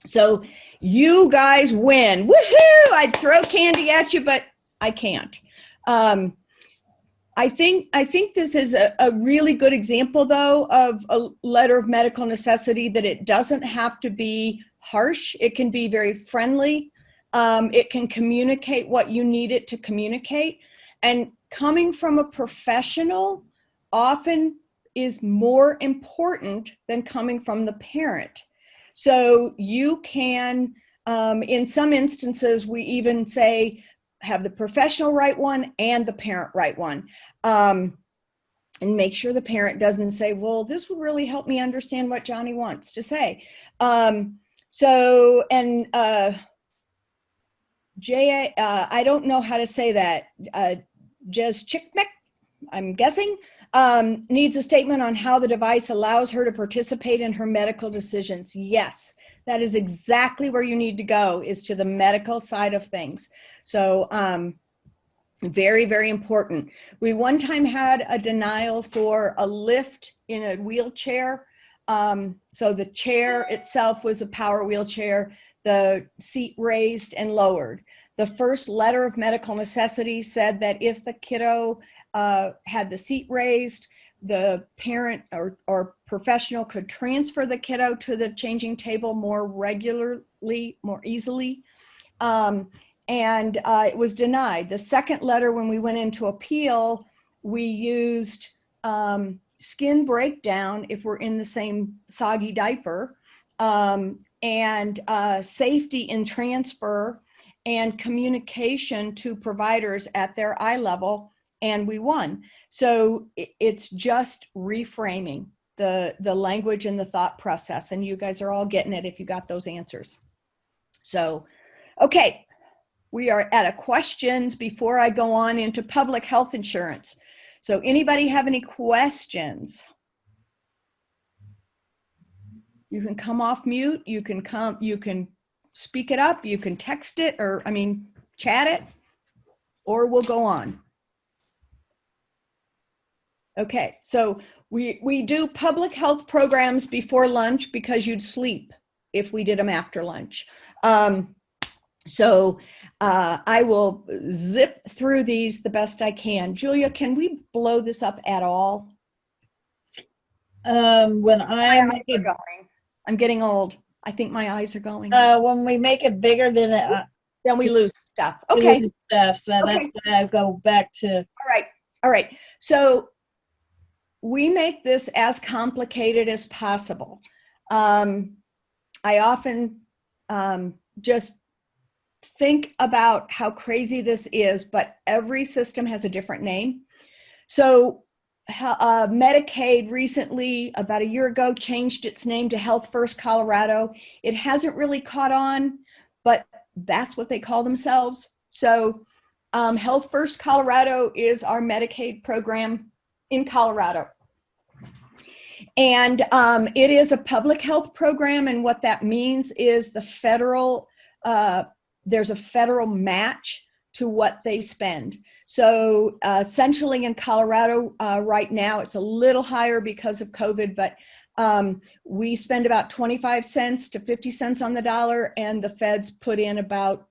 So you guys win. Woohoo! I'd throw candy at you, but I can't. I think this is a really good example, though, of a letter of medical necessity, that it doesn't have to be harsh. It can be very friendly. It can communicate what you need it to communicate. And coming from a professional often is more important than coming from the parent. So you can, in some instances, we even say, have the professional write one and the parent write one. And make sure the parent doesn't say, well, this would really help me understand what Johnny wants to say. Jay, I don't know how to say that. Jez Chickmek, I'm guessing, needs a statement on how the device allows her to participate in her medical decisions. Yes, that is exactly where you need to go, is to the medical side of things. So very, very important. We one time had a denial for a lift in a wheelchair. So the chair itself was a power wheelchair, the seat raised and lowered. The first letter of medical necessity said that if the kiddo had the seat raised, the parent or professional could transfer the kiddo to the changing table more regularly, more easily. And it was denied. The second letter, when we went into appeal, we used skin breakdown if we're in the same soggy diaper, and safety in transfer, and communication to providers at their eye level, and we won. So it's just reframing the language and the thought process, and you guys are all getting it if you got those answers. So, okay. We are at a questions before I go on into public health insurance. So anybody have any questions? You can come off mute, you can speak it up, you can text it, or chat it, or we'll go on. Okay, so we do public health programs before lunch because you'd sleep if we did them after lunch. So I will zip through these the best I can. Julia, can we blow this up at all? When I'm getting old. I think my eyes are going. When we make it bigger than Then we lose stuff. We Okay. lose stuff. So that's Okay. why I go back to. All right. All right. So we make this as complicated as possible. I often just think about how crazy this is, but every system has a different name. So Medicaid recently, about a year ago, changed its name to Health First Colorado. It hasn't really caught on, but that's what they call themselves. So Health First Colorado is our Medicaid program in Colorado. And it is a public health program, and what that means is the federal, there's a federal match to what they spend. So essentially in Colorado right now, it's a little higher because of COVID, but we spend about 25 cents to 50 cents on the dollar, and the feds put in about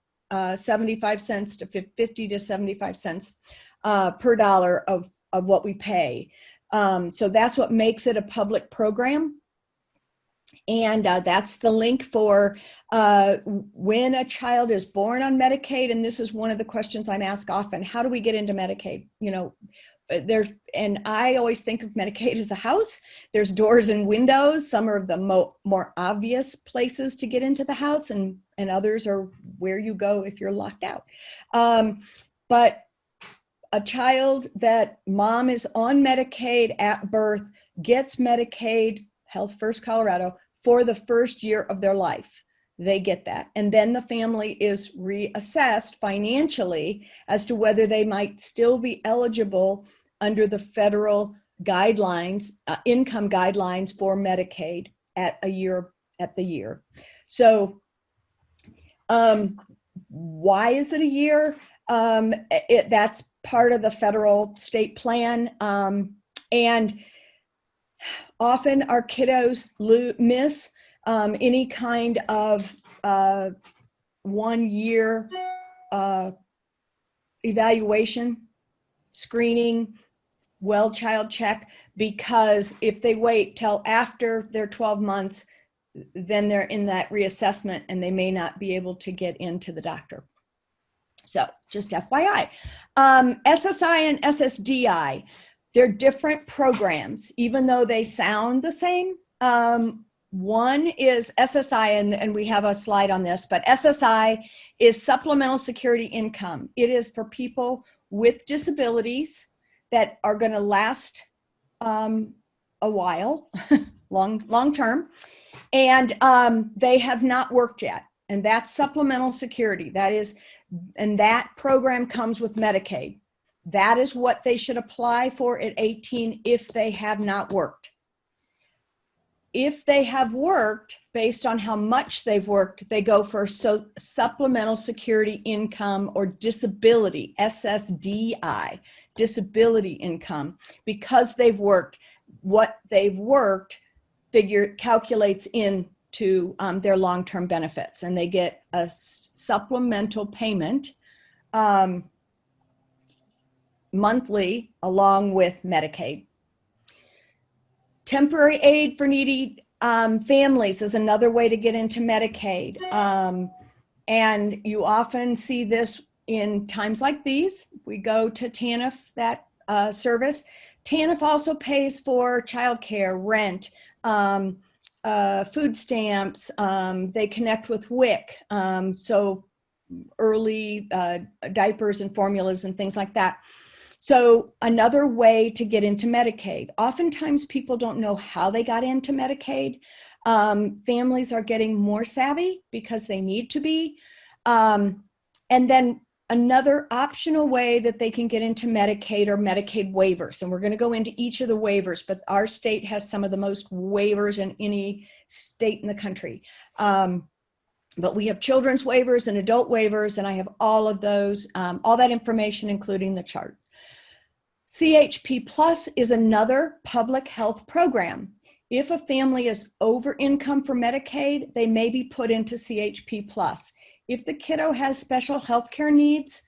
75 cents to 50 to 75 cents per dollar of what we pay. So that's what makes it a public program. And that's the link for when a child is born on Medicaid. And this is one of the questions I'm asked often: how do we get into Medicaid? You know, and I always think of Medicaid as a house. There's doors and windows. Some are the more obvious places to get into the house, and others are where you go if you're locked out. But a child that mom is on Medicaid at birth gets Medicaid, Health First Colorado, for the first year of their life. They get that. And then the family is reassessed financially as to whether they might still be eligible under the federal guidelines, income guidelines for Medicaid at the year. So why is it a year? That's part of the federal state plan. And often our kiddos miss any kind of 1 year evaluation, screening, well child check, because if they wait till after their 12 months, then they're in that reassessment and they may not be able to get into the doctor. So just FYI. SSI and SSDI, they're different programs, even though they sound the same. One is SSI, and we have a slide on this, but SSI is Supplemental Security Income. It is for people with disabilities that are going to last a while, long term, and they have not worked yet. And that's supplemental security. And that program comes with Medicaid. That is what they should apply for at 18 if they have not worked. If they have worked, based on how much they've worked, they go for supplemental security income or disability, SSDI, disability income, because they've worked. What they've worked calculates into their long-term benefits, and they get a supplemental payment monthly along with Medicaid. Temporary aid for needy families is another way to get into Medicaid. And you often see this in times like these. We go to TANF, that service. TANF also pays for childcare, rent, food stamps. They connect with WIC, so early diapers and formulas and things like that. So another way to get into Medicaid. Oftentimes people don't know how they got into Medicaid. Families are getting more savvy because they need to be. And then another optional way that they can get into Medicaid are Medicaid waivers. And we're going to go into each of the waivers, but our state has some of the most waivers in any state in the country. But we have children's waivers and adult waivers, and I have all of those, all that information, including the chart. CHP Plus is another public health program. If a family is over income for Medicaid, they may be put into CHP Plus. If the kiddo has special health care needs,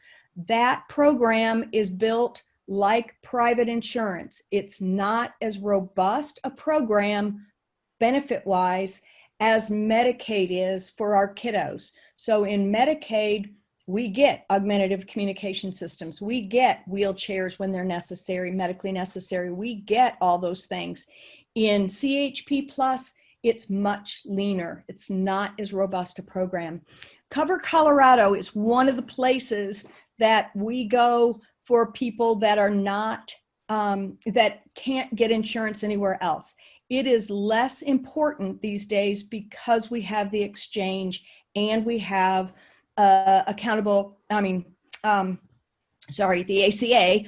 that program is built like private insurance. It's not as robust a program benefit-wise as Medicaid is for our kiddos. So in Medicaid, we get augmentative communication systems. We get wheelchairs when they're necessary, medically necessary. We get all those things. In CHP Plus, it's much leaner. It's not as robust a program. Cover Colorado is one of the places that we go for people that are not, that can't get insurance anywhere else. It is less important these days because we have the exchange and we have the ACA,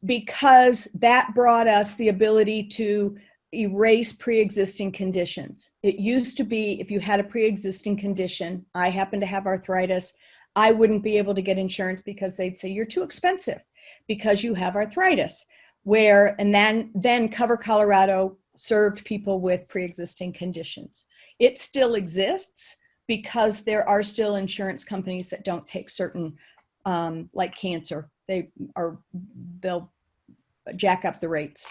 because that brought us the ability to erase pre-existing conditions. It used to be if you had a pre-existing condition, I happen to have arthritis, I wouldn't be able to get insurance because they'd say you're too expensive because you have arthritis. And then Cover Colorado served people with pre-existing conditions. It still exists because there are still insurance companies that don't take certain, like cancer, they'll jack up the rates.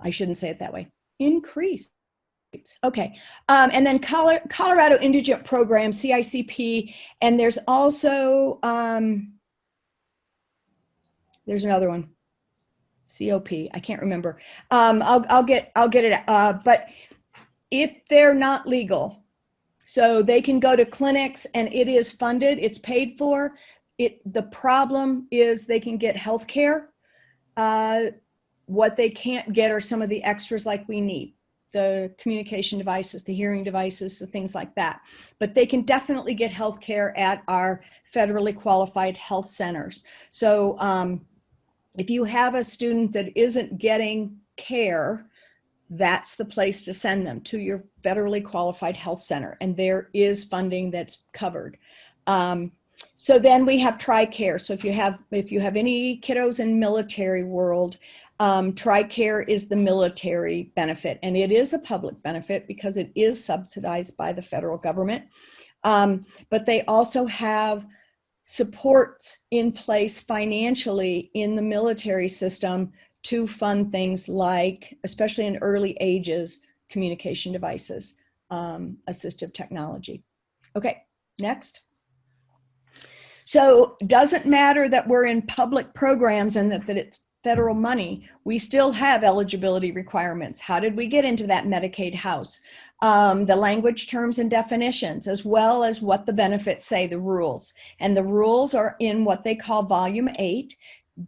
I shouldn't say it that way. Increase. Okay. And then Colorado Indigent Program, CICP, and there's also, there's another one, COP. I can't remember. I'll get it. But if they're not legal, so they can go to clinics and it is funded, it's paid for. The problem is they can get health care. What they can't get are some of the extras like we need, the communication devices, the hearing devices, the things like that. But they can definitely get health care at our federally qualified health centers. So if you have a student that isn't getting care, that's the place to send them, to your federally qualified health center. And there is funding that's covered. So then we have TRICARE. So if you have any kiddos in military world, TRICARE is the military benefit, and it is a public benefit because it is subsidized by the federal government. But they also have supports in place financially in the military system to fund things like, especially in early ages, communication devices, assistive technology. Okay, next. So doesn't matter that we're in public programs and that it's federal money, we still have eligibility requirements. How did we get into that Medicaid house? The language, terms, and definitions, as well as what the benefits say, the rules. And the rules are in what they call Volume 8.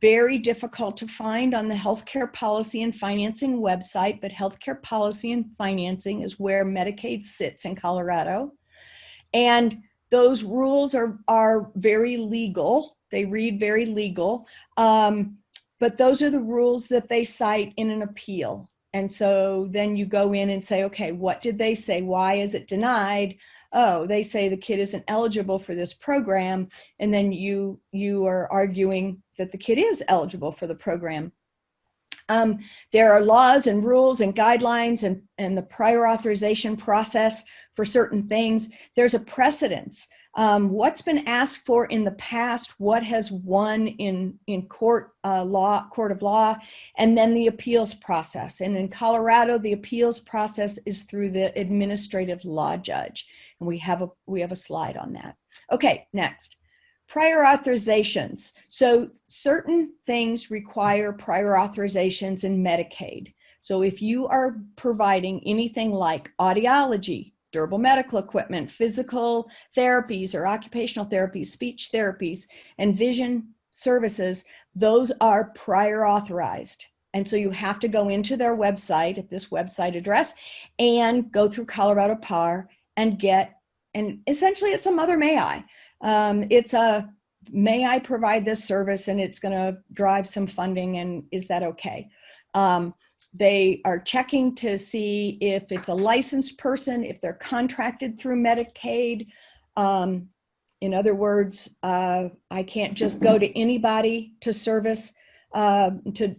Very difficult to find on the Healthcare Policy and Financing website, but Healthcare Policy and Financing is where Medicaid sits in Colorado. And those rules are very legal. They read very legal. But those are the rules that they cite in an appeal. And so then you go in and say, okay, what did they say? Why is it denied? Oh, they say the kid isn't eligible for this program. And then you are arguing that the kid is eligible for the program. There are laws and rules and guidelines and the prior authorization process for certain things. There's a precedence. What's been asked for in the past, what has won in court of law, and then the appeals process. And in Colorado, the appeals process is through the administrative law judge. And we have a slide on that. Okay, next. Prior authorizations. So certain things require prior authorizations in Medicaid. So if you are providing anything like audiology, durable medical equipment, physical therapies or occupational therapies, speech therapies, and vision services, those are prior authorized. And so you have to go into their website at this website address and go through Colorado PAR and and essentially it's a mother may I. It's a, may I provide this service, and it's going to drive some funding, and is that okay? They are checking to see if it's a licensed person, if they're contracted through Medicaid. In other words, I can't just go to anybody to service, to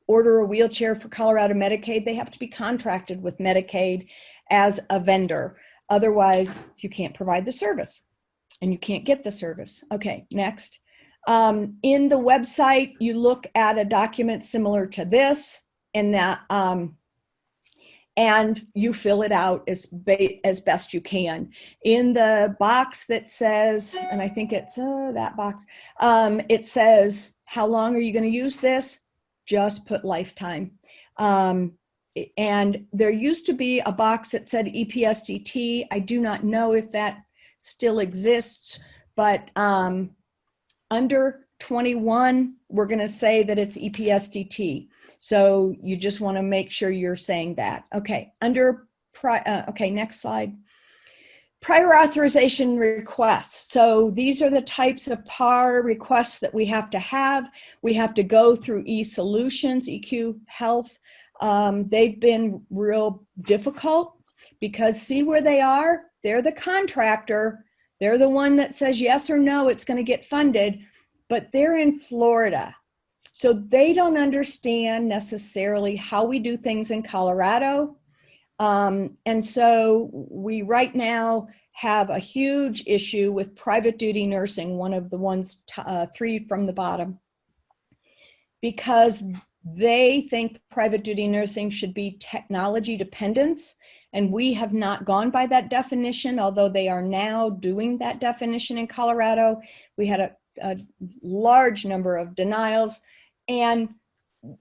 order a wheelchair for Colorado Medicaid. They have to be contracted with Medicaid as a vendor. Otherwise, you can't provide the service and you can't get the service. Okay, next. In the website, you look at a document similar to this, and that and you fill it out as best you can. In the box that says, and I think it's that box, it says, how long are you going to use this? Just put lifetime. And there used to be a box that said EPSDT. I do not know if that still exists, but under 21, we're going to say that it's EPSDT. So you just want to make sure you're saying that. Okay, okay, next slide. Prior authorization requests. So these are the types of PAR requests that we have to have. We have to go through eSolutions, EQ Health. They've been real difficult because see where they are? They're the contractor. They're the one that says yes or no, it's going to get funded, but they're in Florida. So they don't understand necessarily how we do things in Colorado. And so we right now have a huge issue with private duty nursing, one of the ones, 3 from the bottom, because they think private duty nursing should be technology dependence. And we have not gone by that definition, although they are now doing that definition in Colorado. We had a large number of denials, and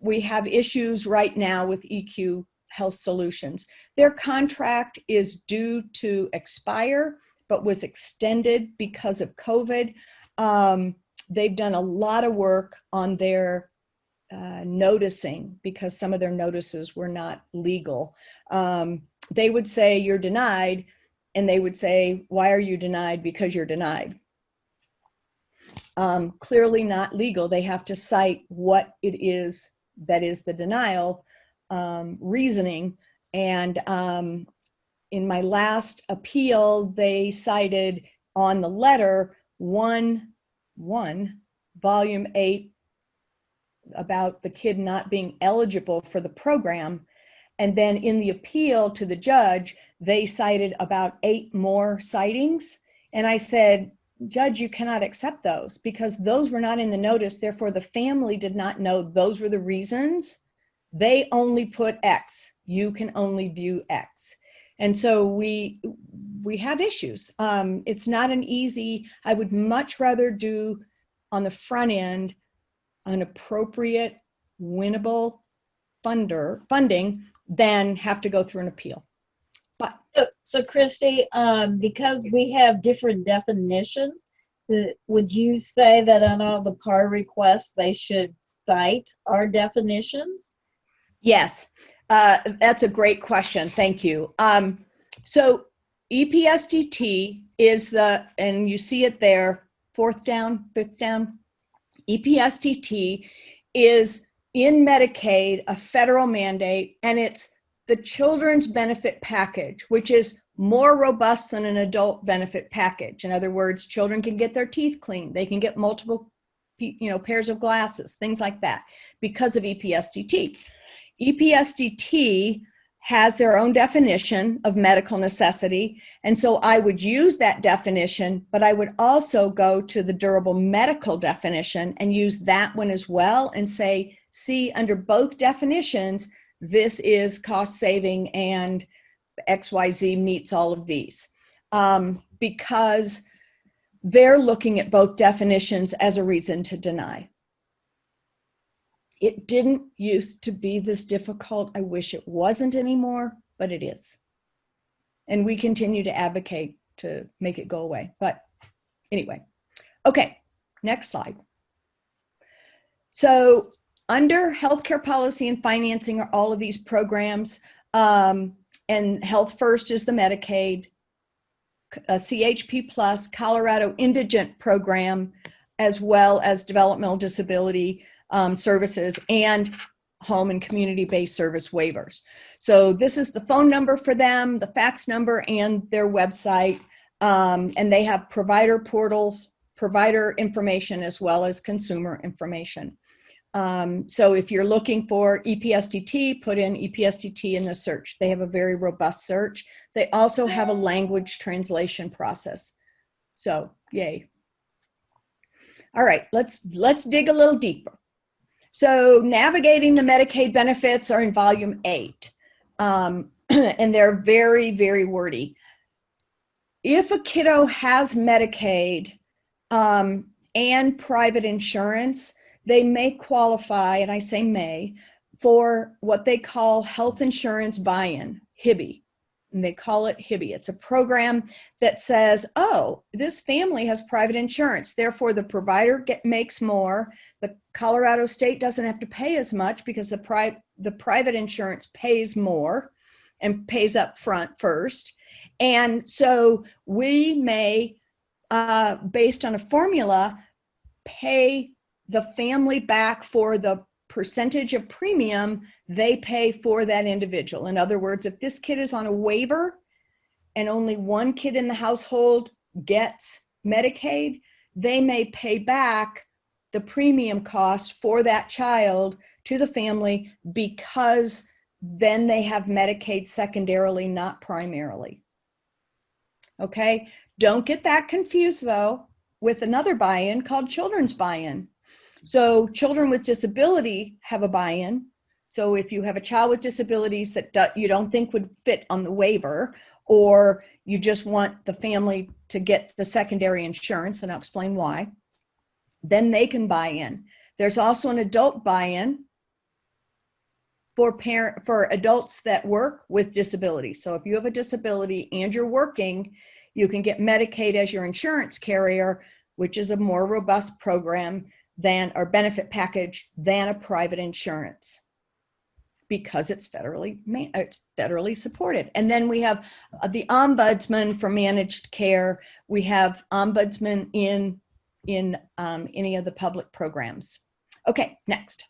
we have issues right now with EQ Health Solutions. Their contract is due to expire, but was extended because of COVID. They've done a lot of work on their noticing because some of their notices were not legal. They would say you're denied, and they would say, why are you denied? Because you're denied. Clearly not legal. They have to cite what it is that is the denial reasoning. And in my last appeal, they cited on the letter 1, volume 8, about the kid not being eligible for the program. And then in the appeal to the judge, they cited about 8 more citings. And I said, Judge, you cannot accept those because those were not in the notice. Therefore, the family did not know those were the reasons. They only put X. You can only view X. And so we have issues. It's not an easy, I would much rather do on the front end an appropriate, winnable funding than have to go through an appeal. But so Christy, because we have different definitions, would you say that on all the PAR requests they should cite our definitions? Yes, that's a great question. Thank you. So EPSDT is and you see it there, 4th down, 5th down. EPSDT is in Medicaid, a federal mandate, and it's the children's benefit package, which is more robust than an adult benefit package. In other words, children can get their teeth cleaned. They can get multiple, pairs of glasses, things like that, because of EPSDT. EPSDT has their own definition of medical necessity. And so I would use that definition, but I would also go to the durable medical definition and use that one as well and say, see, under both definitions, this is cost saving and XYZ meets all of these. Because they're looking at both definitions as a reason to deny. It didn't used to be this difficult. I wish it wasn't anymore, but it is. And we continue to advocate to make it go away. But anyway, okay, next slide. So under healthcare policy and financing are all of these programs, and Health First is the Medicaid, CHP Plus, Colorado Indigent Program, as well as developmental disability services and home and community-based service waivers. So this is the phone number for them, the fax number, and their website. And they have provider portals, provider information, as well as consumer information. So if you're looking for EPSDT, put in EPSDT in the search. They have a very robust search. They also have a language translation process. So yay. All right, let's dig a little deeper. So navigating the Medicaid benefits are in volume 8. and they're very, very wordy. If a kiddo has Medicaid and private insurance, they may qualify, and I say may, for what they call health insurance buy-in, HIBI. And they call it HIBI. It's a program that says, oh, this family has private insurance, therefore the provider makes more. The Colorado state doesn't have to pay as much because the private insurance pays more and pays up front first. And so we may, based on a formula, pay the family back for the percentage of premium they pay for that individual. In other words, if this kid is on a waiver and only one kid in the household gets Medicaid, they may pay back the premium cost for that child to the family because then they have Medicaid secondarily, not primarily. Okay, don't get that confused though with another buy-in called children's buy-in. So children with disability have a buy-in. So if you have a child with disabilities that you don't think would fit on the waiver, or you just want the family to get the secondary insurance, and I'll explain why, then they can buy in. There's also an adult buy-in for adults that work with disabilities. So if you have a disability and you're working, you can get Medicaid as your insurance carrier, which is a more robust program than, or benefit package than a private insurance, because it's federally supported. And then we have the ombudsman for managed care. We have ombudsman in any of the public programs. Okay, next.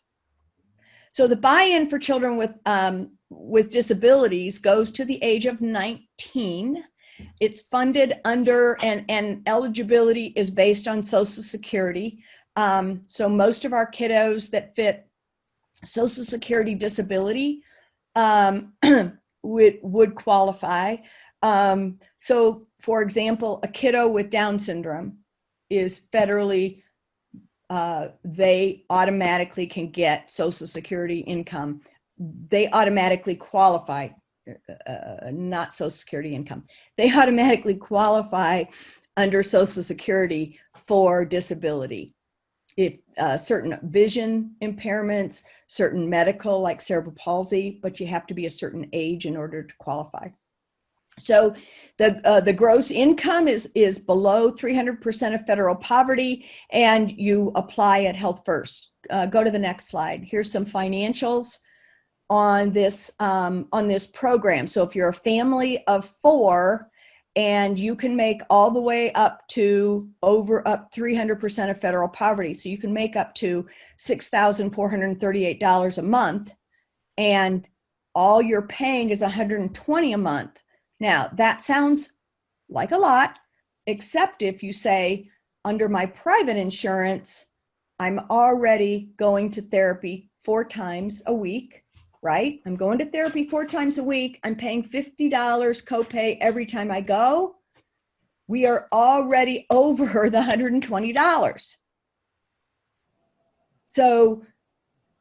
So the buy-in for children with disabilities goes to the age of 19. It's funded under, and eligibility is based on Social Security. So most of our kiddos that fit Social Security disability would qualify. So for example, a kiddo with Down syndrome is federally, they automatically can get Social Security income. They automatically qualify, not Social Security income. They automatically qualify under Social Security for disability. If certain vision impairments, certain medical like cerebral palsy, but you have to be a certain age in order to qualify. So the gross income is below 300% of federal poverty, and you apply at Health First. Go to the next slide. Here's some financials on this program. So if you're a family of 4 and you can make all the way up to up 300% of federal poverty, so you can make up to $6,438 a month, and all you're paying is $120 a month. Now, that sounds like a lot, except if you say, under my private insurance, I'm already going to therapy 4 times a week, right? I'm going to therapy 4 times a week. I'm paying $50 copay every time I go. We are already over the $120. So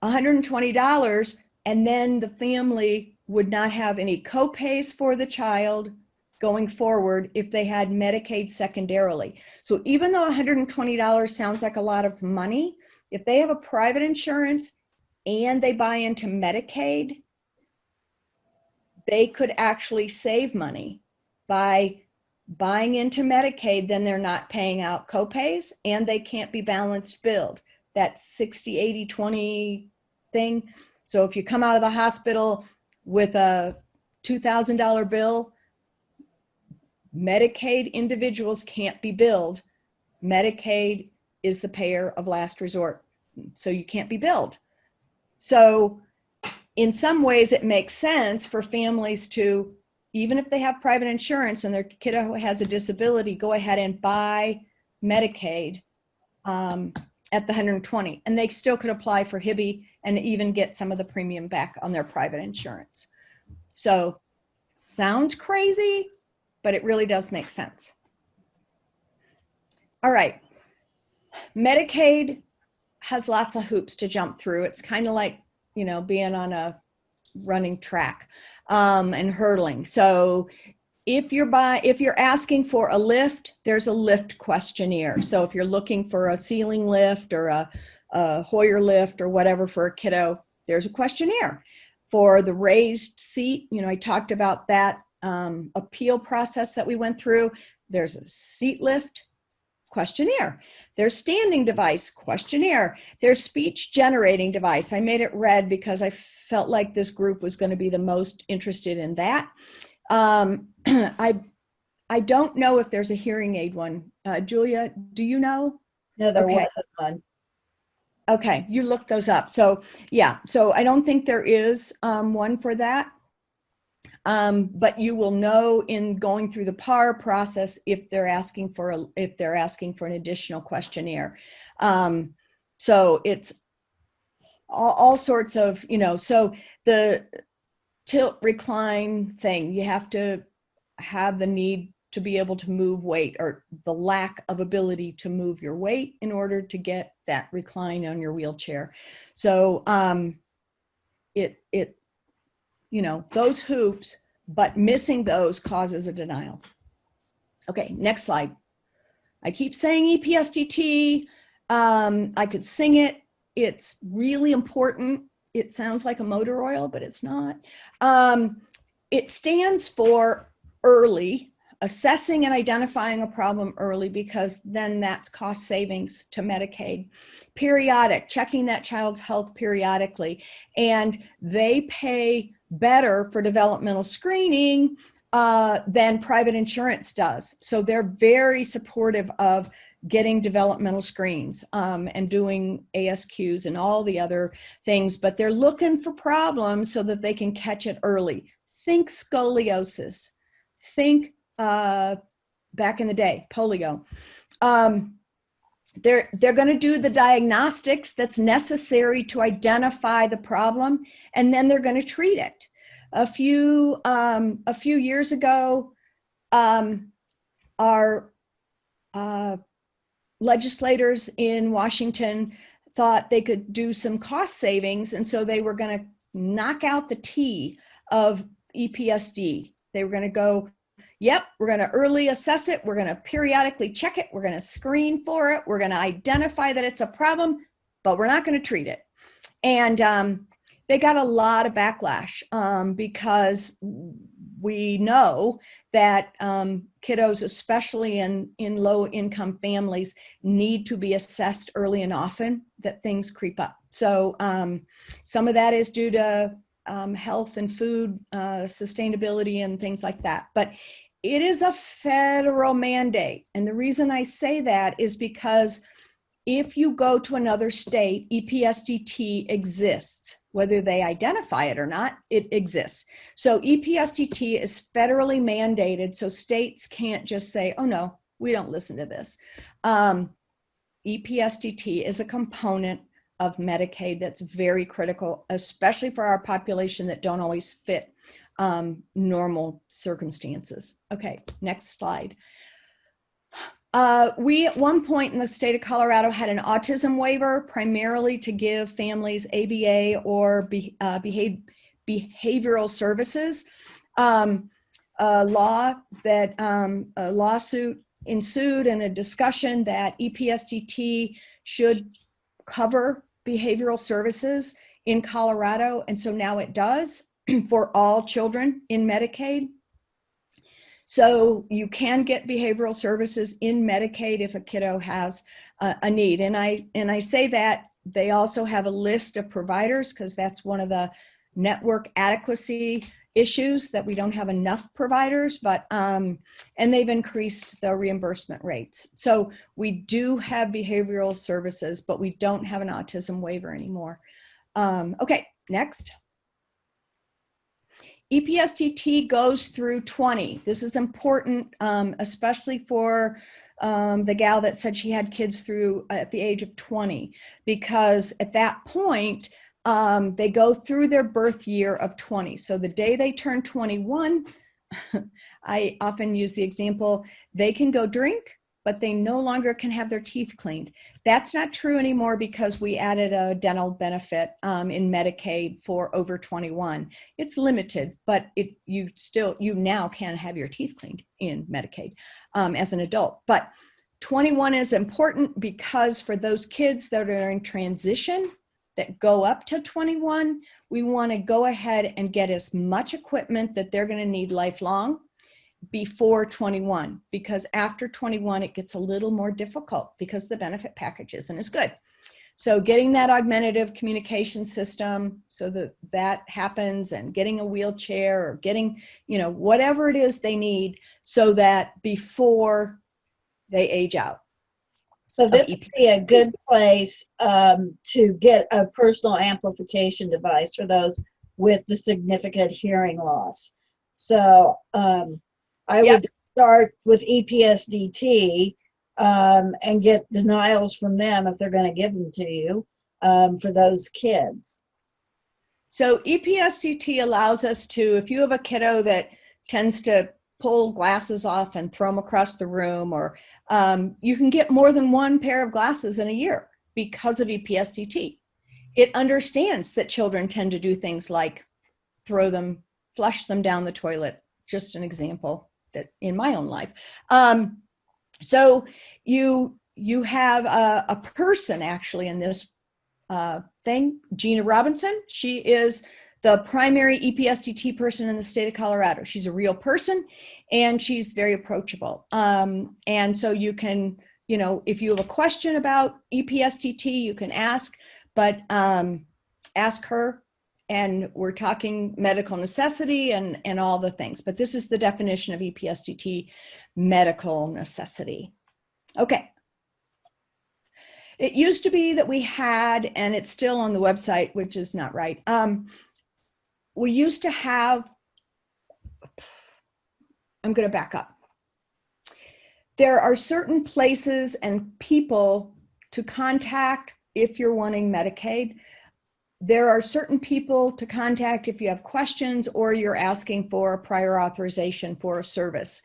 $120, and then the family would not have any copays for the child going forward if they had Medicaid secondarily. So even though $120 sounds like a lot of money, if they have a private insurance and they buy into Medicaid, they could actually save money by buying into Medicaid. Then they're not paying out copays, and they can't be balanced billed. That 60, 80, 20 thing. So if you come out of the hospital with a $2,000 bill, Medicaid individuals can't be billed. Medicaid is the payer of last resort, so you can't be billed. So in some ways it makes sense for families to, even if they have private insurance and their kiddo has a disability, go ahead and buy Medicaid at the $120, and they still could apply for HIBI and even get some of the premium back on their private insurance. So sounds crazy, but it really does make sense. All right, Medicaid has lots of hoops to jump through. It's kind of like, you know, being on a running track and hurdling. So if you're asking for a lift, there's a lift questionnaire. So if you're looking for a ceiling lift or a Hoyer lift or whatever for a kiddo, there's a questionnaire. For the raised seat, you know, I talked about that appeal process that we went through. There's a seat lift questionnaire. There's standing device questionnaire. There's speech generating device. I made it red because I felt like this group was going to be the most interested in that. I don't know if there's a hearing aid one. Julia, do you know? No, there Okay. wasn't one. Okay, you looked those up. So yeah, so I don't think there is one for that. But you will know in going through the PAR process if they're asking for an additional questionnaire. So it's all sorts of, you know, so the tilt recline thing, you have to have the need to be able to move weight, or the lack of ability to move your weight in order to get that recline on your wheelchair. So you know, those hoops, but missing those causes a denial. Okay, next slide. I keep saying EPSDT. I could sing it. It's really important. It sounds like a motor oil, but it's not. It stands for early, assessing and identifying a problem early, because then that's cost savings to Medicaid. Periodic, checking that child's health periodically. And they pay better for developmental screening than private insurance does. So they're very supportive of getting developmental screens and doing ASQs and all the other things, but they're looking for problems so that they can catch it early. Think scoliosis, think back in the day, polio. They're going to do the diagnostics that's necessary to identify the problem, and then they're going to treat it. A few years ago, our legislators in Washington thought they could do some cost savings, and so they were going to knock out the T of EPSD. They were going to go, yep, we're going to early assess it. We're going to periodically check it. We're going to screen for it. We're going to identify that it's a problem, but we're not going to treat it. And they got a lot of backlash because we know that kiddos, especially in low-income families, need to be assessed early and often, that things creep up. So some of that is due to health and food sustainability and things like that. But it is a federal mandate. And the reason I say that is because if you go to another state, EPSDT exists. Whether they identify it or not, it exists. So EPSDT is federally mandated, so states can't just say, oh no, we don't listen to this. EPSDT is a component of Medicaid that's very critical, especially for our population that don't always fit normal circumstances. Okay, next slide. We, at one point in the state of Colorado, had an autism waiver, primarily to give families ABA or behavioral services. A lawsuit ensued and a discussion that EPSDT should cover behavioral services in Colorado, and so now it does for all children in Medicaid. So you can get behavioral services in Medicaid if a kiddo has a need. And I say that they also have a list of providers, because that's one of the network adequacy issues, that we don't have enough providers, but and they've increased the reimbursement rates. So we do have behavioral services, but we don't have an autism waiver anymore. Okay, next. EPSDT goes through 20. This is important, especially for the gal that said she had kids through at the age of 20, because at that point, they go through their birth year of 20. So the day they turn 21, I often use the example, they can go drink, but they no longer can have their teeth cleaned. That's not true anymore because we added a dental benefit in Medicaid for over 21. It's limited, but you now can have your teeth cleaned in Medicaid as an adult. But 21 is important because for those kids that are in transition that go up to 21, we want to go ahead and get as much equipment that they're going to need lifelong before 21, because after 21 it gets a little more difficult because the benefit package isn't as good. So getting that augmentative communication system so that happens, and getting a wheelchair or getting, whatever it is they need so that before they age out. So this would be a good place to get a personal amplification device for those with the significant hearing loss. So I would start with EPSDT and get denials from them if they're going to give them to you for those kids. So EPSDT allows us to, if you have a kiddo that tends to pull glasses off and throw them across the room, or you can get more than one pair of glasses in a year because of EPSDT. It understands that children tend to do things like flush them down the toilet, just an example that in my own life. So you have a person actually in this thing, Gina Robinson. She is the primary EPSDT person in the state of Colorado. She's a real person and she's very approachable. And so you can, if you have a question about EPSDT, you can ask, but ask her. And we're talking medical necessity and all the things, but this is the definition of EPSDT, medical necessity. Okay. It used to be that we had, and it's still on the website, which is not right. We used to have, I'm going to back up. There are certain places and people to contact if you're wanting Medicaid. There are certain people to contact if you have questions or you're asking for a prior authorization for a service.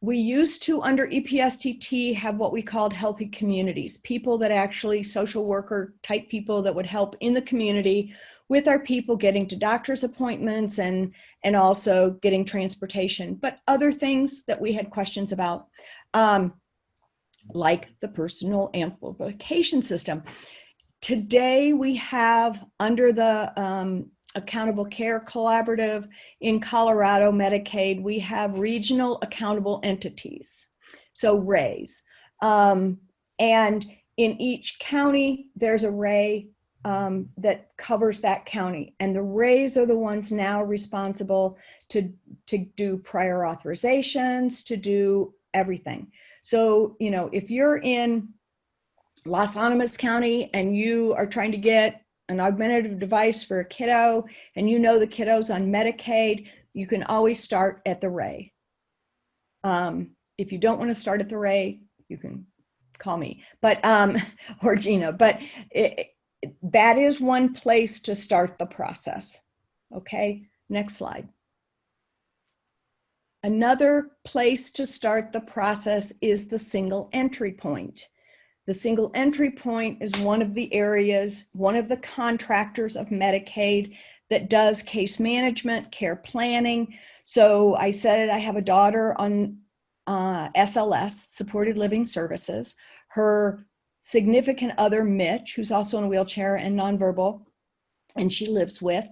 We used to, under EPSDT, have what we called healthy communities, people that actually, social worker type people that would help in the community with our people getting to doctor's appointments and also getting transportation, but other things that we had questions about, like the personal amplification system. Today we have, under the Accountable Care Collaborative in Colorado Medicaid, we have regional accountable entities, so RAEs. And in each county, there's a RAE that covers that county. And the RAEs are the ones now responsible to do prior authorizations, to do everything. So, if you're in Las Animas County and you are trying to get an augmentative device for a kiddo and the kiddo's on Medicaid, you can always start at the RAE. If you don't want to start at the RAE, you can call me, but or Gina, but that is one place to start the process. Okay, next slide. Another place to start the process is the single entry point. The single entry point is one of the areas, one of the contractors of Medicaid that does case management, care planning. So I said I have a daughter on SLS, Supported Living Services. Her significant other, Mitch, who's also in a wheelchair and nonverbal, and she lives with,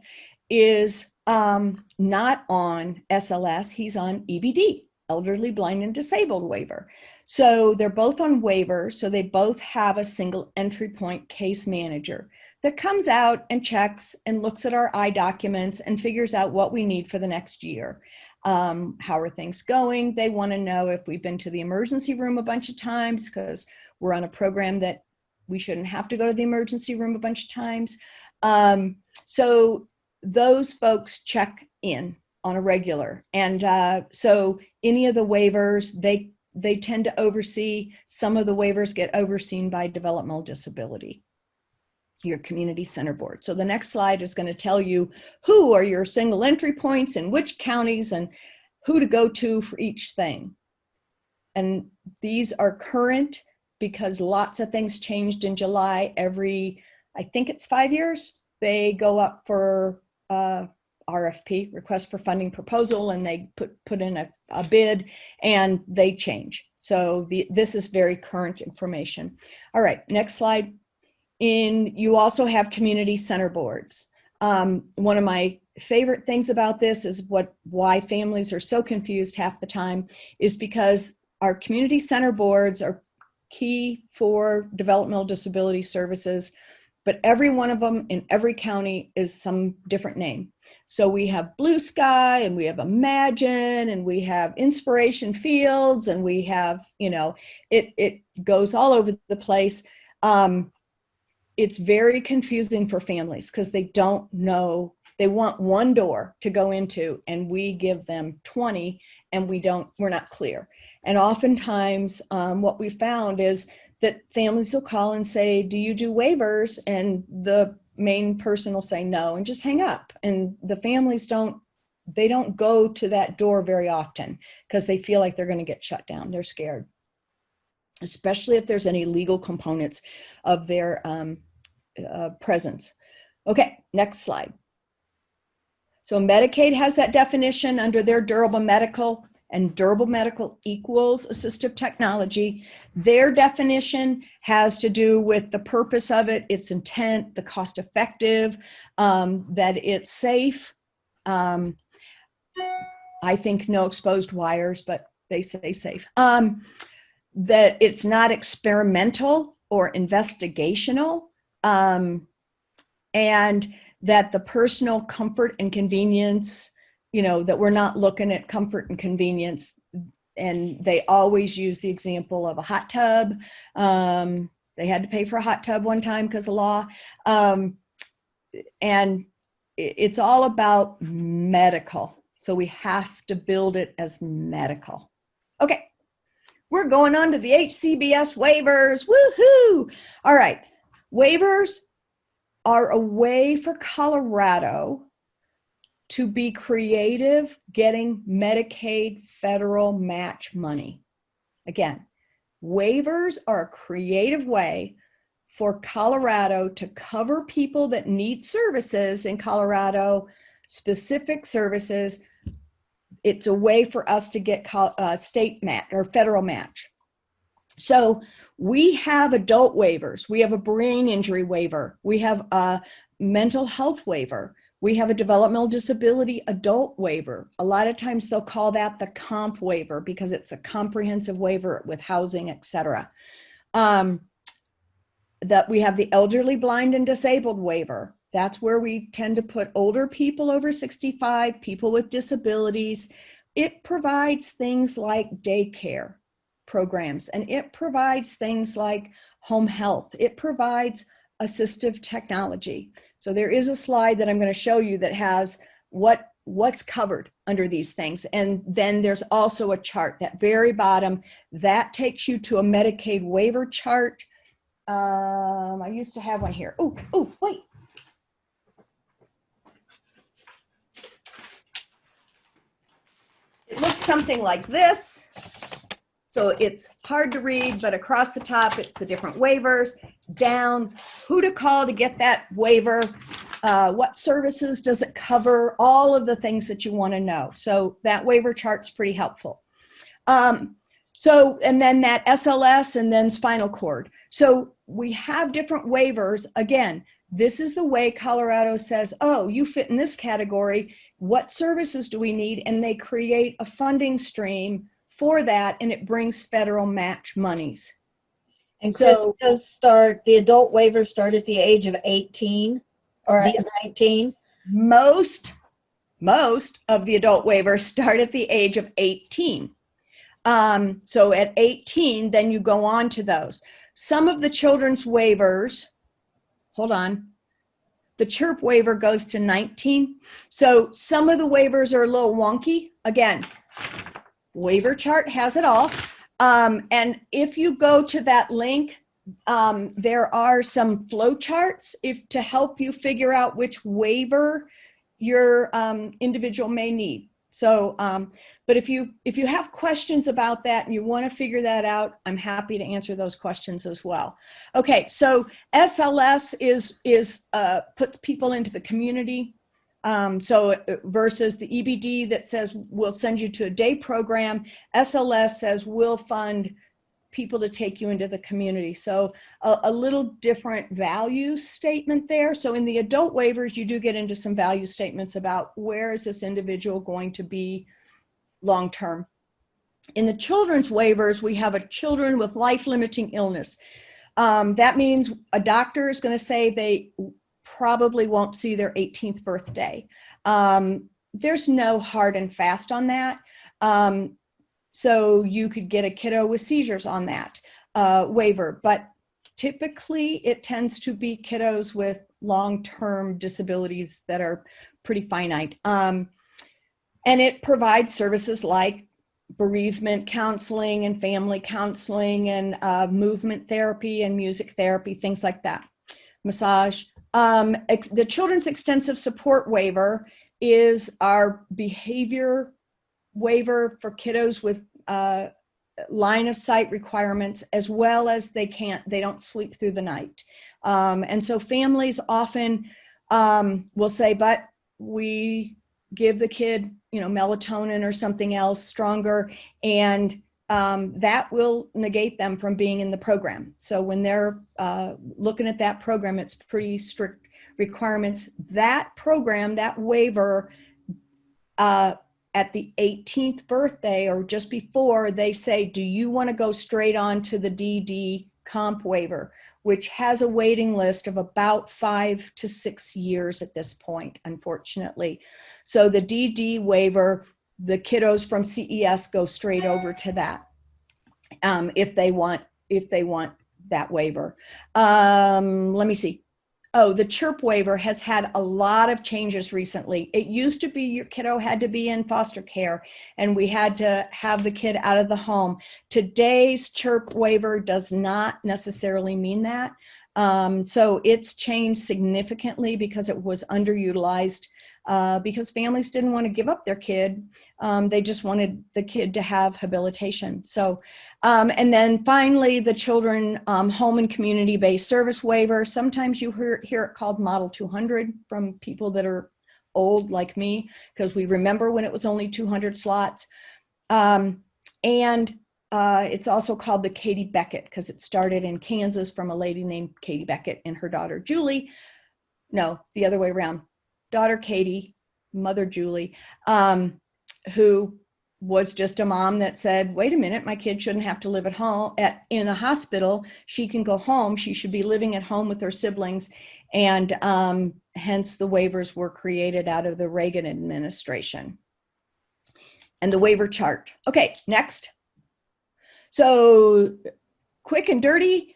is not on SLS. He's on EBD, Elderly, Blind, and Disabled waiver. So they're both on waivers, so they both have a single entry point case manager that comes out and checks and looks at our iDocuments and figures out what we need for the next year. How are things going? They want to know if we've been to the emergency room a bunch of times, because we're on a program that we shouldn't have to go to the emergency room a bunch of times. So those folks check in on a regular. And so any of the waivers, they tend to oversee. Some of the waivers get overseen by developmental disability, your community center board. So the next slide is going to tell you who are your single entry points in which counties and who to go to for each thing. And these are current because lots of things changed in July. Every, I think it's 5 years, they go up for RFP, request for funding proposal, and they put in a bid, and they change. So this is very current information. All right, next slide. You also have community center boards. One of my favorite things about this is why families are so confused half the time is because our community center boards are key for developmental disability services, but every one of them in every county is some different name. So we have Blue Sky, and we have Imagine, and we have Inspiration Fields, and we have, it goes all over the place. It's very confusing for families because they don't know. They want one door to go into, and we give them 20, and we're not clear. And oftentimes what we found is that families will call and say, do you do waivers? And the main person will say no and just hang up. And the families don't go to that door very often because they feel like they're going to get shut down. They're scared, especially if there's any legal components of their presence. Okay, next slide. So Medicaid has that definition under their durable medical, and durable medical equals assistive technology. Their definition has to do with the purpose of it, its intent, the cost effective, that it's safe. I think no exposed wires, but they say safe. That it's not experimental or investigational, and that the personal comfort and convenience, that we're not looking at comfort and convenience. And they always use the example of a hot tub. They had to pay for a hot tub one time because of law. And it's all about medical. So we have to build it as medical. Okay, we're going on to the HCBS waivers. Woohoo! All right, waivers are a way for Colorado to be creative getting Medicaid federal match money. Again, waivers are a creative way for Colorado to cover people that need services in Colorado, specific services. It's a way for us to get state match or federal match. So we have adult waivers. We have a brain injury waiver. We have a mental health waiver. We have a developmental disability adult waiver. A lot of times they'll call that the comp waiver because it's a comprehensive waiver with housing, et cetera. That we have the elderly, blind, and disabled waiver. That's where we tend to put older people over 65, people with disabilities. It provides things like daycare programs, and it provides things like home health. It provides assistive technology. So there is a slide that I'm going to show you that has what's covered under these things. And then there's also a chart, that very bottom, that takes you to a Medicaid waiver chart. I used to have one here. Oh, wait. It looks something like this. So it's hard to read, but across the top, it's the different waivers. Down, who to call to get that waiver, what services does it cover, all of the things that you want to know. So that waiver chart's pretty helpful. And then that SLS and then spinal cord. So we have different waivers. Again, this is the way Colorado says, oh, you fit in this category. What services do we need? And they create a funding stream for that, and it brings federal match monies. And so the adult waivers start at the age of 18 or 19? Most of the adult waivers start at the age of 18. So at 18, then you go on to those. Some of the children's waivers, hold on, the CHIRP waiver goes to 19. So some of the waivers are a little wonky. Again, waiver chart has it all. And if you go to that link, there are some flow charts to help you figure out which waiver your individual may need. So, but if you have questions about that and you want to figure that out, I'm happy to answer those questions as well. Okay, so SLS is puts people into the community. So versus the EBD that says we'll send you to a day program, SLS says we'll fund people to take you into the community. So a little different value statement there. So in the adult waivers, you do get into some value statements about where is this individual going to be long-term. In the children's waivers, we have a children with life-limiting illness. That means a doctor is going to say they probably won't see their 18th birthday. There's no hard and fast on that. So you could get a kiddo with seizures on that waiver, but typically it tends to be kiddos with long-term disabilities that are pretty finite. And it provides services like bereavement counseling and family counseling and movement therapy and music therapy, things like that, massage. The Children's Extensive Support Waiver is our behavior waiver for kiddos with line of sight requirements, as well as they don't sleep through the night. And so families often will say, but we give the kid, melatonin or something else stronger, and that will negate them from being in the program. So when they're looking at that program, it's pretty strict requirements. That program, that waiver, at the 18th birthday or just before, they say, do you want to go straight on to the DD comp waiver, which has a waiting list of about 5 to 6 years at this point, unfortunately. So the DD waiver, the kiddos from CES go straight over to that if they want that waiver. Let me see. Oh, the CHIRP waiver has had a lot of changes recently. It used to be your kiddo had to be in foster care and we had to have the kid out of the home. Today's CHIRP waiver does not necessarily mean that. So it's changed significantly because it was underutilized, because families didn't want to give up their kid. They just wanted the kid to have habilitation. So, and then finally, the children home and community-based service waiver. Sometimes you hear it called Model 200 from people that are old like me, because we remember when it was only 200 slots. And it's also called the Katie Beckett, because it started in Kansas from a lady named Katie Beckett and her daughter Julie. No, the other way around. Daughter Katie, mother Julie, who was just a mom that said, wait a minute, my kid shouldn't have to live at home in a hospital. She can go home. She should be living at home with her siblings. And hence the waivers were created out of the Reagan administration. And the waiver chart. Okay, next. So quick and dirty.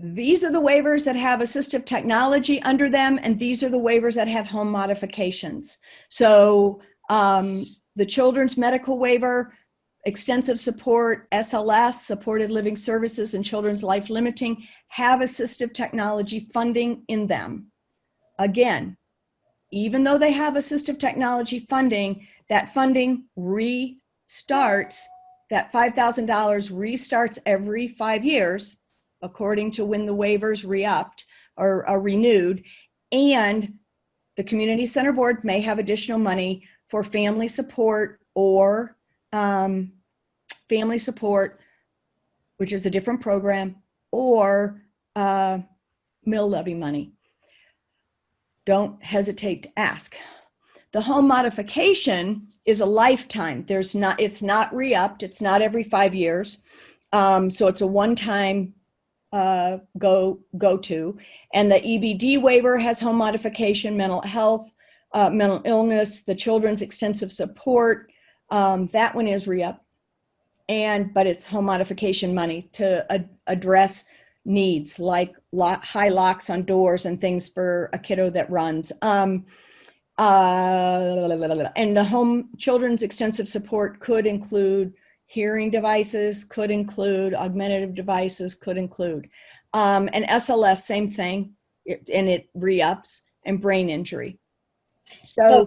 These are the waivers that have assistive technology under them, and these are the waivers that have home modifications. So the children's medical waiver, extensive support, SLS, supported living services, and children's life limiting have assistive technology funding in them. Again, even though they have assistive technology funding, that funding restarts, that $5,000 restarts every 5 years, according to when the waivers re-upped or are renewed. And the Community Center Board may have additional money for family support or family support, which is a different program, or mill levy money. Don't hesitate to ask. The home modification is a lifetime. It's not re-upped. It's not every 5 years. So it's a one-time go to. And the EBD waiver has home modification, mental health, mental illness, the children's extensive support. That one is re-up. But it's home modification money to address needs like high locks on doors and things for a kiddo that runs. And the home children's extensive support could include hearing devices, could include augmentative devices, could include. And SLS, same thing, and it re-ups, and brain injury. So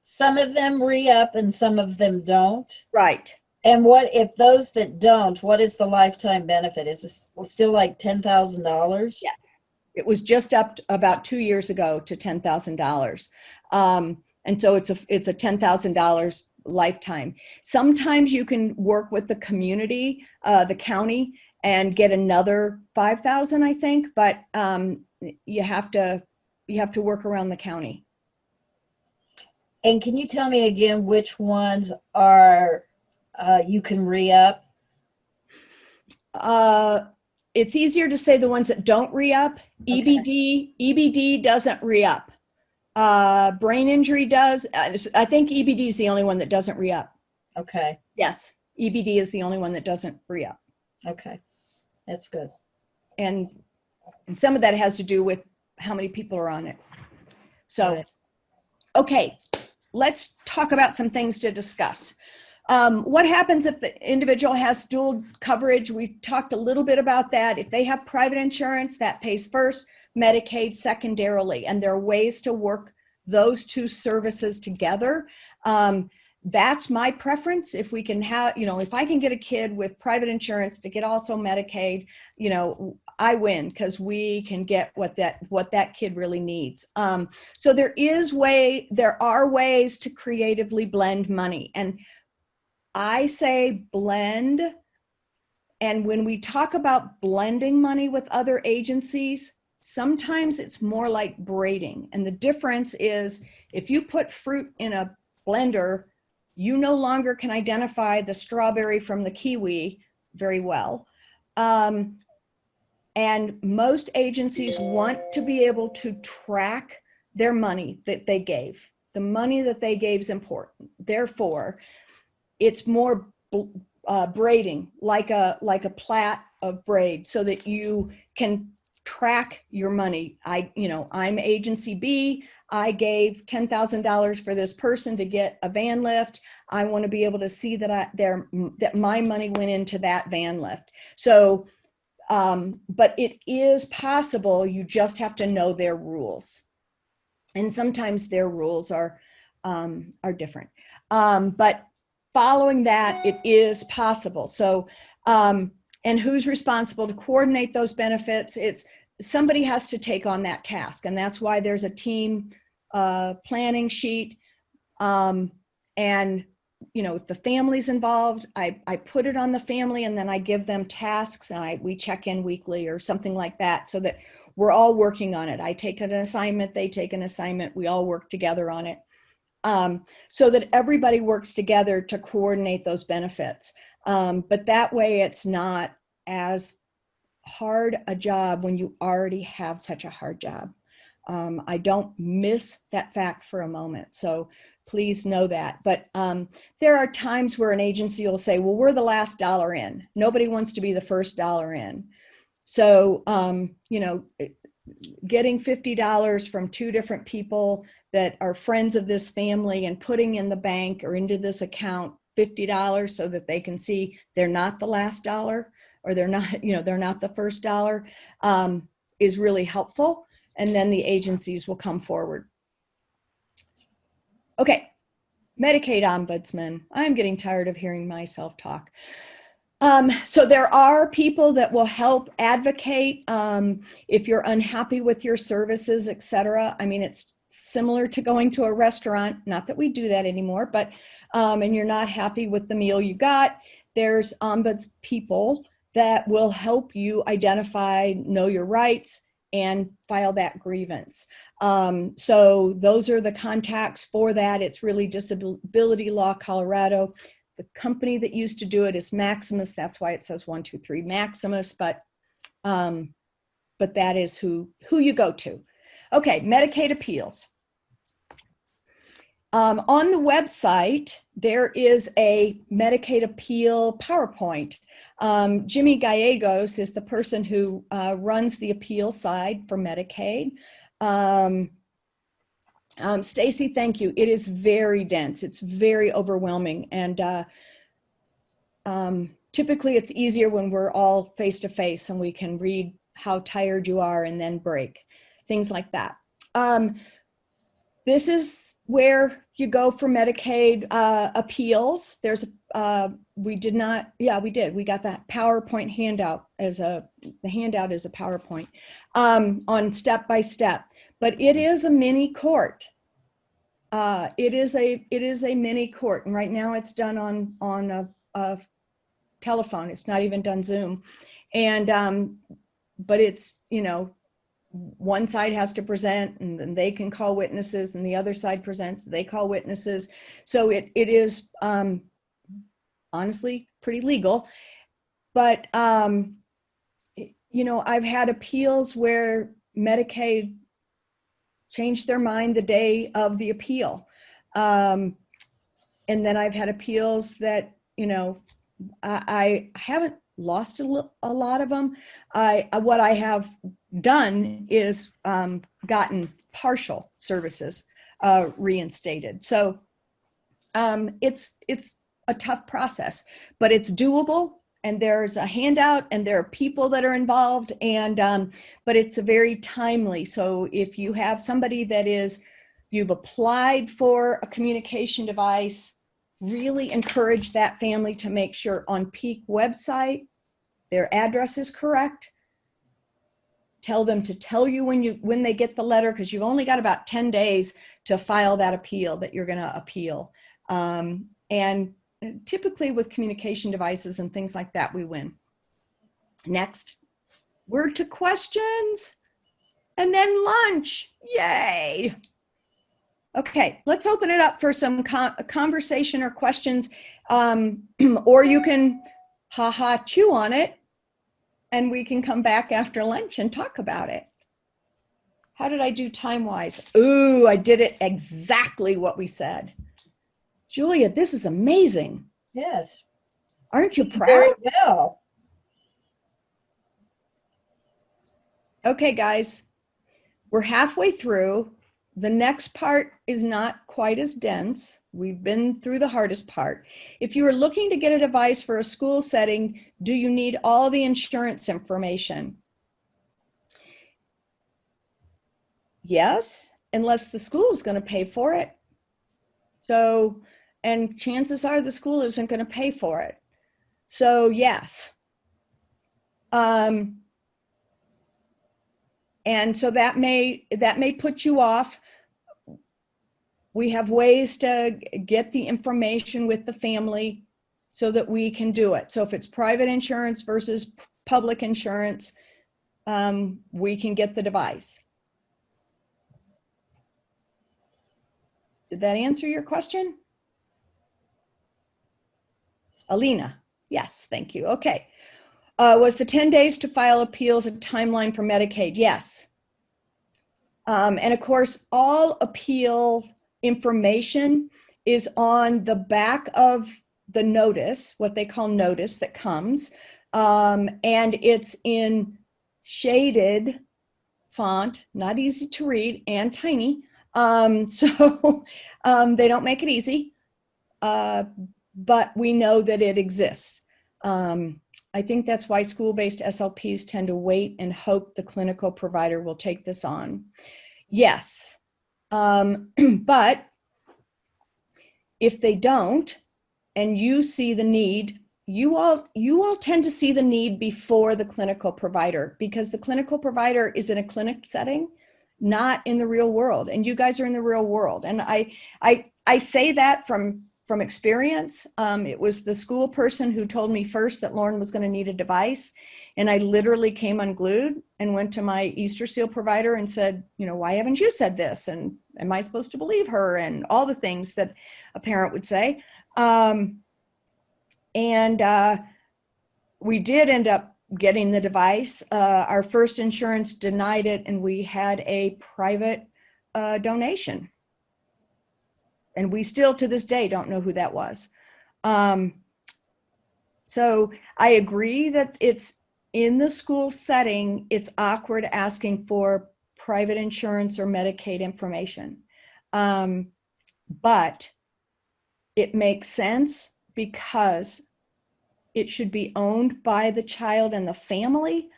some of them re-up and some of them don't. Right. And what if those that don't, what is the lifetime benefit? Is this still like $10,000? Yes. It was just up about 2 years ago to $10,000. And so it's a $10,000 lifetime. Sometimes you can work with the community, the county, and get another 5,000, I think, but you have to work around the county. And can you tell me again which ones are you can re-up? It's easier to say the ones that don't re-up. Okay. EBD doesn't re-up. Brain injury does. I think EBD is the only one that doesn't re-up. Okay. Yes, EBD is the only one that doesn't re-up. Okay, that's good. And some of that has to do with how many people are on it. So, okay, let's talk about some things to discuss. What happens if the individual has dual coverage? We talked a little bit about that. If they have private insurance, that pays first, Medicaid secondarily, and there are ways to work those two services together. That's my preference. If we can have, if I can get a kid with private insurance to get also Medicaid, I win, because we can get what that kid really needs. So there are ways to creatively blend money, and I say blend. And when we talk about blending money with other agencies, sometimes it's more like braiding. And the difference is, if you put fruit in a blender, you no longer can identify the strawberry from the kiwi very well. And most agencies want to be able to track their money that they gave. The money that they gave is important. Therefore, it's more braiding, like a plait of braid, so that you can track your money. I'm agency B. I gave $10,000 for this person to get a van lift. I want to be able to see that that my money went into that van lift. So, but it is possible. You just have to know their rules, and sometimes their rules are different. But following that, it is possible. So, and who's responsible to coordinate those benefits? Somebody has to take on that task, and that's why there's a team planning sheet. And if the family's involved, I put it on the family, and then I give them tasks, and we check in weekly or something like that, so that we're all working on it. I take an assignment, they take an assignment, we all work together on it. So that everybody works together to coordinate those benefits. But that way it's not as hard a job when you already have such a hard job. I don't miss that fact for a moment. So please know that. But there are times where an agency will say, well, we're the last dollar in. Nobody wants to be the first dollar in. So, getting $50 from two different people that are friends of this family and putting in the bank or into this account $50 so that they can see they're not the last dollar, or they're not the first dollar, is really helpful. And then the agencies will come forward. Okay, Medicaid ombudsman. I'm getting tired of hearing myself talk. So there are people that will help advocate if you're unhappy with your services, etc. I mean, it's similar to going to a restaurant, not that we do that anymore, but and you're not happy with the meal you got, there's ombuds people that will help you identify, know your rights, and file that grievance. So those are the contacts for that. It's really Disability Law Colorado. The company that used to do it is Maximus. That's why it says 123 Maximus, but that is who you go to. Okay, Medicaid appeals. On the website, there is a Medicaid appeal PowerPoint. Jimmy Gallegos is the person who runs the appeal side for Medicaid. Stacy, thank you. It is very dense. It's very overwhelming. And typically it's easier when we're all face to face and we can read how tired you are and then break, things like that. This is where you go for Medicaid appeals. There's we did not, yeah, we did. We got that PowerPoint handout the handout is a PowerPoint on step by step, but it is a mini court. It is a mini court, and right now it's done on a telephone. It's not even done Zoom, and but it's, you know, one side has to present, and then they can call witnesses, and the other side presents, they call witnesses. So it is honestly pretty legal, but you know, I've had appeals where Medicaid changed their mind the day of the appeal, and then I've had appeals that, you know, I haven't lost a lot of them. What I have done is gotten partial services reinstated. So it's a tough process, but it's doable, and there's a handout, and there are people that are involved, and but it's a very timely. So if you have somebody that you've applied for a communication device, really encourage that family to make sure on Peak website their address is correct. Tell them to tell you when they get the letter, because you've only got about 10 days to file that appeal that you're going to appeal. And typically with communication devices and things like that, we win. Next, word to questions, and then lunch. Yay. Okay, let's open it up for some conversation or questions, or you can chew on it, and we can come back after lunch and talk about it. How did I do time-wise? Ooh, I did it exactly what we said. Julia, this is amazing. Yes. Aren't you proud? Very well. Okay, guys, we're halfway through. The next part is not quite as dense. We've been through the hardest part. If you are looking to get a device for a school setting, do you need all the insurance information? Yes, unless the school is going to pay for it. So, and chances are the school isn't going to pay for it. So yes. And so that may put you off. We have ways to get the information with the family so that we can do it. So if it's private insurance versus public insurance, we can get the device. Did that answer your question? Alina, yes, thank you. Okay. Was the 10 days to file appeals a timeline for Medicaid? Yes. And of course, all appeal information is on the back of the notice, what they call notice that comes, and it's in shaded font, not easy to read, and tiny. So they don't make it easy, but we know that it exists. I think that's why school-based SLPs tend to wait and hope the clinical provider will take this on. Yes, but if they don't, and you see the need, you all tend to see the need before the clinical provider, because the clinical provider is in a clinic setting, not in the real world, and you guys are in the real world. And I say that from experience. It was the school person who told me first that Lauren was going to need a device, and I literally came unglued and went to my Easter seal provider and said, you know, why haven't you said this? And am I supposed to believe her? And all the things that a parent would say. We did end up getting the device. Our first insurance denied it, and we had a private donation. And we still, to this day, don't know who that was. So I agree that it's in the school setting, it's awkward asking for private insurance or Medicaid information. But it makes sense because it should be owned by the child and the family,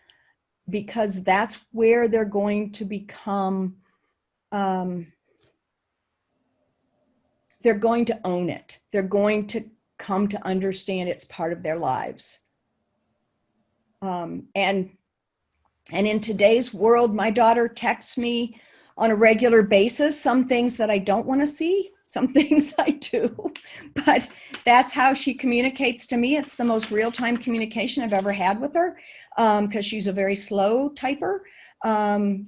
because that's where they're going to become they're going to own it. They're going to come to understand it's part of their lives. And in today's world, my daughter texts me on a regular basis, some things that I don't want to see, some things I do, but that's how she communicates to me. It's the most real-time communication I've ever had with her, because she's a very slow typer.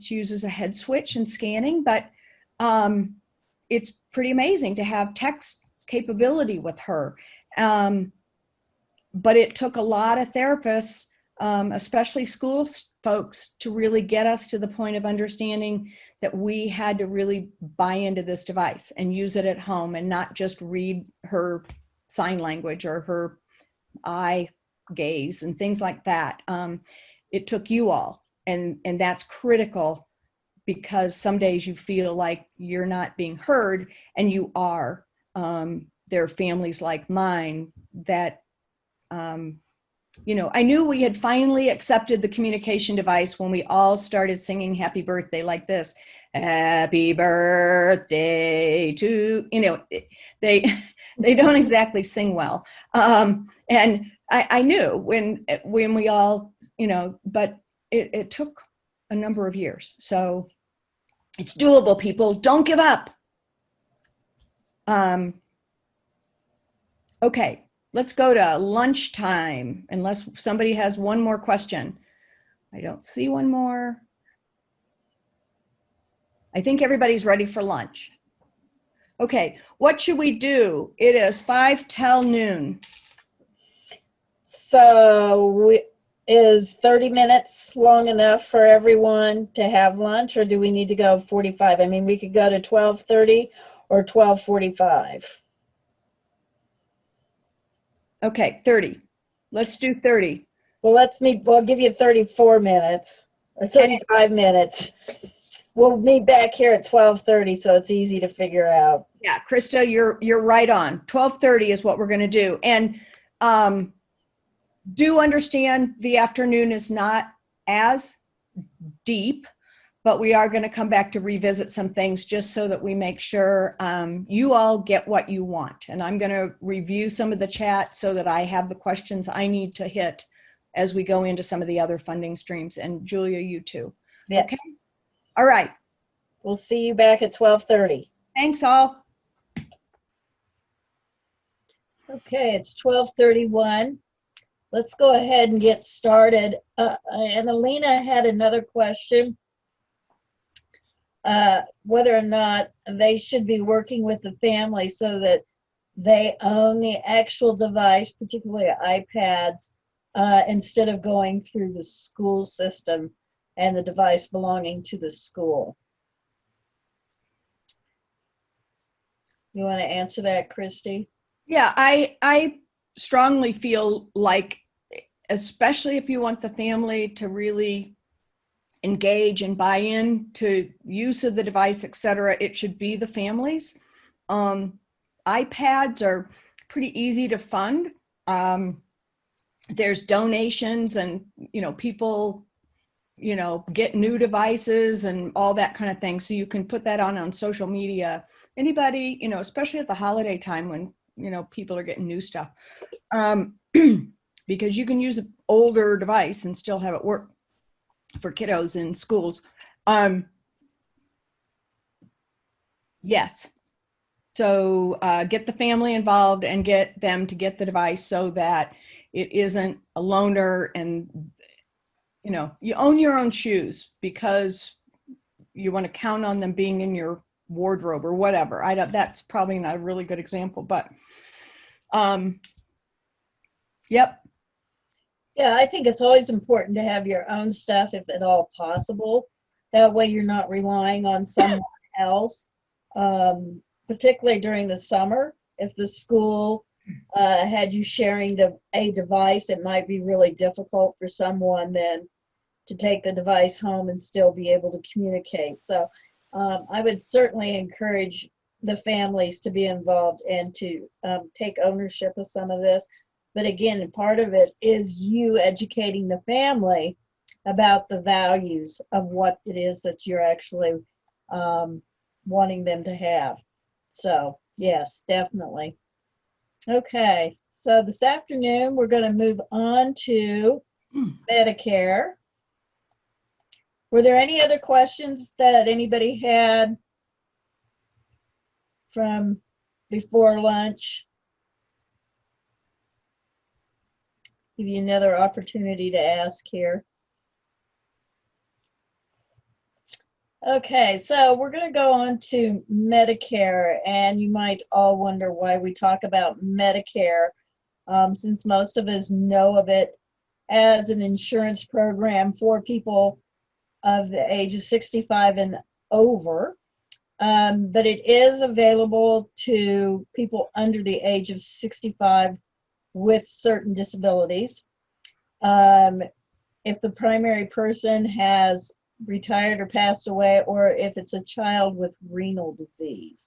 She uses a head switch and scanning, but it's pretty amazing to have text capability with her. But it took a lot of therapists, especially school folks, to really get us to the point of understanding that we had to really buy into this device and use it at home and not just read her sign language or her eye gaze and things like that. It took you all, and that's critical, because some days you feel like you're not being heard, and you are. There are families like mine that, you know, I knew we had finally accepted the communication device when we all started singing happy birthday like this. Happy birthday to, you know, they don't exactly sing well. And I knew when we all, you know, but it took a number of years. So it's doable, people. Don't give up. Okay. Let's go to lunchtime, unless somebody has one more question. I don't see one more. I think everybody's ready for lunch. Okay, what should we do? It is 5 till noon. So is 30 minutes long enough for everyone to have lunch, or do we need to go 45? I mean, we could go to 12:30 or 12:45. Okay, 30. Let's do 30. Well, we'll give you 34 minutes or 35 minutes. We'll meet back here at 12:30, so it's easy to figure out. Yeah, Krista, you're right on. 12:30 is what we're going to do. And do understand the afternoon is not as deep, but we are going to come back to revisit some things just so that we make sure you all get what you want. And I'm going to review some of the chat so that I have the questions I need to hit as we go into some of the other funding streams. And Julia, you too. Yes. Okay. All right. We'll see you back at 12:30. Thanks all. Okay, it's 12:31. Let's go ahead and get started. And Alina had another question. Whether or not they should be working with the family so that they own the actual device, particularly iPads, instead of going through the school system and the device belonging to the school. You want to answer that, Christy? Yeah, I strongly feel like, especially if you want the family to really engage and buy in to use of the device, etc., it should be the families. iPads are pretty easy to fund. There's donations, and people get new devices and all that kind of thing, so you can put that on social media. Anybody, especially at the holiday time when people are getting new stuff, because you can use an older device and still have it work for kiddos in schools. Yes. So get the family involved and get them to get the device so that it isn't a loaner, and you own your own shoes, because you want to count on them being in your wardrobe or whatever. That's probably not a really good example, but yep. Yeah, I think it's always important to have your own stuff if at all possible. That way you're not relying on someone else, particularly during the summer. If the school had you sharing a device, it might be really difficult for someone then to take the device home and still be able to communicate. So I would certainly encourage the families to be involved and to take ownership of some of this. But again, part of it is you educating the family about the values of what it is that you're actually wanting them to have. So Yes, definitely. Okay, so this afternoon we're going to move on to Medicare. Were there any other questions that anybody had from before lunch? Give you another opportunity to ask here. Okay, so we're going to go on to Medicare, and you might all wonder why we talk about Medicare, since most of us know of it as an insurance program for people of the age of 65 and over. But it is available to people under the age of 65 with certain disabilities. If the primary person has retired or passed away, or if it's a child with renal disease.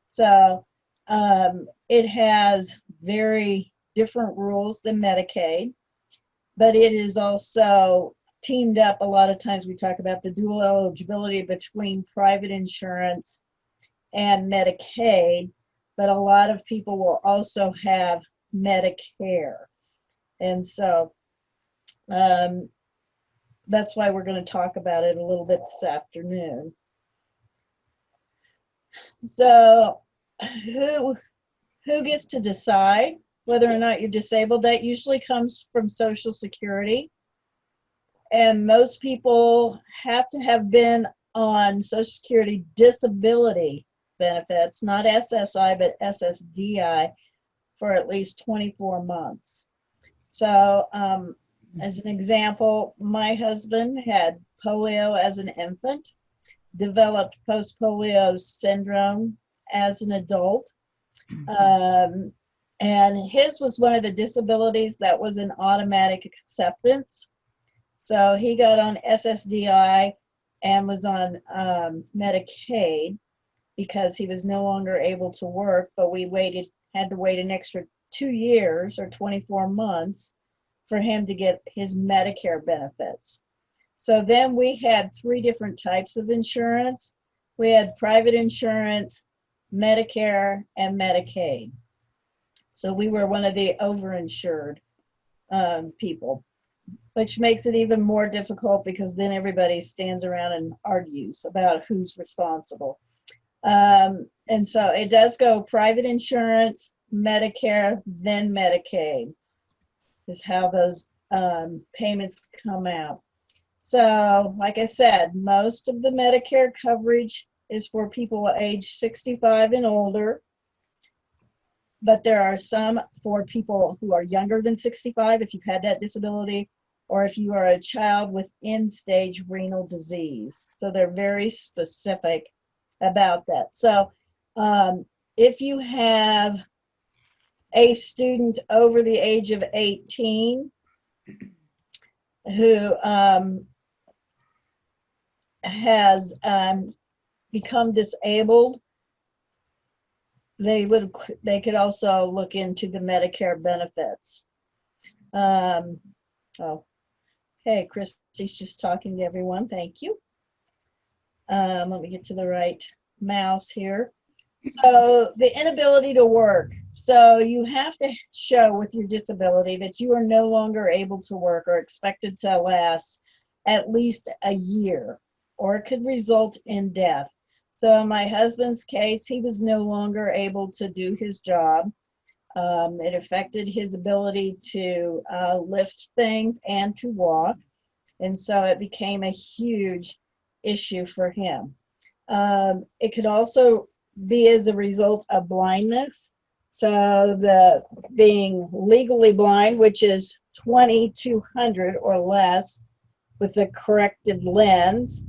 So it has very different rules than Medicaid, but it is also teamed up. A lot of times we talk about the dual eligibility between private insurance and Medicaid, but a lot of people will also have Medicare. And so that's why we're going to talk about it a little bit this afternoon. So who gets to decide whether or not you're disabled? That usually comes from Social Security. And most people have to have been on Social Security disability benefits, not SSI, but SSDI, for at least 24 months. So as an example, my husband had polio as an infant, developed post-polio syndrome as an adult, and his was one of the disabilities that was an automatic acceptance. So he got on SSDI and was on Medicaid because he was no longer able to work, but we had to wait an extra 2 years or 24 months for him to get his Medicare benefits. So then we had 3 different types of insurance. We had private insurance, Medicare, and Medicaid. So we were one of the overinsured people, which makes it even more difficult because then everybody stands around and argues about who's responsible. And so it does go private insurance, Medicare, then Medicaid is how those payments come out. So like I said, most of the Medicare coverage is for people age 65 and older, but there are some for people who are younger than 65 if you've had that disability, or if you are a child with end-stage renal disease. So they're very specific about that. So if you have a student over the age of 18 who has become disabled, they could also look into the Medicare benefits. Okay, Christy's just talking to everyone. Thank you. Let me get to the right mouse here. So the inability to work. So you have to show with your disability that you are no longer able to work or expected to last at least a year, or it could result in death. So in my husband's case, he was no longer able to do his job. It affected his ability to lift things and to walk. And so it became a huge issue for him. It could also be as a result of blindness. So the being legally blind, which is 20/200 or less with a corrective lens,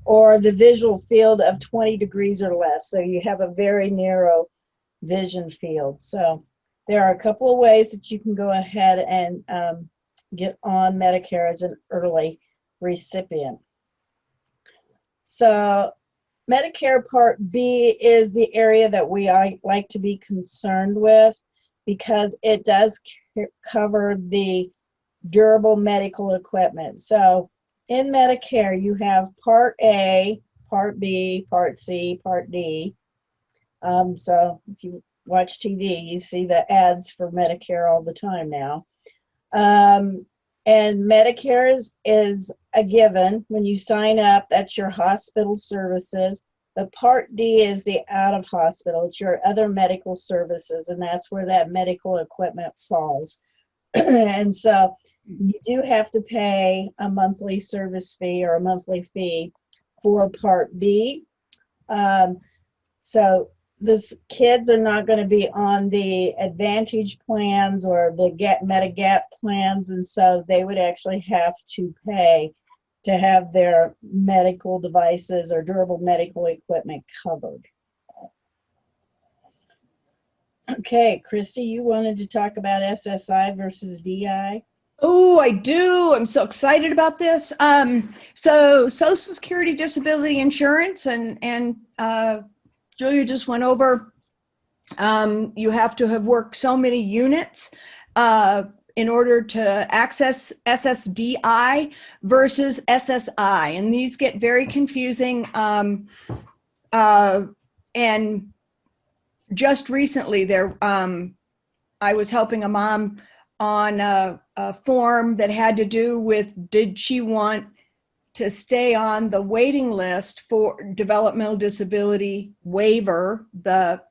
or the visual field of 20 degrees or less. So you have a very narrow vision field. So there are a couple of ways that you can go ahead and get on Medicare as an early recipient. So Medicare Part B is the area that we like to be concerned with because it does cover the durable medical equipment. So in Medicare, you have Part A, Part B, Part C, Part D. So if you watch TV, you see the ads for Medicare all the time now. And Medicare is a given. When you sign up, that's your hospital services. The Part D is the out of hospital. It's your other medical services, and that's where that medical equipment falls. And so you do have to pay a monthly service fee or a monthly fee for Part B. So these kids are not going to be on the Advantage plans or the Medigap plans, and so they would actually have to pay to have their medical devices or durable medical equipment covered. Okay, Christy, you wanted to talk about SSI versus DI? Oh, I do. I'm so excited about this. So Social Security Disability Insurance and Julia just went over, you have to have worked so many units in order to access SSDI versus SSI. And these get very confusing. And just recently I was helping a mom on a form that had to do with, did she want to stay on the waiting list for developmental disability waiver, the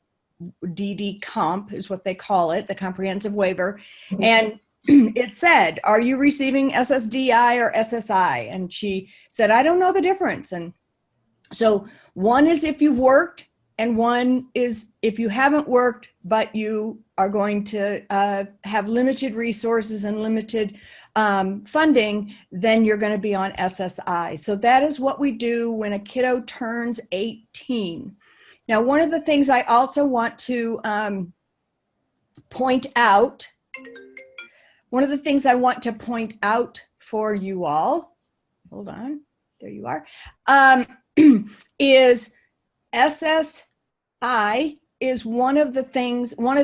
DD comp is what they call it, the comprehensive waiver. And it said, are you receiving SSDI or SSI? And she said, I don't know the difference. And so one is if you've worked, and one is if you haven't worked, but you are going to have limited resources and limited funding, then you're going to be on SSI. So that is what we do when a kiddo turns 18. Now, one of the things I also want to point out, for you all, hold on, there you are, is SSI is one of the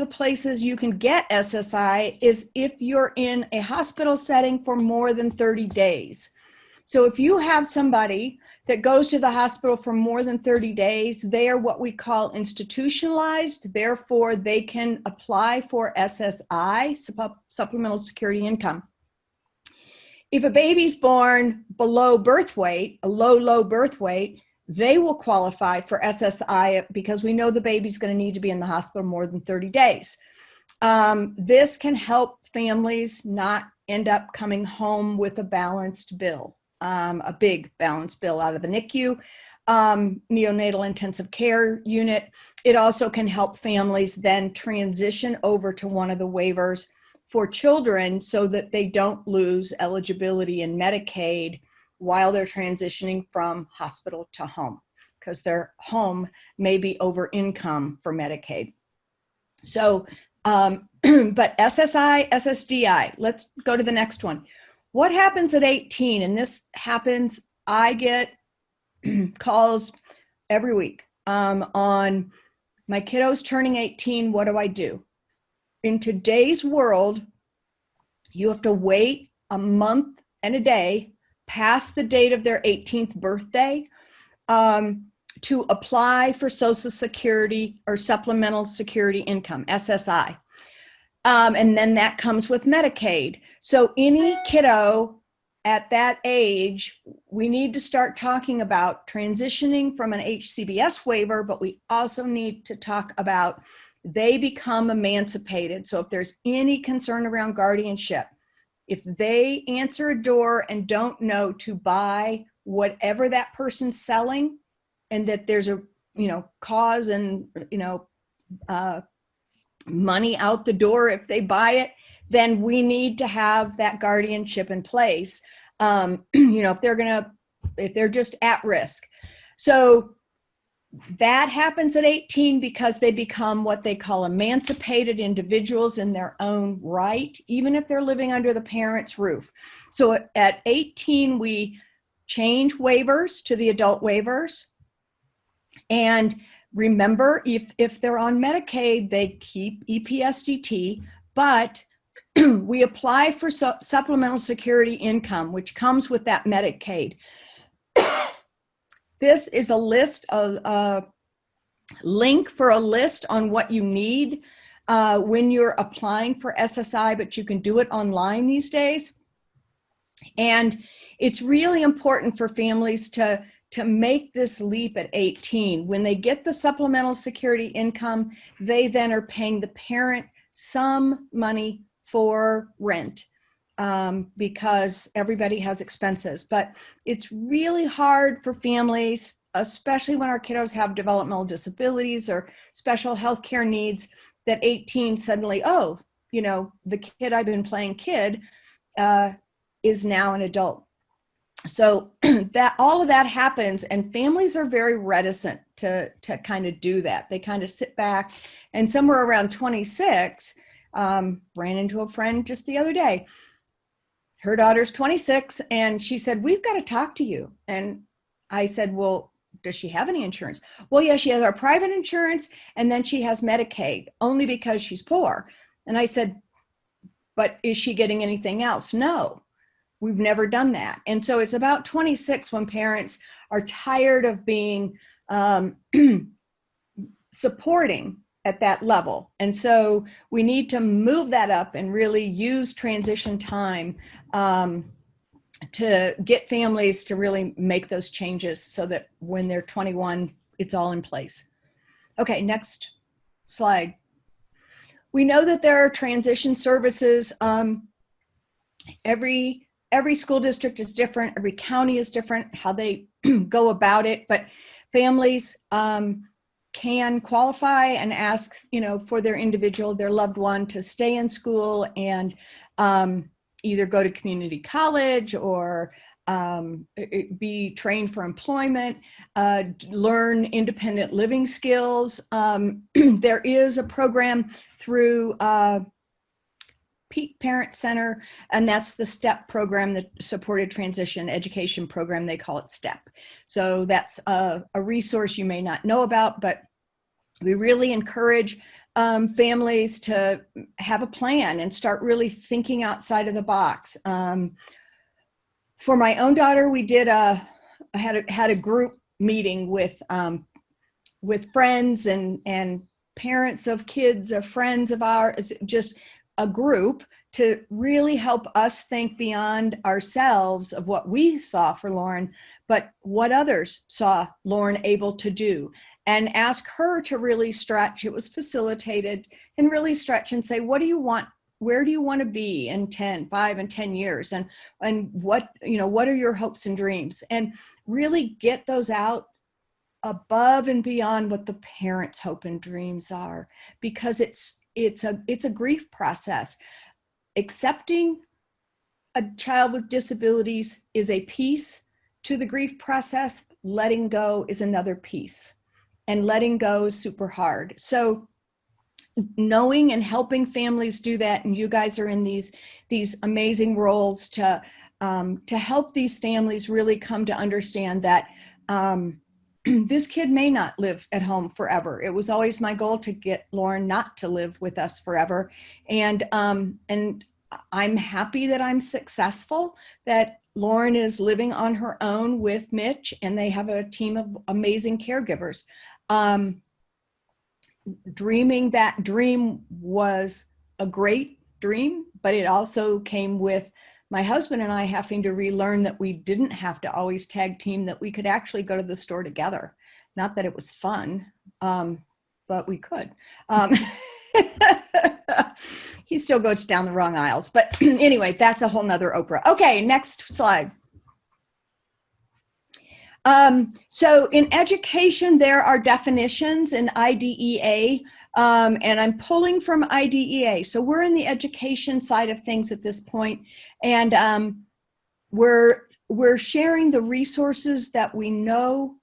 places you can get SSI is if you're in a hospital setting for more than 30 days. So if you have somebody that goes to the hospital for more than 30 days, they are what we call institutionalized. Therefore, they can apply for SSI, supplemental security income. If a baby's born below birth weight, a low birth weight, they will qualify for SSI because we know the baby's going to need to be in the hospital more than 30 days. This can help families not end up coming home with a balanced bill, a big balanced bill out of the NICU, neonatal intensive care unit. It also can help families then transition over to one of the waivers for children so that they don't lose eligibility in Medicaid while they're transitioning from hospital to home, because their home may be over income for Medicaid. So, but SSI, SSDI, let's go to the next one. What happens at 18? And this happens, I get calls every week on my kiddos turning 18, what do I do? In today's world, you have to wait a month and a day past the date of their 18th birthday to apply for Social Security or Supplemental Security Income, SSI. And then that comes with Medicaid. So any kiddo at that age, we need to start talking about transitioning from an HCBS waiver, but we also need to talk about they become emancipated. So if there's any concern around guardianship, if they answer a door and don't know to buy whatever that person's selling, and that there's a, cause and, money out the door if they buy it, then we need to have that guardianship in place. If they're just at risk. So that happens at 18 because they become what they call emancipated individuals in their own right, even if they're living under the parent's roof. So at 18, we change waivers to the adult waivers. And remember, if they're on Medicaid, they keep EPSDT, but we apply for supplemental security income, which comes with that Medicaid. This is a list of link for a list on what you need when you're applying for SSI, but you can do it online these days. And it's really important for families to make this leap at 18. When they get the supplemental security income, they then are paying the parent some money for rent because everybody has expenses. But it's really hard for families, especially when our kiddos have developmental disabilities or special health care needs, that 18 suddenly, oh, you know, the kid I've been playing kid is now an adult. So that all of that happens, and families are very reticent to kind of do that. They kind of sit back, and somewhere around 26, ran into a friend just the other day. Her daughter's 26, and she said, "We've got to talk to you." And I said, "Well, does she have any insurance?" "Well, yeah, she has our private insurance, and then she has Medicaid, only because she's poor." And I said, "But is she getting anything else?" "No. We've never done that." And so it's about 26 when parents are tired of being supporting at that level. And so we need to move that up and really use transition time to get families to really make those changes so that when they're 21, it's all in place. Okay, next slide. We know that there are transition services. Every school district is different. Every county is different, how they go about it. But families can qualify and ask, you know, for their individual, their loved one to stay in school and either go to community college or be trained for employment, learn independent living skills. There is a program through Peak Parent Center, and that's the STEP program, the Supported Transition Education Program. They call it STEP. So that's a resource you may not know about, but we really encourage families to have a plan and start really thinking outside of the box. For my own daughter, we did had a group meeting with friends and parents of kids of friends of ours, just a group to really help us think beyond ourselves of what we saw for Lauren, but what others saw Lauren able to do, and ask her to really stretch. It was facilitated, and really stretch and say, what do you want? Where do you want to be in 5 and 10 years? And what, you know, what are your hopes and dreams? And really get those out above and beyond what the parents' hope and dreams are, because it's a grief process. Accepting a child with disabilities is a piece to the grief process. Letting go is another piece, and letting go is super hard. So knowing and helping families do that, and you guys are in these amazing roles to help these families really come to understand that this kid may not live at home forever. It was always my goal to get Lauren not to live with us forever. And I'm happy that I'm successful, that Lauren is living on her own with Mitch, and they have a team of amazing caregivers. Dreaming that dream was a great dream, but it also came with my husband and I having to relearn that we didn't have to always tag team, that we could actually go to the store together. Not that it was fun, but we could. He still goes down the wrong aisles, but anyway, that's a whole nother Oprah. Okay, next slide. So in education, there are definitions in IDEA, and I'm pulling from IDEA. So we're in the education side of things at this point, and we're sharing the resources that we know.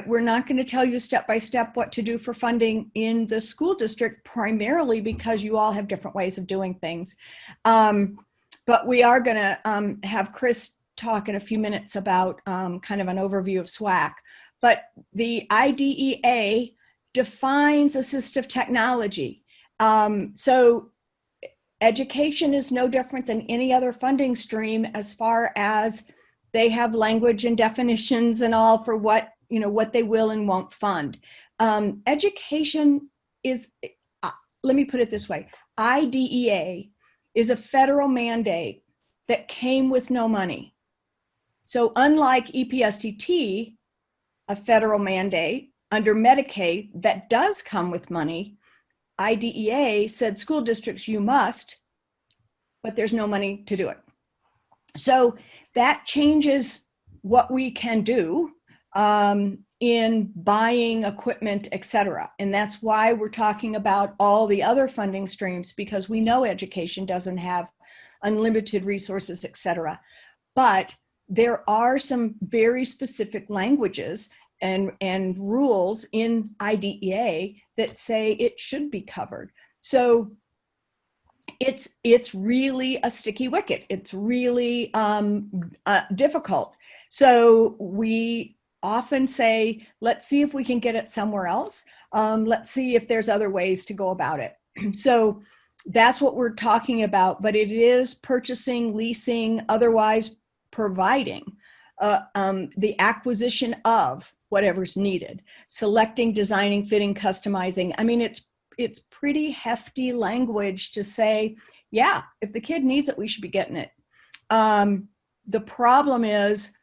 We're not going to tell you step by step what to do for funding in the school district, primarily because you all have different ways of doing things. But we are going to have Chris talk in a few minutes about kind of an overview of SWAC. But the IDEA defines assistive technology. So education is no different than any other funding stream as far as they have language and definitions and all for what, you know, what they will and won't fund. Education is, let me put it this way, IDEA is a federal mandate that came with no money. So unlike EPSTT, a federal mandate under Medicaid that does come with money, IDEA said school districts, you must, but there's no money to do it. So that changes what we can do in buying equipment, et cetera. And that's why we're talking about all the other funding streams, because we know education doesn't have unlimited resources, et cetera. But there are some very specific languages and rules in IDEA that say it should be covered. So it's really a sticky wicket. It's really difficult. So we often say, let's see if we can get it somewhere else. Let's see if there's other ways to go about it. So that's what we're talking about, but it is purchasing, leasing, otherwise providing the acquisition of whatever's needed, selecting, designing, fitting, customizing. I mean, it's pretty hefty language to say, yeah, if the kid needs it, we should be getting it. The problem is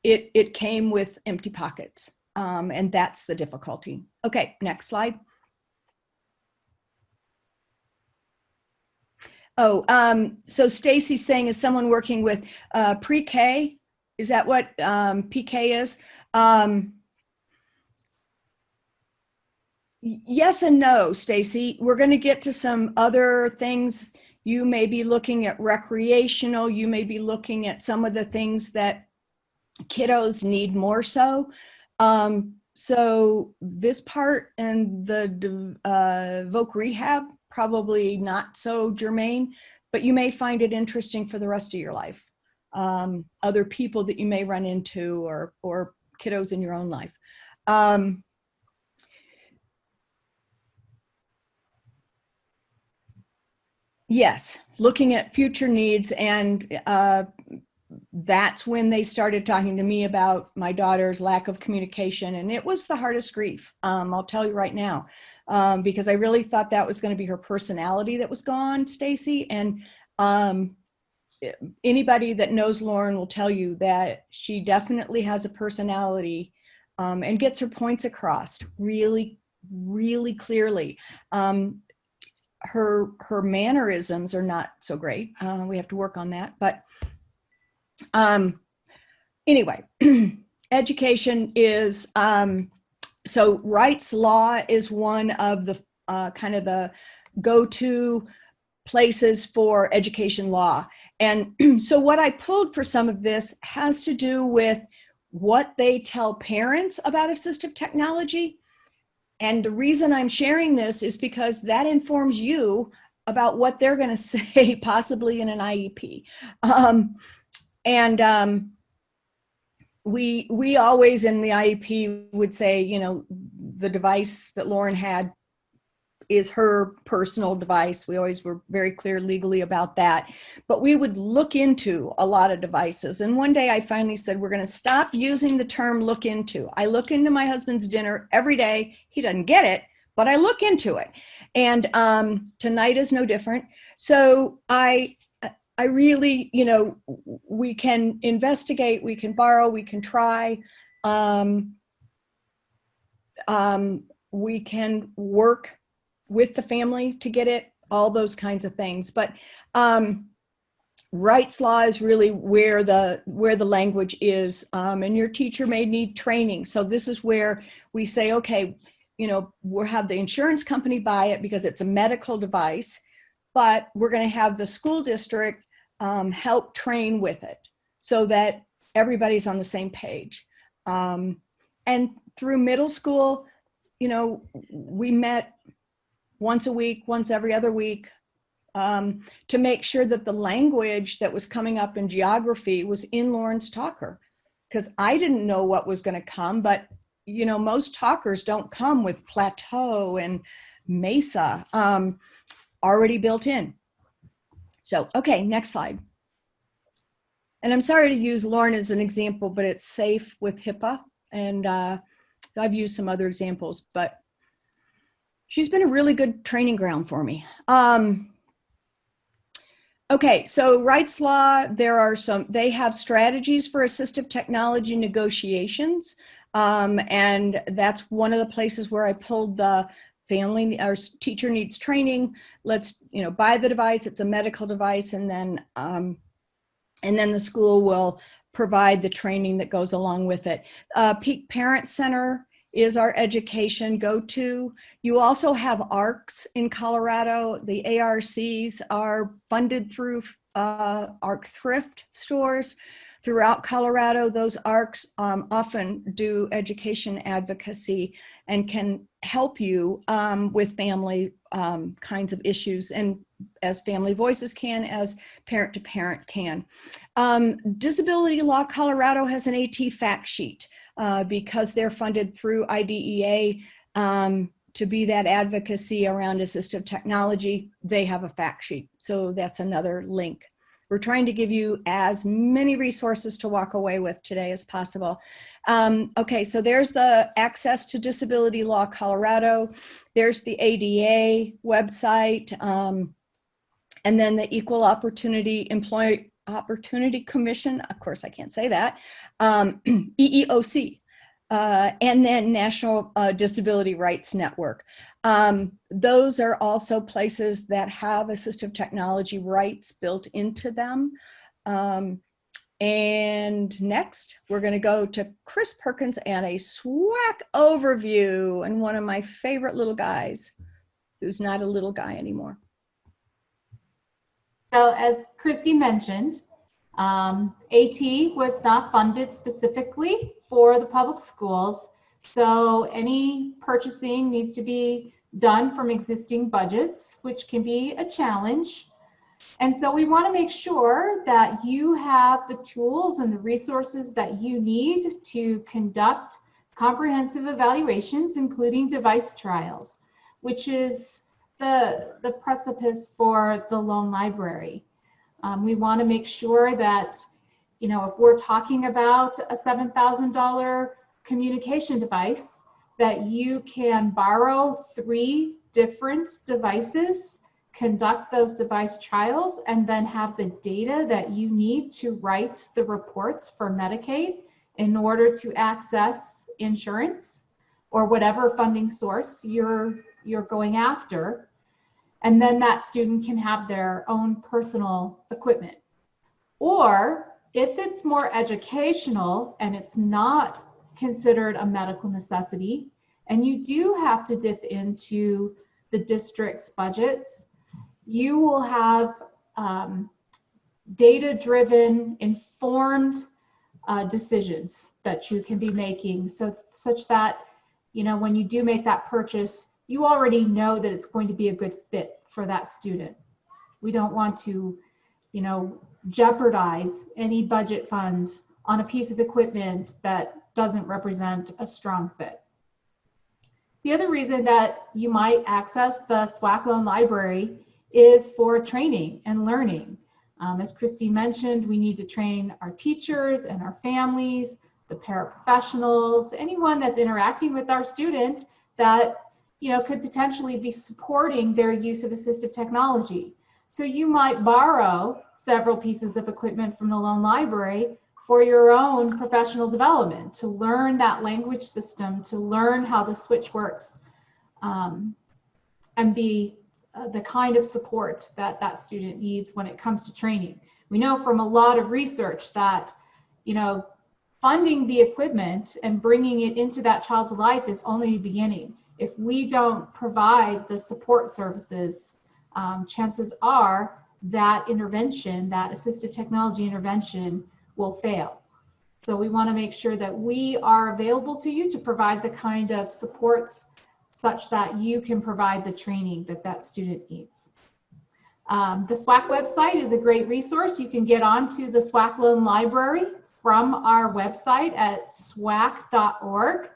it came with empty pockets, and that's the difficulty. Okay, next slide. Oh, so Stacy's saying, is someone working with pre-K? Is that what PK is? Yes and no, Stacy. We're going to get to some other things. You may be looking at recreational. You may be looking at some of the things that kiddos need more so. So this part and the voc rehab, probably not so germane, but you may find it interesting for the rest of your life. Other people that you may run into, or kiddos in your own life. Yes, looking at future needs, and that's when they started talking to me about my daughter's lack of communication, and it was the hardest grief. I'll tell you right now, because I really thought that was going to be her personality that was gone, Stacy. And anybody that knows Lauren will tell you that she definitely has a personality and gets her points across really, really clearly. Her mannerisms are not so great. We have to work on that. But anyway, education is, so Wright's Law is one of the kind of the go-to places for education law. And so what I pulled for some of this has to do with what they tell parents about assistive technology. And the reason I'm sharing this is because that informs you about what they're going to say possibly in an IEP. We always in the IEP would say, you know, the device that Lauren had is her personal device. We always were very clear legally about that, but we would look into a lot of devices. And one day I finally said, we're going to stop using the term look into. I look into my husband's dinner every day. He doesn't get it, but I look into it. And tonight is no different. So I really, you know, we can investigate, we can borrow, we can try. We can work with the family to get it, all those kinds of things. But Wright's Law is really where the language is, and your teacher may need training. So this is where we say, okay, you know, we'll have the insurance company buy it because it's a medical device, but we're going to have the school district help train with it so that everybody's on the same page. And through middle school, you know, we met once a week, once every other week, to make sure that the language that was coming up in geography was in Lauren's talker, because I didn't know what was going to come, but you know, most talkers don't come with plateau and mesa already built in. So, okay, next slide. And I'm sorry to use Lauren as an example, but it's safe with HIPAA. And I've used some other examples, but she's been a really good training ground for me. Okay, so Wright's Law, they have strategies for assistive technology negotiations. And that's one of the places where I pulled the family or teacher needs training. Let's, buy the device. It's a medical device. And then the school will provide the training that goes along with it. Peak Parent Center is our education go-to. You also have ARCs in Colorado. The ARCs are funded through ARC thrift stores throughout Colorado. Those ARCs often do education advocacy and can help you with family kinds of issues, and as Family Voices can, as Parent to Parent can. Disability Law Colorado has an AT fact sheet. Because they're funded through IDEA to be that advocacy around assistive technology, they have a fact sheet. So that's another link. We're trying to give you as many resources to walk away with today as possible. Okay, so there's the Access to Disability Law Colorado. There's the ADA website. And then the Equal Opportunity Commission, of course I can't say that, EEOC, and then National Disability Rights Network. Those are also places that have assistive technology rights built into them. And next, we're going to go to Chris Perkins and a SWAC overview, and one of my favorite little guys, who's not a little guy anymore. So as Christy mentioned, AT was not funded specifically for the public schools. So any purchasing needs to be done from existing budgets, which can be a challenge. And so we want to make sure that you have the tools and the resources that you need to conduct comprehensive evaluations, including device trials, which is the precipice for the loan library. We want to make sure that, if we're talking about a $7,000 communication device, that you can borrow 3 different devices, conduct those device trials, and then have the data that you need to write the reports for Medicaid in order to access insurance or whatever funding source you're going after. And then that student can have their own personal equipment. Or if it's more educational and it's not considered a medical necessity, and you do have to dip into the district's budgets, you will have data-driven, informed decisions that you can be making, such that, when you do make that purchase, you already know that it's going to be a good fit for that student. We don't want to, jeopardize any budget funds on a piece of equipment that doesn't represent a strong fit. The other reason that you might access the SWAC loan library is for training and learning. As Christy mentioned, we need to train our teachers and our families, the paraprofessionals, anyone that's interacting with our student that could potentially be supporting their use of assistive technology. So you might borrow several pieces of equipment from the loan library for your own professional development, to learn that language system, to learn how the switch works, and be the kind of support that that student needs when it comes to training. We know from a lot of research that, funding the equipment and bringing it into that child's life is only the beginning. If we don't provide the support services, chances are that intervention, that assistive technology intervention, will fail. So we want to make sure that we are available to you to provide the kind of supports such that you can provide the training that that student needs. The SWAC website is a great resource. You can get onto the SWAC loan library from our website at swac.org.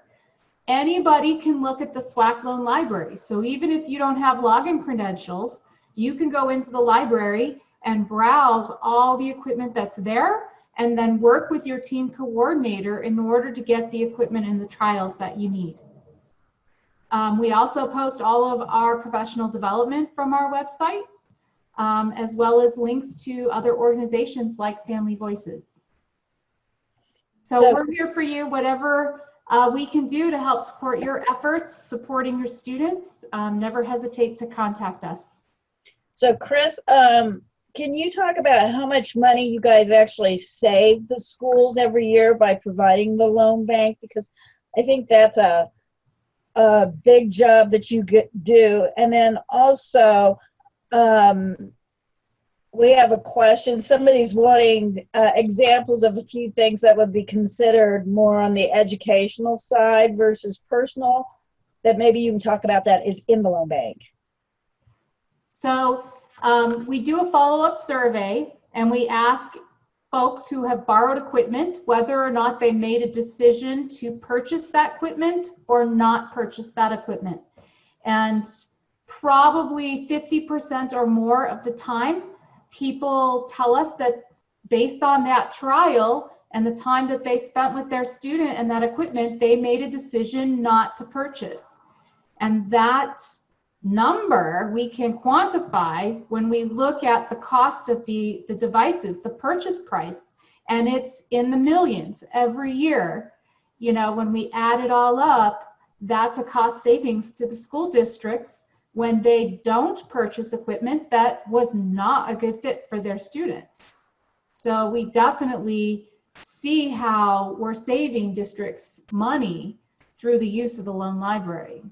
Anybody can look at the SWAC loan library. So even if you don't have login credentials, you can go into the library and browse all the equipment that's there and then work with your team coordinator in order to get the equipment and the trials that you need. We also post all of our professional development from our website, as well as links to other organizations like Family Voices. So we're here for you, whatever we can do to help support your efforts, supporting your students. Never hesitate to contact us. So Chris, can you talk about how much money you guys actually save the schools every year by providing the loan bank? Because I think that's a big job that you do. And then also, we have a question. Somebody's wanting examples of a few things that would be considered more on the educational side versus personal, that maybe you can talk about that is in the loan bank. So we do a follow-up survey, and we ask folks who have borrowed equipment whether or not they made a decision to purchase that equipment or not purchase that equipment. And probably 50% or more of the time, people tell us that based on that trial and the time that they spent with their student and that equipment, they made a decision not to purchase. And that number we can quantify when we look at the cost of the devices, the purchase price, and it's in the millions every year. You know, when we add it all up, that's a cost savings to the school districts when they don't purchase equipment that was not a good fit for their students. So we definitely see how we're saving districts money through the use of the loan library.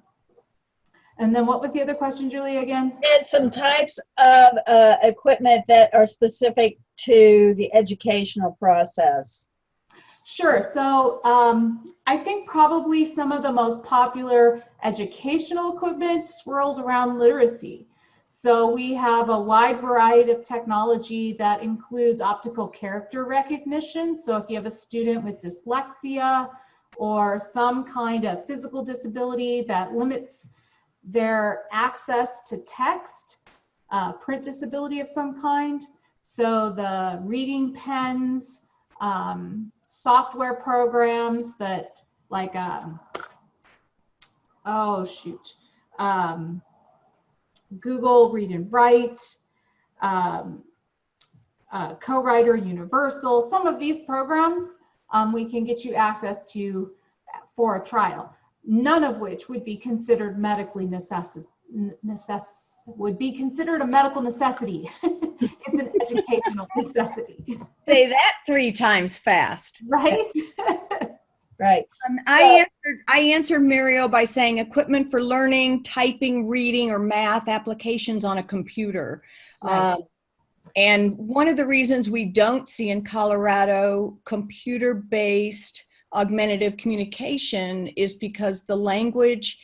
And then what was the other question, Julie, again? And some types of equipment that are specific to the educational process. Sure. So I think probably some of the most popular educational equipment swirls around literacy. So we have a wide variety of technology that includes optical character recognition. So if you have a student with dyslexia or some kind of physical disability that limits their access to text, print disability of some kind. So the reading pens, software programs that like, Google Read and Write, Co-Writer Universal, some of these programs we can get you access to for a trial. None of which would be considered medically would be considered a medical necessity. It's an educational necessity. Say that 3 times fast. Right? Right. I answered Mario by saying equipment for learning, typing, reading, or math applications on a computer. Right. And one of the reasons we don't see in Colorado computer-based augmentative communication is because the language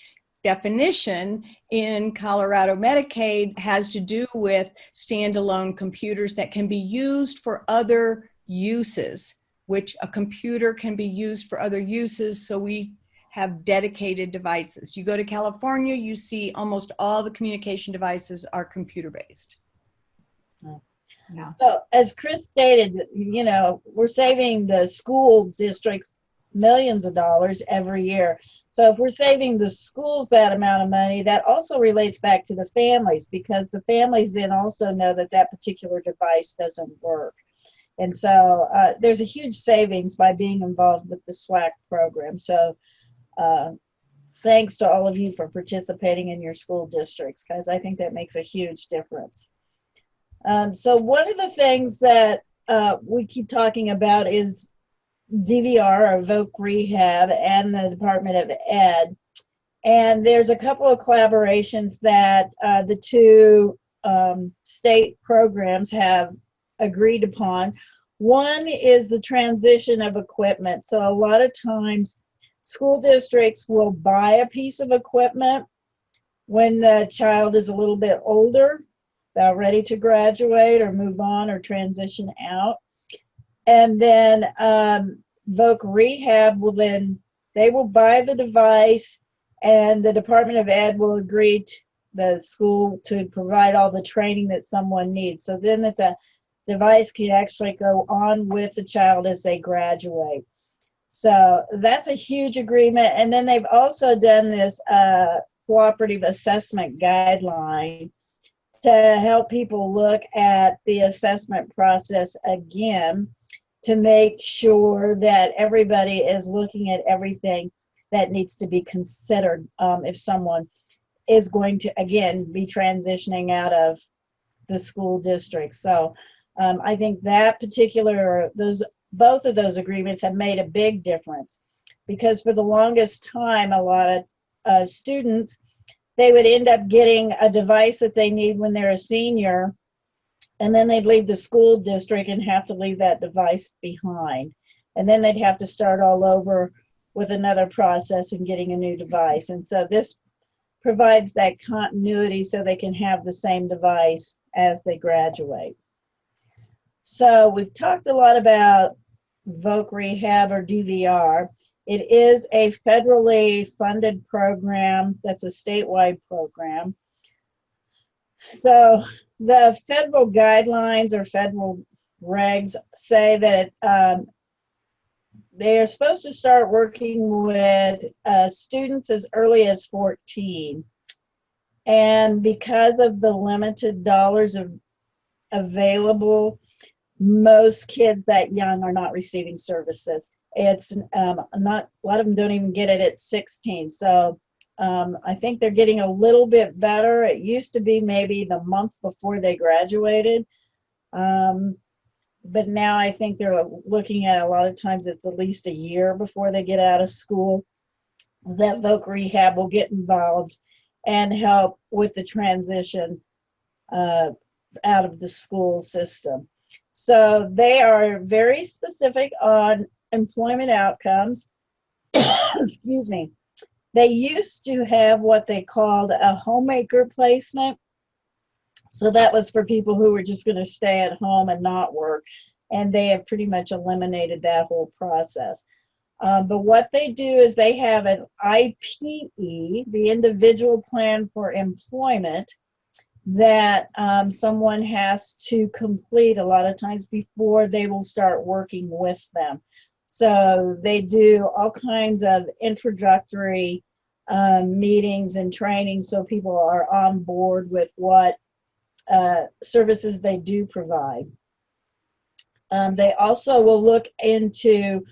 definition in Colorado Medicaid has to do with standalone computers that can be used for other uses, which a computer can be used for other uses. So we have dedicated devices. You go to California, you see almost all the communication devices are computer-based. Yeah. So as Chris stated, you know, we're saving the school districts millions of dollars every year. So if we're saving the schools that amount of money, that also relates back to the families, because the families then also know that that particular device doesn't work. And so there's a huge savings by being involved with the SWAC program. So thanks to all of you for participating in your school districts, because I think that makes a huge difference. So one of the things that we keep talking about is DVR, or Voc Rehab, and the Department of Ed. And there's a couple of collaborations that the two state programs have agreed upon. One is the transition of equipment. So a lot of times school districts will buy a piece of equipment when the child is a little bit older, about ready to graduate or move on or transition out. And then Voc Rehab will they will buy the device, and the Department of Ed will agree to the school to provide all the training that someone needs. So then at the device can actually go on with the child as they graduate. So that's a huge agreement. And then they've also done this cooperative assessment guideline to help people look at the assessment process again, to make sure that everybody is looking at everything that needs to be considered if someone is going to, again, be transitioning out of the school district. So I think that both of those agreements have made a big difference, because for the longest time, a lot of students, they would end up getting a device that they need when they're a senior, and then they'd leave the school district and have to leave that device behind. And then they'd have to start all over with another process and getting a new device. And so this provides that continuity so they can have the same device as they graduate. So we've talked a lot about Voc Rehab, or DVR. It is a federally funded program that's a statewide program. So the federal guidelines or federal regs say that they are supposed to start working with students as early as 14. And because of the limited dollars available, most kids that young are not receiving services. It's not, a lot of them don't even get it at 16. So I think they're getting a little bit better. It used to be maybe the month before they graduated. But now I think they're looking at, a lot of times it's at least a year before they get out of school, that Voc Rehab will get involved and help with the transition out of the school system. So they are very specific on employment outcomes. Excuse me. They used to have what they called a homemaker placement. So that was for people who were just going to stay at home and not work. And they have pretty much eliminated that whole process. But what they do is they have an IPE, the Individual Plan for Employment, that someone has to complete a lot of times before they will start working with them. So they do all kinds of introductory meetings and training so people are on board with what services they do provide. They also will look into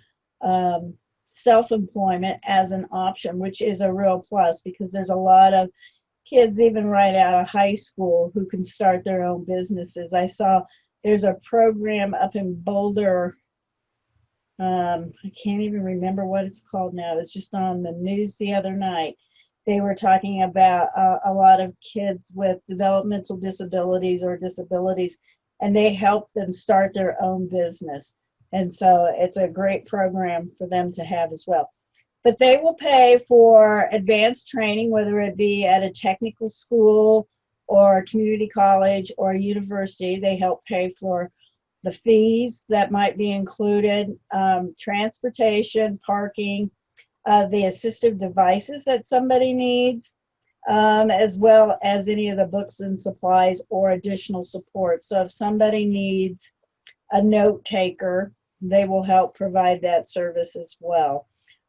self-employment as an option, which is a real plus, because there's a lot of kids even right out of high school who can start their own businesses. I saw there's a program up in Boulder. I can't even remember what it's called now. It was just on the news the other night. They were talking about a lot of kids with developmental disabilities or disabilities, and they help them start their own business. And so it's a great program for them to have as well. But they will pay for advanced training, whether it be at a technical school or community college or university. They help pay for the fees that might be included, transportation, parking, the assistive devices that somebody needs, as well as any of the books and supplies or additional support. So if somebody needs a note taker, they will help provide that service as well.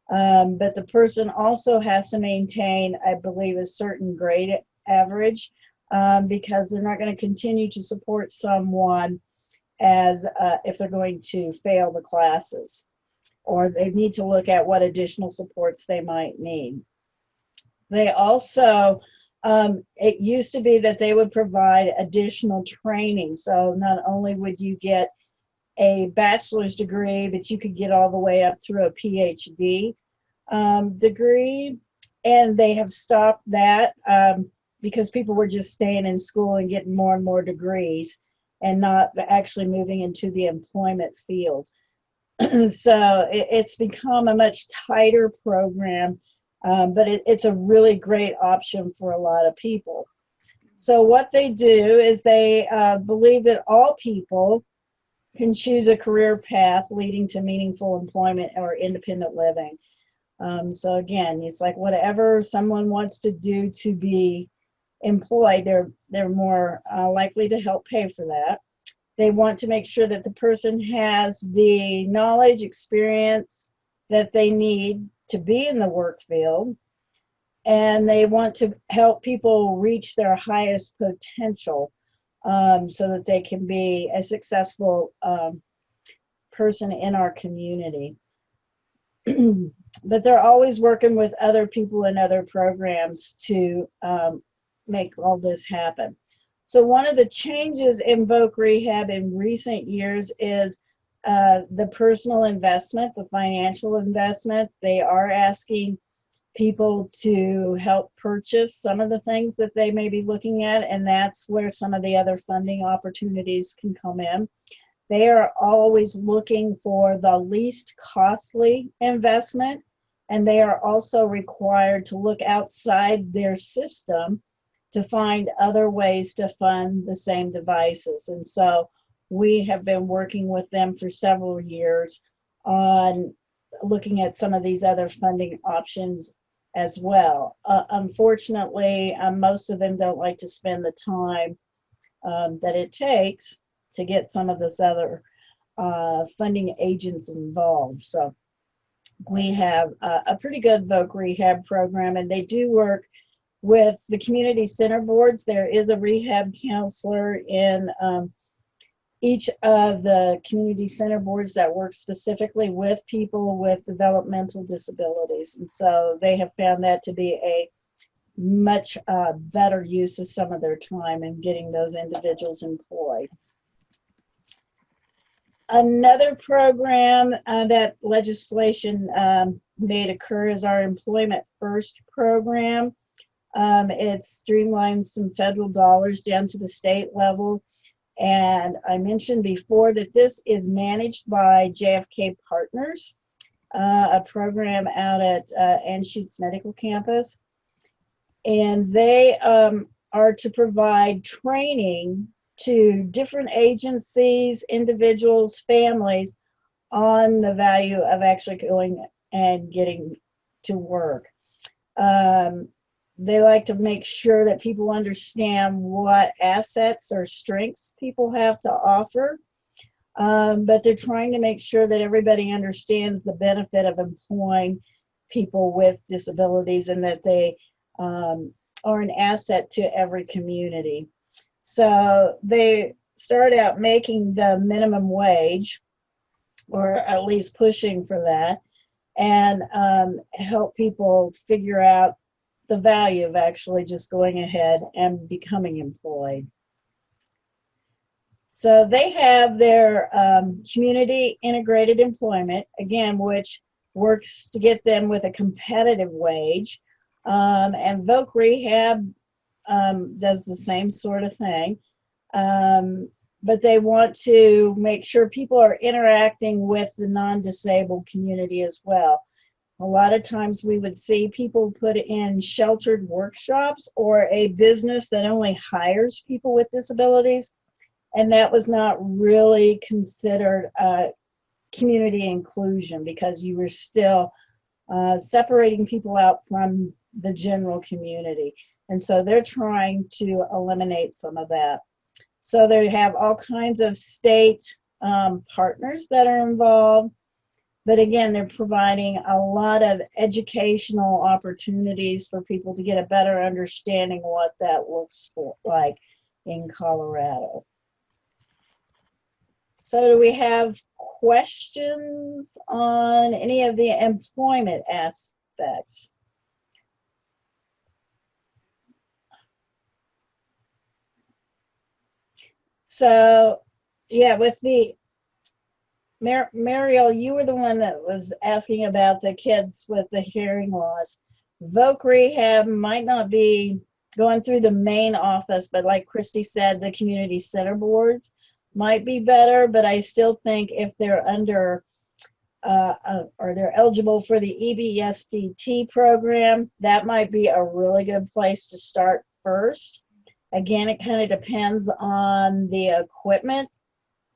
But the person also has to maintain, I believe, a certain grade average, because they're not going to continue to support someone as if they're going to fail the classes, or they need to look at what additional supports they might need. They also, it used to be that they would provide additional training. So not only would you get a bachelor's degree, but you could get all the way up through a PhD degree. And they have stopped that because people were just staying in school and getting more and more degrees and not actually moving into the employment field. So it's become a much tighter program, but it's a really great option for a lot of people. So what they do is they believe that all people can choose a career path leading to meaningful employment or independent living. So again, it's like whatever someone wants to do to be employed, they're more likely to help pay for that. They want to make sure that the person has the knowledge, experience that they need to be in the work field, and they want to help people reach their highest potential, so that they can be a successful person in our community. But they're always working with other people and other programs to make all this happen. So one of the changes in Voc Rehab in recent years is the personal investment, the financial investment. They are asking people to help purchase some of the things that they may be looking at, and that's where some of the other funding opportunities can come in. They are always looking for the least costly investment, and they are also required to look outside their system to find other ways to fund the same devices. And so we have been working with them for several years on looking at some of these other funding options as well. Unfortunately, most of them don't like to spend the time that it takes to get some of this other funding agents involved. So we have a pretty good Voc Rehab program, and they do work with the community center boards. There is a rehab counselor in each of the community center boards that work specifically with people with developmental disabilities. And so they have found that to be a much better use of some of their time in getting those individuals employed. Another program that legislation made occur is our Employment First program. It streamlines some federal dollars down to the state level. And I mentioned before that this is managed by JFK Partners, a program out at Anschutz Medical Campus. And they are to provide training to different agencies, individuals, families on the value of actually going and getting to work. They like to make sure that people understand what assets or strengths people have to offer, but they're trying to make sure that everybody understands the benefit of employing people with disabilities and that they are an asset to every community. So they start out making the minimum wage, or at least pushing for that, and help people figure out the value of actually just going ahead and becoming employed. So they have their community integrated employment, again, which works to get them with a competitive wage. And Voc Rehab does the same sort of thing. But they want to make sure people are interacting with the non-disabled community as well. A lot of times we would see people put in sheltered workshops or a business that only hires people with disabilities, and that was not really considered community inclusion because you were still separating people out from the general community. And so they're trying to eliminate some of that. So they have all kinds of state partners that are involved. But again, they're providing a lot of educational opportunities for people to get a better understanding of what that looks like in Colorado. So do we have questions on any of the employment aspects? So, yeah, with the, Mariel, you were the one that was asking about the kids with the hearing loss. Voc Rehab might not be going through the main office, but like Christy said, the community center boards might be better, but I still think if they're under or they're eligible for the EBSDT program, that might be a really good place to start first. Again, it kind of depends on the equipment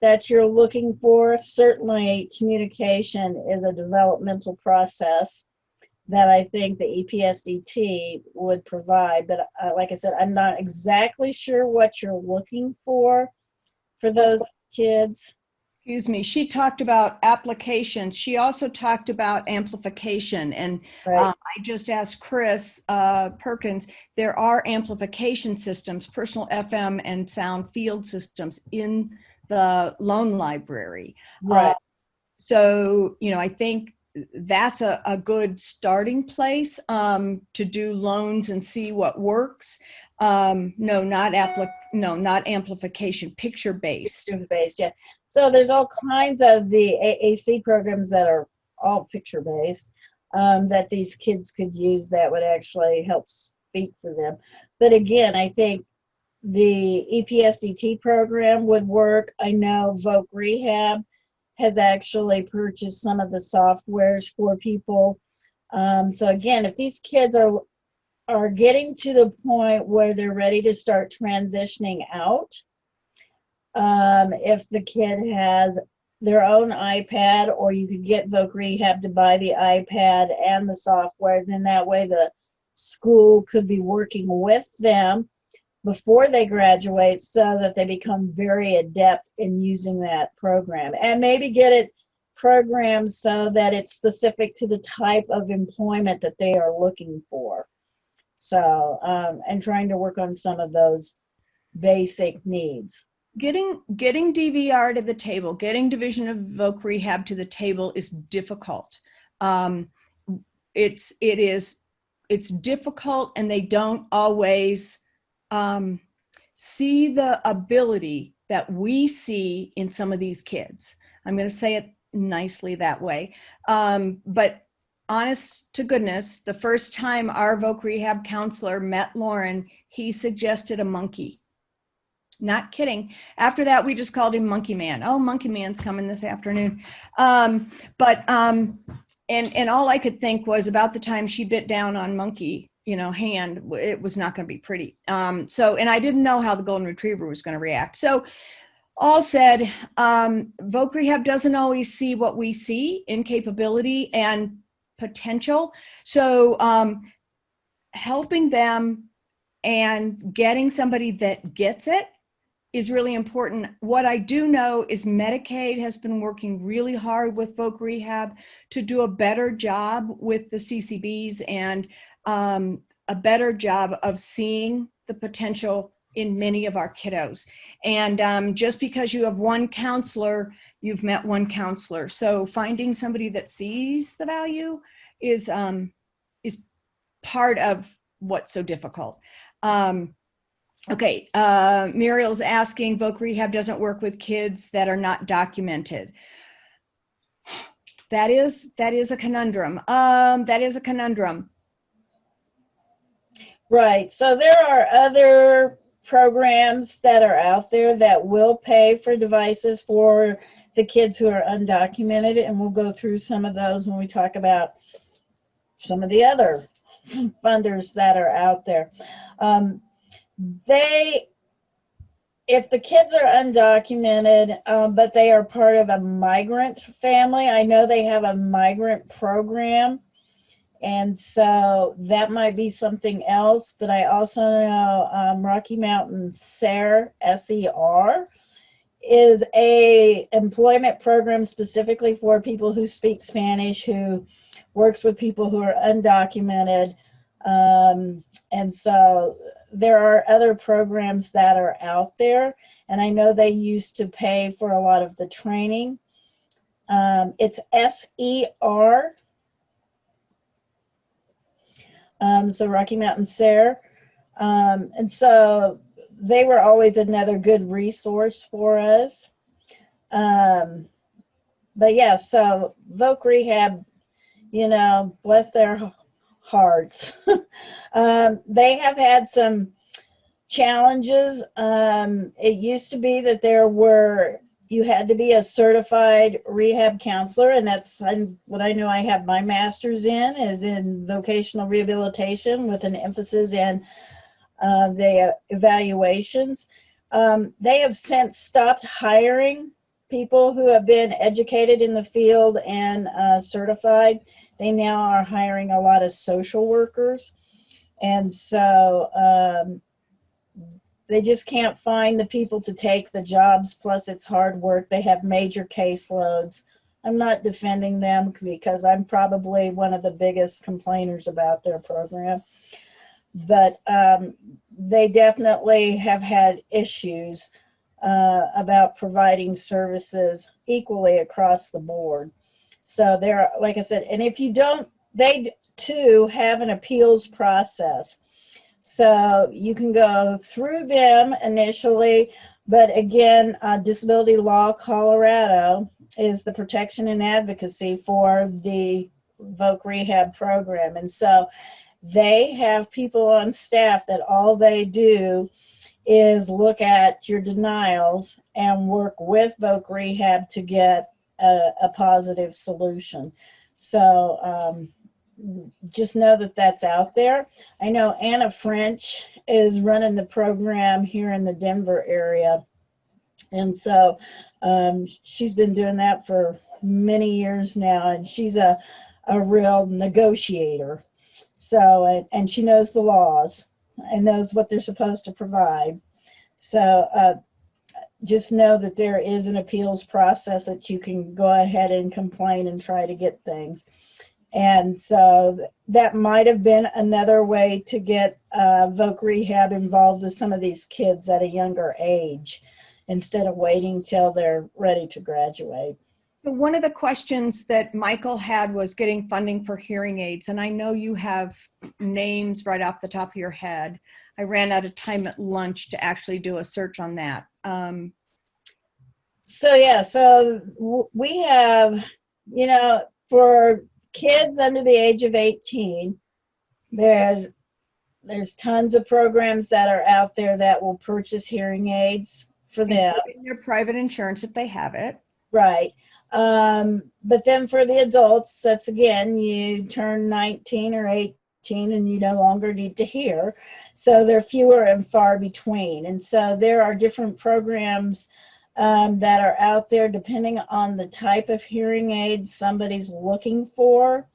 that you're looking for. Certainly, communication is a developmental process that I think the EPSDT would provide. But like I said, I'm not exactly sure what you're looking for those kids? Excuse me, she talked about applications. She also talked about amplification. And Right. I just asked Chris Perkins, there are amplification systems, personal FM and sound field systems in the loan library. Right. So, you know, I think that's a good starting place to do loans and see what works. No, not amplification, picture-based. Picture-based, yeah. So there's all kinds of the AAC programs that are all picture-based that these kids could use that would actually help speak for them. But again, I think the EPSDT program would work. I know Voc Rehab has actually purchased some of the softwares for people. So again, if these kids are getting to the point where they're ready to start transitioning out, if the kid has their own iPad, or you could get Voc Rehab to buy the iPad and the software, then that way the school could be working with them before they graduate so that they become very adept in using that program, and maybe get it programmed so that it's specific to the type of employment that they are looking for. So, and trying to work on some of those basic needs. Getting DVR to the table, getting Division of Voc Rehab to the table is difficult. It's difficult, and they don't always see the ability that we see in some of these kids. I'm going to say it nicely that way. But honest to goodness, the first time our Voc Rehab counselor met Lauren, he suggested a monkey. Not kidding. After that, we just called him Monkey Man. Oh, Monkey Man's coming this afternoon. And all I could think was, about the time she bit down on Monkey, you know, hand, it was not going to be pretty. And I didn't know how the Golden Retriever was going to react. So all said, Voc Rehab doesn't always see what we see in capability and potential. So helping them and getting somebody that gets it is really important. What I do know is Medicaid has been working really hard with Voc Rehab to do a better job with the CCBs and a better job of seeing the potential in many of our kiddos. And just because you have one counselor, you've met one counselor. So finding somebody that sees the value is part of what's so difficult. Okay, Muriel's asking, Voc Rehab doesn't work with kids that are not documented. That is a conundrum. That is a conundrum. Right. So there are other programs that are out there that will pay for devices for the kids who are undocumented, and we'll go through some of those when we talk about some of the other funders that are out there. If the kids are undocumented, but they are part of a migrant family, I know they have a migrant program, and so that might be something else. But I also know Rocky Mountain SER, S-E-R, is a employment program specifically for people who speak Spanish, who works with people who are undocumented. And so there are other programs that are out there, and I know they used to pay for a lot of the training. It's SER, so Rocky Mountain SER. And so they were always another good resource for us. But yeah, so Voc Rehab, you know, bless their hearts. They have had some challenges. It used to be that you had to be a certified rehab counselor, and that's what I know I have my master's in, is in vocational rehabilitation with an emphasis in the evaluations. They have since stopped hiring people who have been educated in the field and certified. They now are hiring a lot of social workers. And so They just can't find the people to take the jobs, plus it's hard work. They have major caseloads. I'm not defending them because I'm probably one of the biggest complainers about their program. But they definitely have had issues about providing services equally across the board. So there, like I said, and if you don't, they too have an appeals process. So you can go through them initially, but again, Disability Law Colorado is the protection and advocacy for the Voc Rehab program. And so they have people on staff that all they do is look at your denials and work with Voc Rehab to get a positive solution. So just know that that's out there. I know Anna French is running the program here in the Denver area. And so she's been doing that for many years now, and she's a real negotiator. So, and she knows the laws and knows what they're supposed to provide. So just know that there is an appeals process that you can go ahead and complain and try to get things. And so that might have been another way to get Voc Rehab involved with some of these kids at a younger age instead of waiting till they're ready to graduate. One of the questions that Michael had was getting funding for hearing aids. And I know you have names right off the top of your head. I ran out of time at lunch to actually do a search on that. So we have, for kids under the age of 18, there's tons of programs that are out there that will purchase hearing aids for them. Their private insurance if they have it. Right. But then for the adults, that's again, you turn 19 or 18 and you no longer need to hear. So they're fewer and far between. And so there are different programs that are out there depending on the type of hearing aid somebody's looking for.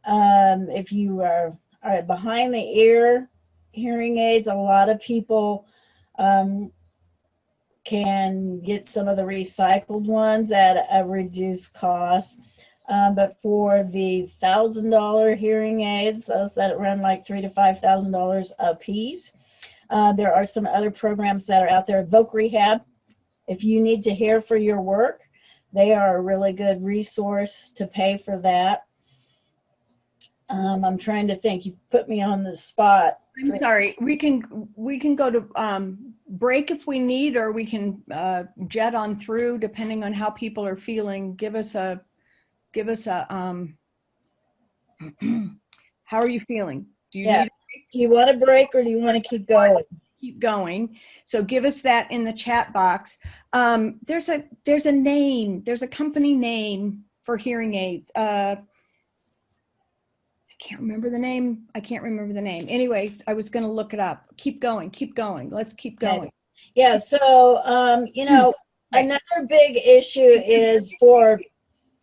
If you are behind the ear hearing aids, a lot of people can get some of the recycled ones at a reduced cost. But for the $1,000 hearing aids, those that run like $3,000 to $5,000 a piece, there are some other programs that are out there. Voc Rehab, if you need to hear for your work, they are a really good resource to pay for that. I'm trying to think. You've put me on the spot. I'm sorry. We can go to break if we need, or we can jet on through depending on how people are feeling. Give us a how are you feeling? Do you need Do you want a break or do you want to keep going? Keep going. So give us that in the chat box. There's a name. There's a company name for hearing aid. I can't remember the name. Anyway, I was going to look it up. Keep going. Let's keep going. Yeah. So, another big issue is for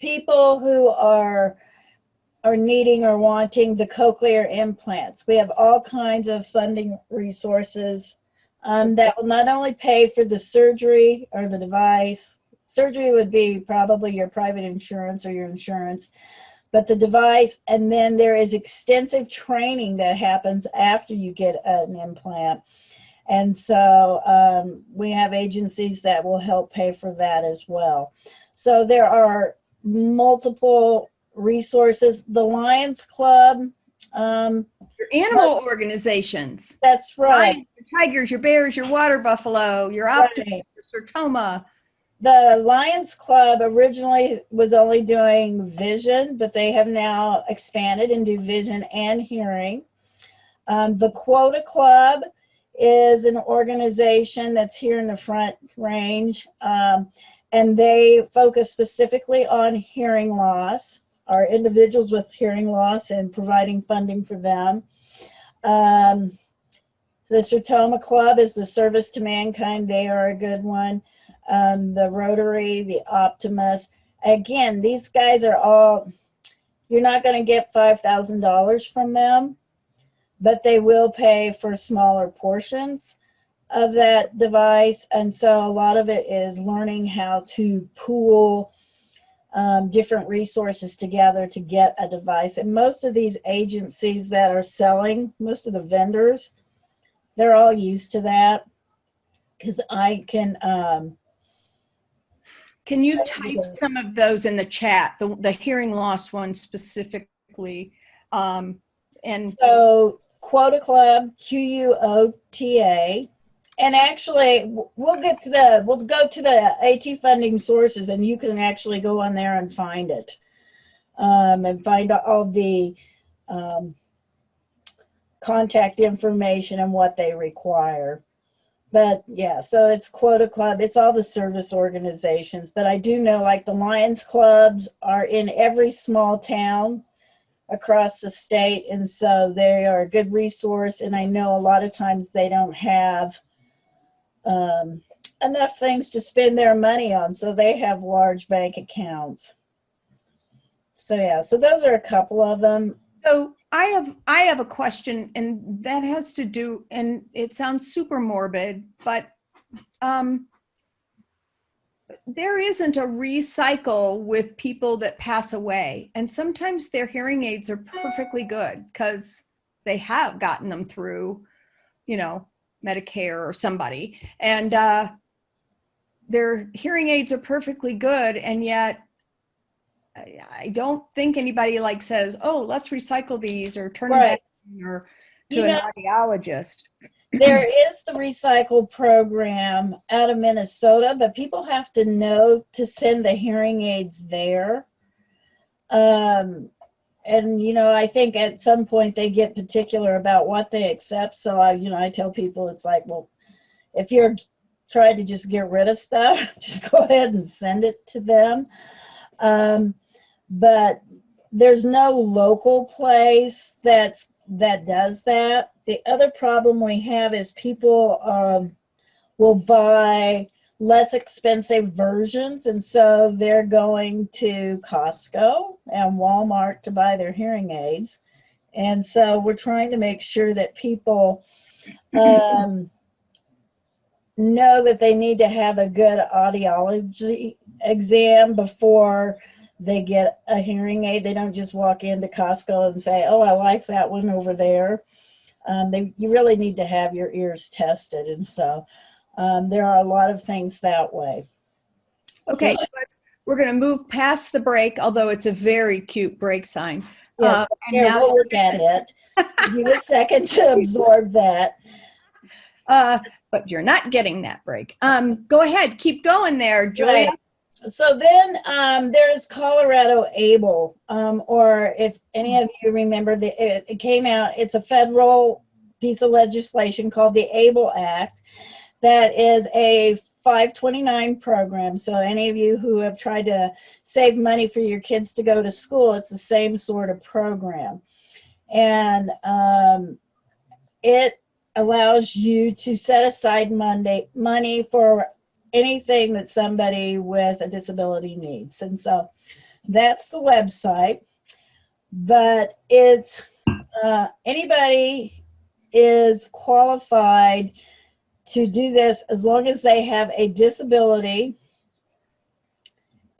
people who are needing or wanting the cochlear implants. We have all kinds of funding resources that will not only pay for the surgery or the device. Surgery would be probably your private insurance or your insurance, but the device, and then there is extensive training that happens after you get an implant. And so we have agencies that will help pay for that as well. So there are multiple resources. The Lions Club. Your animal organizations. That's right. Lions, your tigers, your bears, your water buffalo, your optimists, your Sertoma. The Lions Club originally was only doing vision, but they have now expanded and do vision and hearing. The Quota Club is an organization that's here in the Front Range, and they focus specifically on hearing loss, or individuals with hearing loss, and providing funding for them. The Sertoma Club is the Service to Mankind. They are a good one. The Rotary, the Optimus. Again, these guys are all, you're not going to get $5,000 from them, but they will pay for smaller portions. of that device. And so a lot of it is learning how to pool different resources together to get a device. And most of these agencies that are selling, most of the vendors, they're all used to that, because I can you type some of those in the chat, the hearing loss one specifically? And so Quota Club, QUOTA, and actually we'll go to the AT funding sources, and you can actually go on there and find it, and find all the contact information and what they require. But yeah, so it's Quota Club, it's all the service organizations. But I do know, like, the Lions clubs are in every small town across the state, and so they are a good resource. And I know a lot of times they don't have enough things to spend their money on, so they have large bank accounts. So yeah, so those are a couple of them. So I have a question, and that has to do, and it sounds super morbid, but there isn't a recycle with people that pass away. And sometimes their hearing aids are perfectly good because they have gotten them through, you know, Medicare or somebody. And their hearing aids are perfectly good. And yet I don't think anybody like says, oh, let's recycle these or turn them back or to an audiologist. There is the recycle program out of Minnesota, but people have to know to send the hearing aids there. And, you know, I think at some point they get particular about what they accept. So I tell people, it's like, well, if you're trying to just get rid of stuff, just go ahead and send it to them. But there's no local place that does that. The other problem we have is people will buy less expensive versions, and so they're going to Costco and Walmart to buy their hearing aids. And so we're trying to make sure that people know that they need to have a good audiology exam before they get a hearing aid. They don't just walk into Costco and say, oh, I like that one over there. You really need to have your ears tested. And so there are a lot of things that way. Okay, so we're going to move past the break, although it's a very cute break sign. Yes, we'll look at it. Give you a second to absorb that. But you're not getting that break. Go ahead, keep going there, Julia. Right. So then there's Colorado ABLE, or if any of you remember, it came out, it's a federal piece of legislation called the ABLE Act that is a 529 program. So any of you who have tried to save money for your kids to go to school, it's the same sort of program. And it allows you to set aside money for anything that somebody with a disability needs. And so that's the website. But it's anybody is qualified to do this as long as they have a disability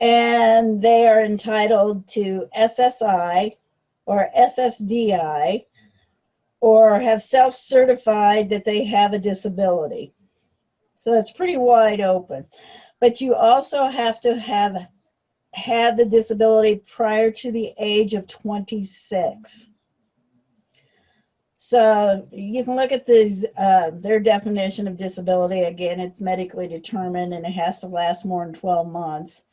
and they are entitled to SSI or SSDI or have self-certified that they have a disability. So it's pretty wide open. But you also have to have had the disability prior to the age of 26. So you can look at these, their definition of disability. Again, it's medically determined and it has to last more than 12 months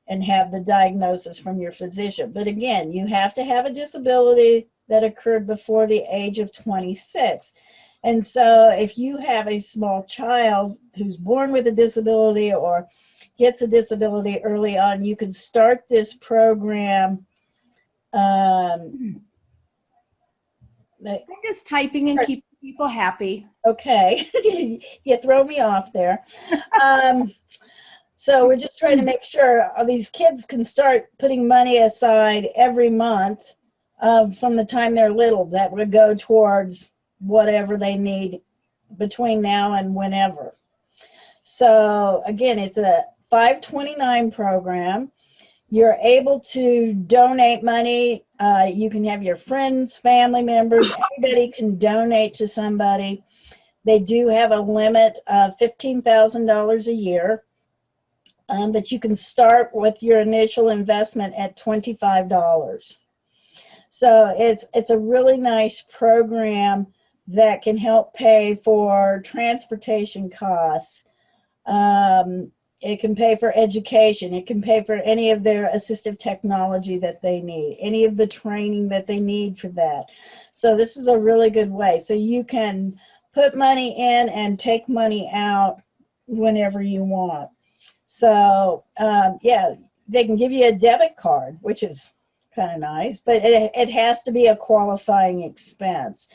and have the diagnosis from your physician. But again, you have to have a disability that occurred before the age of 26. And so if you have a small child who's born with a disability or gets a disability early on, you can start this program. I'm just typing and keeping people happy. Okay, you throw me off there. So we're just trying to make sure these kids can start putting money aside every month from the time they're little that would go towards whatever they need between now and whenever. So again, it's a 529 program. You're able to donate money. You can have your friends, family members, everybody can donate to somebody. They do have a limit of $15,000 a year, but you can start with your initial investment at $25. So it's a really nice program that can help pay for transportation costs. It can pay for education. It can pay for any of their assistive technology that they need, any of the training that they need for that. So this is a really good way. So you can put money in and take money out whenever you want. So yeah, they can give you a debit card, which is kind of nice, but it has to be a qualifying expense.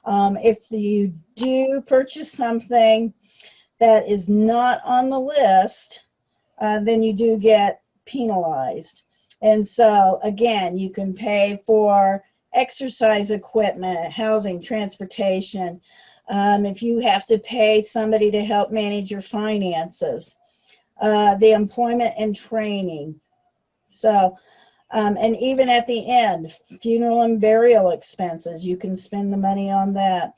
If you do purchase something that is not on the list, then you do get penalized. And so again, you can pay for exercise equipment, housing, transportation. If you have to pay somebody to help manage your finances, the employment and training. So, and even at the end, funeral and burial expenses, you can spend the money on that.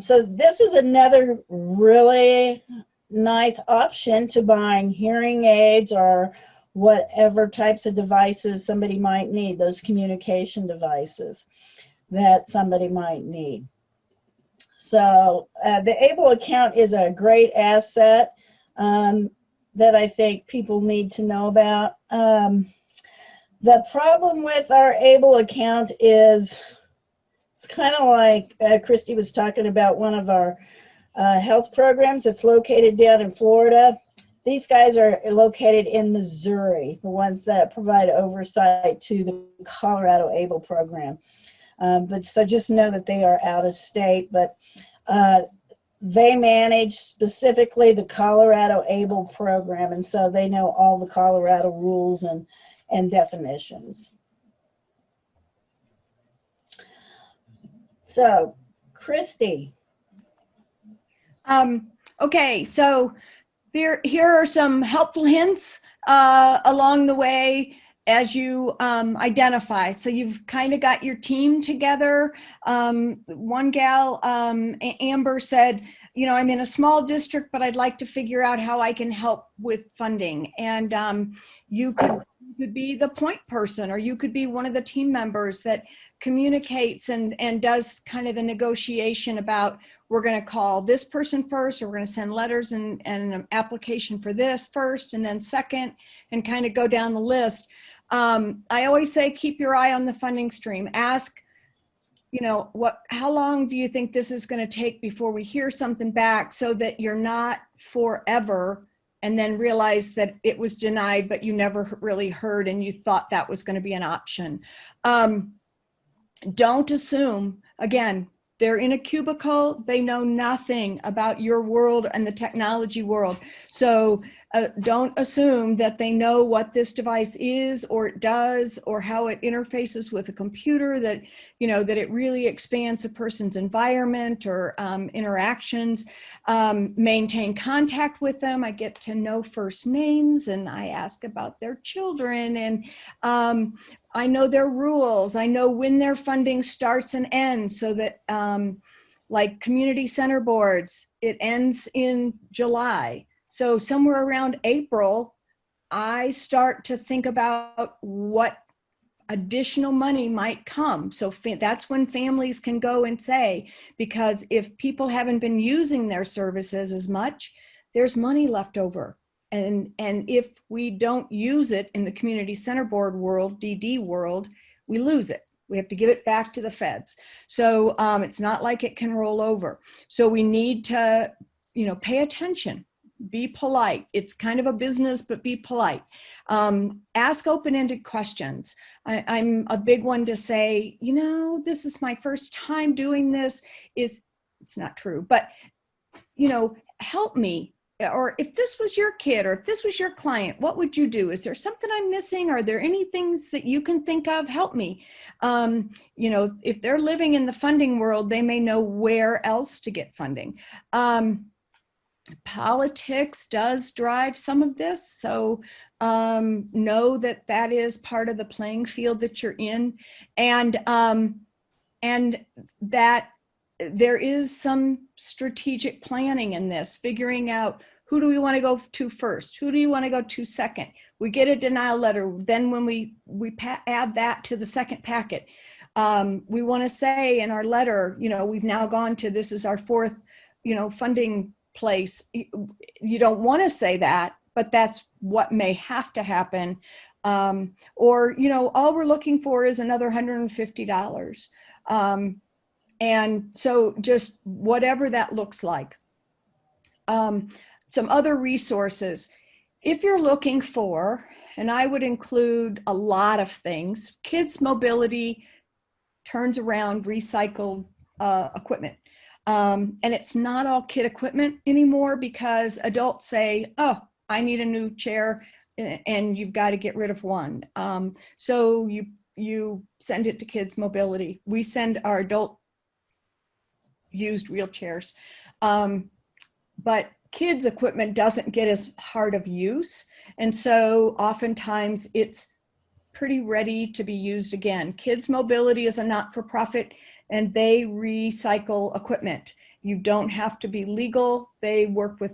So this is another really nice option to buying hearing aids or whatever types of devices somebody might need, those communication devices that somebody might need. So the ABLE account is a great asset that I think people need to know about. The problem with our ABLE account is it's kind of like Christy was talking about one of our health programs that's located down in Florida. These guys are located in Missouri, the ones that provide oversight to the Colorado ABLE program. But so just know that they are out of state, but they manage specifically the Colorado ABLE program, and so they know all the Colorado rules and definitions. So, Christy. Okay, so here are some helpful hints along the way as you identify. So you've kind of got your team together. One gal, Amber, said, you know, I'm in a small district, but I'd like to figure out how I can help with funding. And you could be the point person, or you could be one of the team members that communicates and does kind of the negotiation about, we're going to call this person first, or we're going to send letters and an application for this first, and then second, and kind of go down the list. I always say, keep your eye on the funding stream. Ask, you know, how long do you think this is going to take before we hear something back, so that you're not forever and then realize that it was denied, but you never really heard and you thought that was going to be an option. Don't assume, again, they're in a cubicle, they know nothing about your world and the technology world. So don't assume that they know what this device is or it does, or how it interfaces with a computer, that, you know, that it really expands a person's environment or interactions. Maintain contact with them. I get to know first names and I ask about their children, and I know their rules. I know when their funding starts and ends, so that like community center boards, it ends in July. So somewhere around April, I start to think about what additional money might come. So that's when families can go and say, because if people haven't been using their services as much, there's money left over. And if we don't use it in the community center board world, DD world, we lose it. We have to give it back to the feds. So it's not like it can roll over. So we need to, you know, pay attention, be polite. It's kind of a business, but be polite. Ask open-ended questions. I'm a big one to say, you know, this is my first time doing this. It's not true, but, you know, help me. or if this was your kid, or if this was your client, what would you do? Is there something I'm missing? Are there any things that you can think of? Help me. You know, if they're living in the funding world, they may know where else to get funding. Politics does drive some of this. So know that that is part of the playing field that you're in, and that there is some strategic planning in this, figuring out who do we want to go to first? Who do you want to go to second? We get a denial letter. Then when we add that to the second packet, we want to say in our letter, you know, we've now gone to, this is our fourth, you know, funding place. You don't want to say that, but that's what may have to happen. Or, you know, all we're looking for is another $150. And so just whatever that looks like. Some other resources, if you're looking for, and I would include a lot of things, kids mobility turns around recycled equipment. And it's not all kid equipment anymore, because adults say, oh, I need a new chair, and you've got to get rid of one. So you send it to kids mobility. We send our adult used wheelchairs. But kids equipment doesn't get as hard of use. And so oftentimes it's pretty ready to be used again. Kids Mobility is a not-for-profit, and they recycle equipment. You don't have to be legal. They work with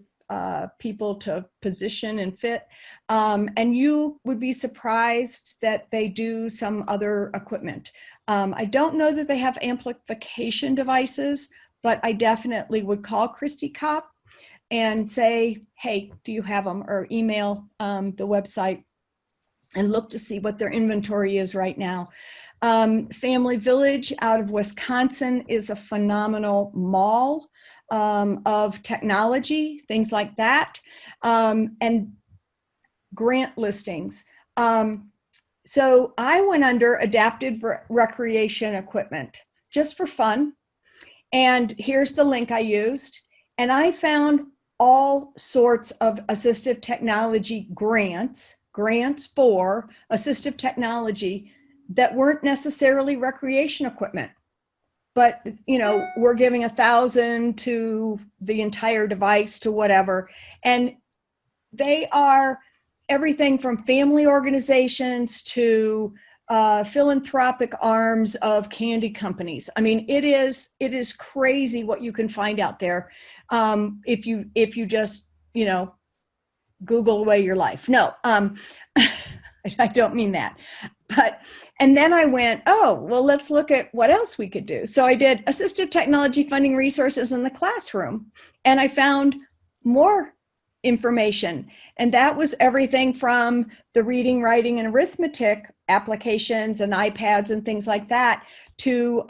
people to position and fit. And you would be surprised that they do some other equipment. I don't know that they have amplification devices, but I definitely would call Christy Kopp and say, hey, do you have them? Or email the website and look to see what their inventory is right now. Family Village out of Wisconsin is a phenomenal mall of technology, things like that, and grant listings. So I went under adapted recreation equipment just for fun. And here's the link I used. And I found all sorts of assistive technology grants for assistive technology that weren't necessarily recreation equipment. But, you know, we're giving $1,000 to the entire device to whatever. And they are everything from family organizations to philanthropic arms of candy companies. I mean, it is crazy what you can find out there if you just, you know, Google away your life. No, I don't mean that. But, and then I went, oh, well, let's look at what else we could do. So I did assistive technology funding resources in the classroom, and I found more information. And that was everything from the reading, writing, and arithmetic applications and iPads and things like that to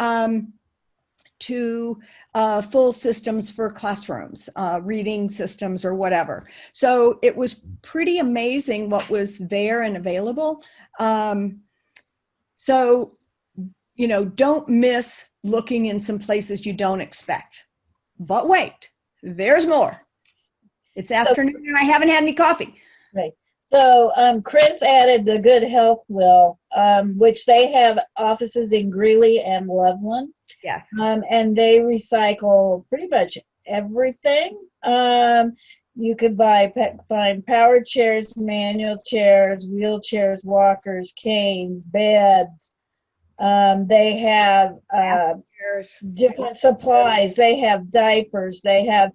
full systems for classrooms, reading systems or whatever. So it was pretty amazing what was there and available. So, you know, don't miss looking in some places you don't expect. But wait, there's more. It's afternoon and I haven't had any coffee. Right. So Chris added the Good Health Will, which they have offices in Greeley and Loveland. Yes. And they recycle pretty much everything. You could find power chairs, manual chairs, wheelchairs, walkers, canes, beds. They have different supplies. They have diapers. They have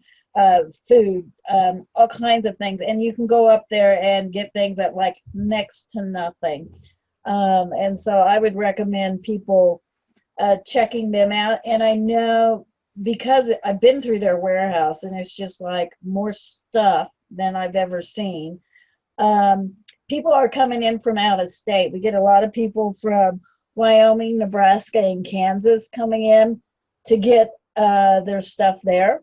food, all kinds of things. And you can go up there and get things at like next to nothing. And so I would recommend people checking them out. And I know, because I've been through their warehouse and it's just like more stuff than I've ever seen. People are coming in from out of state. We get a lot of people from Wyoming, Nebraska, and Kansas coming in to get their stuff there.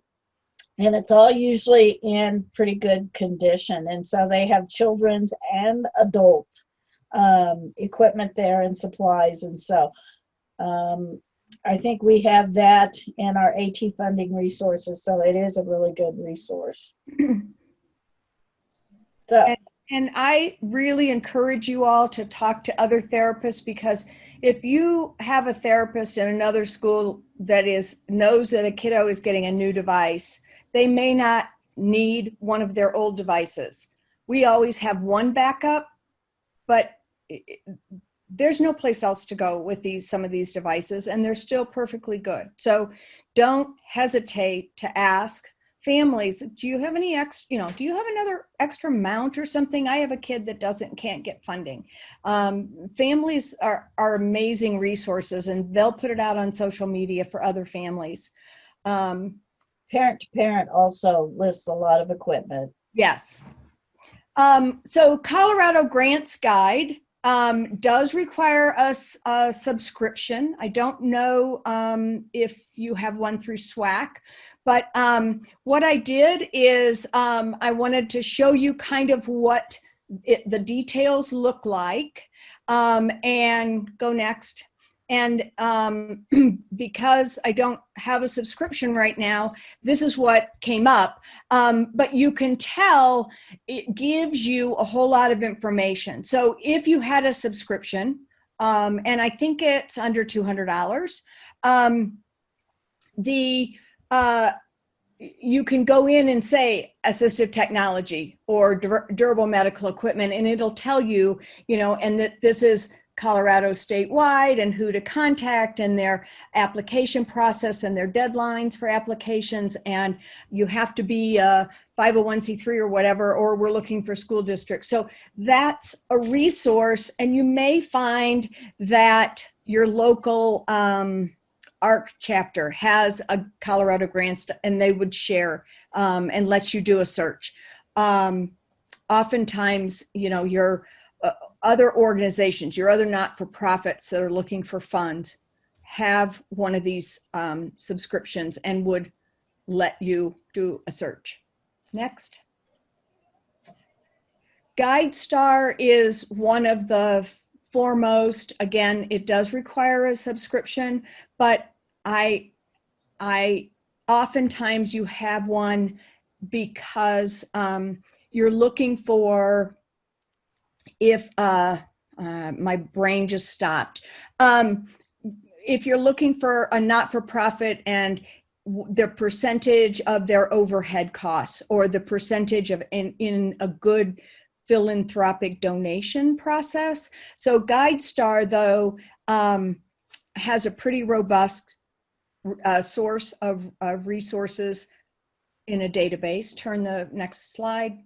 And it's all usually in pretty good condition. And so they have children's and adult equipment there and supplies. And so I think we have that in our AT funding resources. So it is a really good resource. So, and I really encourage you all to talk to other therapists, because if you have a therapist in another school that knows that a kiddo is getting a new device, they may not need one of their old devices. We always have one backup, but there's no place else to go with some of these devices, and they're still perfectly good. So don't hesitate to ask families, do you have any do you have another extra mount or something? I have a kid that can't get funding. Families are amazing resources, and they'll put it out on social media for other families. Parent to Parent also lists a lot of equipment. Yes. So Colorado Grants Guide does require a subscription. I don't know if you have one through SWAC, but what I did is I wanted to show you kind of what the details look like, and go next. And because I don't have a subscription right now, this is what came up. But you can tell it gives you a whole lot of information. So if you had a subscription, and I think it's under $200, you can go in and say assistive technology or durable medical equipment, and it'll tell you, and that this is Colorado statewide and who to contact and their application process and their deadlines for applications. And you have to be a 501c3 or whatever, or we're looking for school districts. So that's a resource, and you may find that your local ARC chapter has a Colorado grants, and they would share and let you do a search. Oftentimes, your other organizations, your other not-for-profits that are looking for funds have one of these subscriptions and would let you do a search. Next. GuideStar is one of the foremost. Again, it does require a subscription, but I oftentimes you have one because you're looking for, if my brain just stopped. If you're looking for a not-for-profit and the percentage of their overhead costs, or the percentage of in a good philanthropic donation process. So GuideStar, though, has a pretty robust source of resources in a database. Turn the next slide.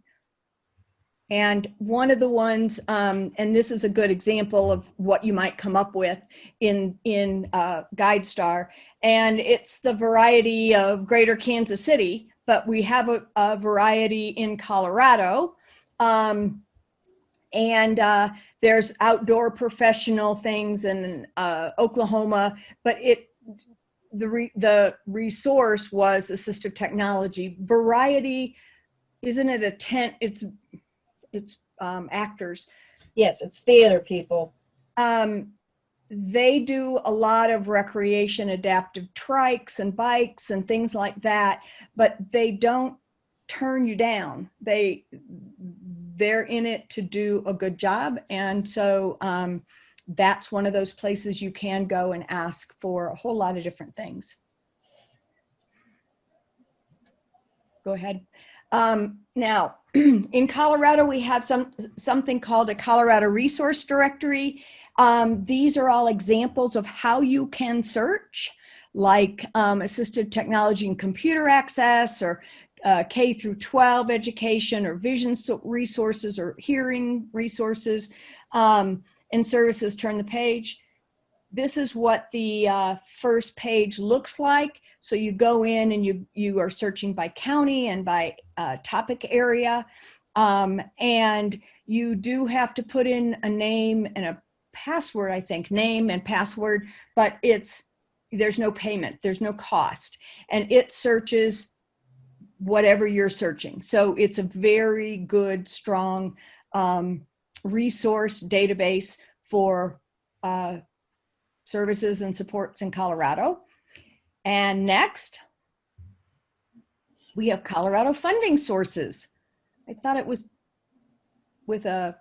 And one of the ones, and this is a good example of what you might come up with in GuideStar, and it's the variety of Greater Kansas City, but we have a variety in Colorado, and there's outdoor professional things in Oklahoma, but the resource was assistive technology. Variety, isn't it a tent? It's actors. Yes, it's theater people. They do a lot of recreation, adaptive trikes and bikes and things like that, but they don't turn you down. They're in it to do a good job. And so that's one of those places you can go and ask for a whole lot of different things. Go ahead. Now, in Colorado, we have something called a Colorado Resource Directory. These are all examples of how you can search, like assistive technology and computer access, or K through 12 education, or vision resources, or hearing resources, and services. Turn the page. This is what the first page looks like. So you go in and you are searching by county and by topic area. And you do have to put in a name and a password, I think, name and password, but there's no payment, there's no cost. And it searches whatever you're searching. So it's a very good, strong resource database for services and supports in Colorado. And next, we have Colorado funding sources. I thought it was with a,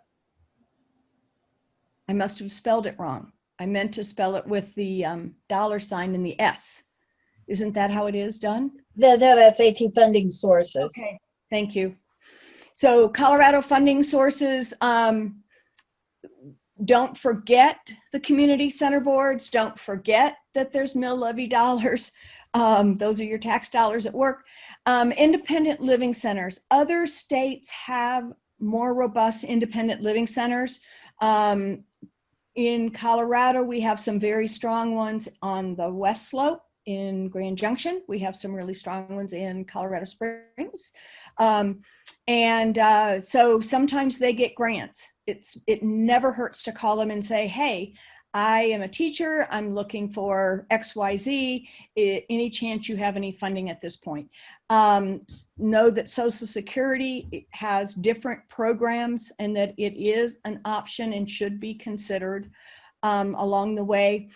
I must have spelled it wrong. I meant to spell it with the $ and the S. Isn't that how it is done? No, that's AT funding sources. Okay, thank you. So Colorado funding sources, don't forget the community center boards. Don't forget that there's mill levy dollars. Those are your tax dollars at work. Independent living centers. Other states have more robust independent living centers. In Colorado, we have some very strong ones on the West Slope in Grand Junction. We have some really strong ones in Colorado Springs. So sometimes they get grants. It never hurts to call them and say, hey, I am a teacher. I'm looking for XYZ. Any chance you have any funding at this point? Know that Social Security has different programs and that it is an option and should be considered along the way.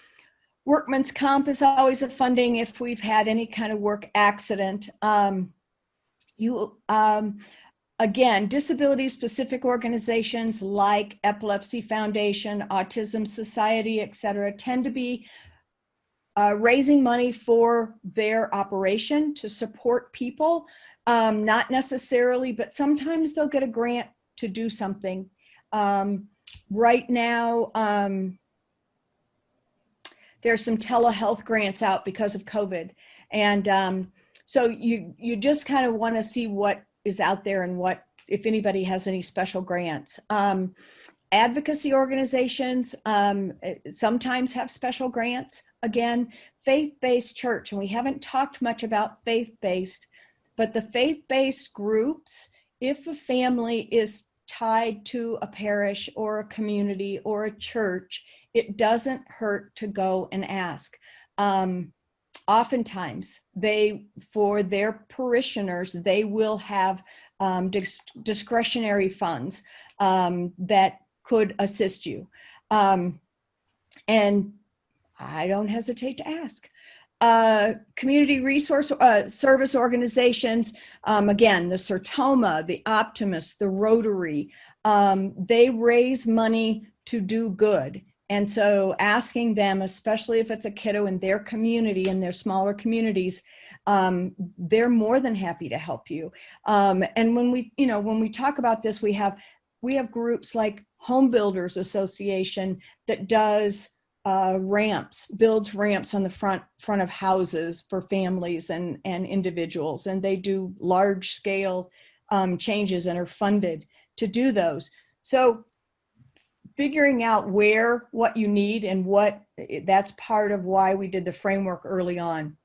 Workman's comp is always a funding if we've had any kind of work accident. Again, disability-specific organizations like Epilepsy Foundation, Autism Society, et cetera, tend to be raising money for their operation to support people. Not necessarily, but sometimes they'll get a grant to do something. Right now, there's some telehealth grants out because of COVID. And so you just kind of want to see what is out there and what, if anybody has any special grants. Advocacy organizations sometimes have special grants. Again, faith-based church, and we haven't talked much about faith-based, but the faith-based groups, if a family is tied to a parish or a community or a church, it doesn't hurt to go and ask. Oftentimes, for their parishioners, they will have discretionary funds that could assist you. And I don't hesitate to ask. Community resource service organizations, again, the Sertoma, the Optimist, the Rotary, they raise money to do good. And so asking them, especially if it's a kiddo in their community, in their smaller communities, they're more than happy to help you. And when we talk about this, we have groups like Home Builders Association that does builds ramps on the front of houses for families and individuals, and they do large scale changes and are funded to do those. So figuring out what you need and that's part of why we did the framework early on,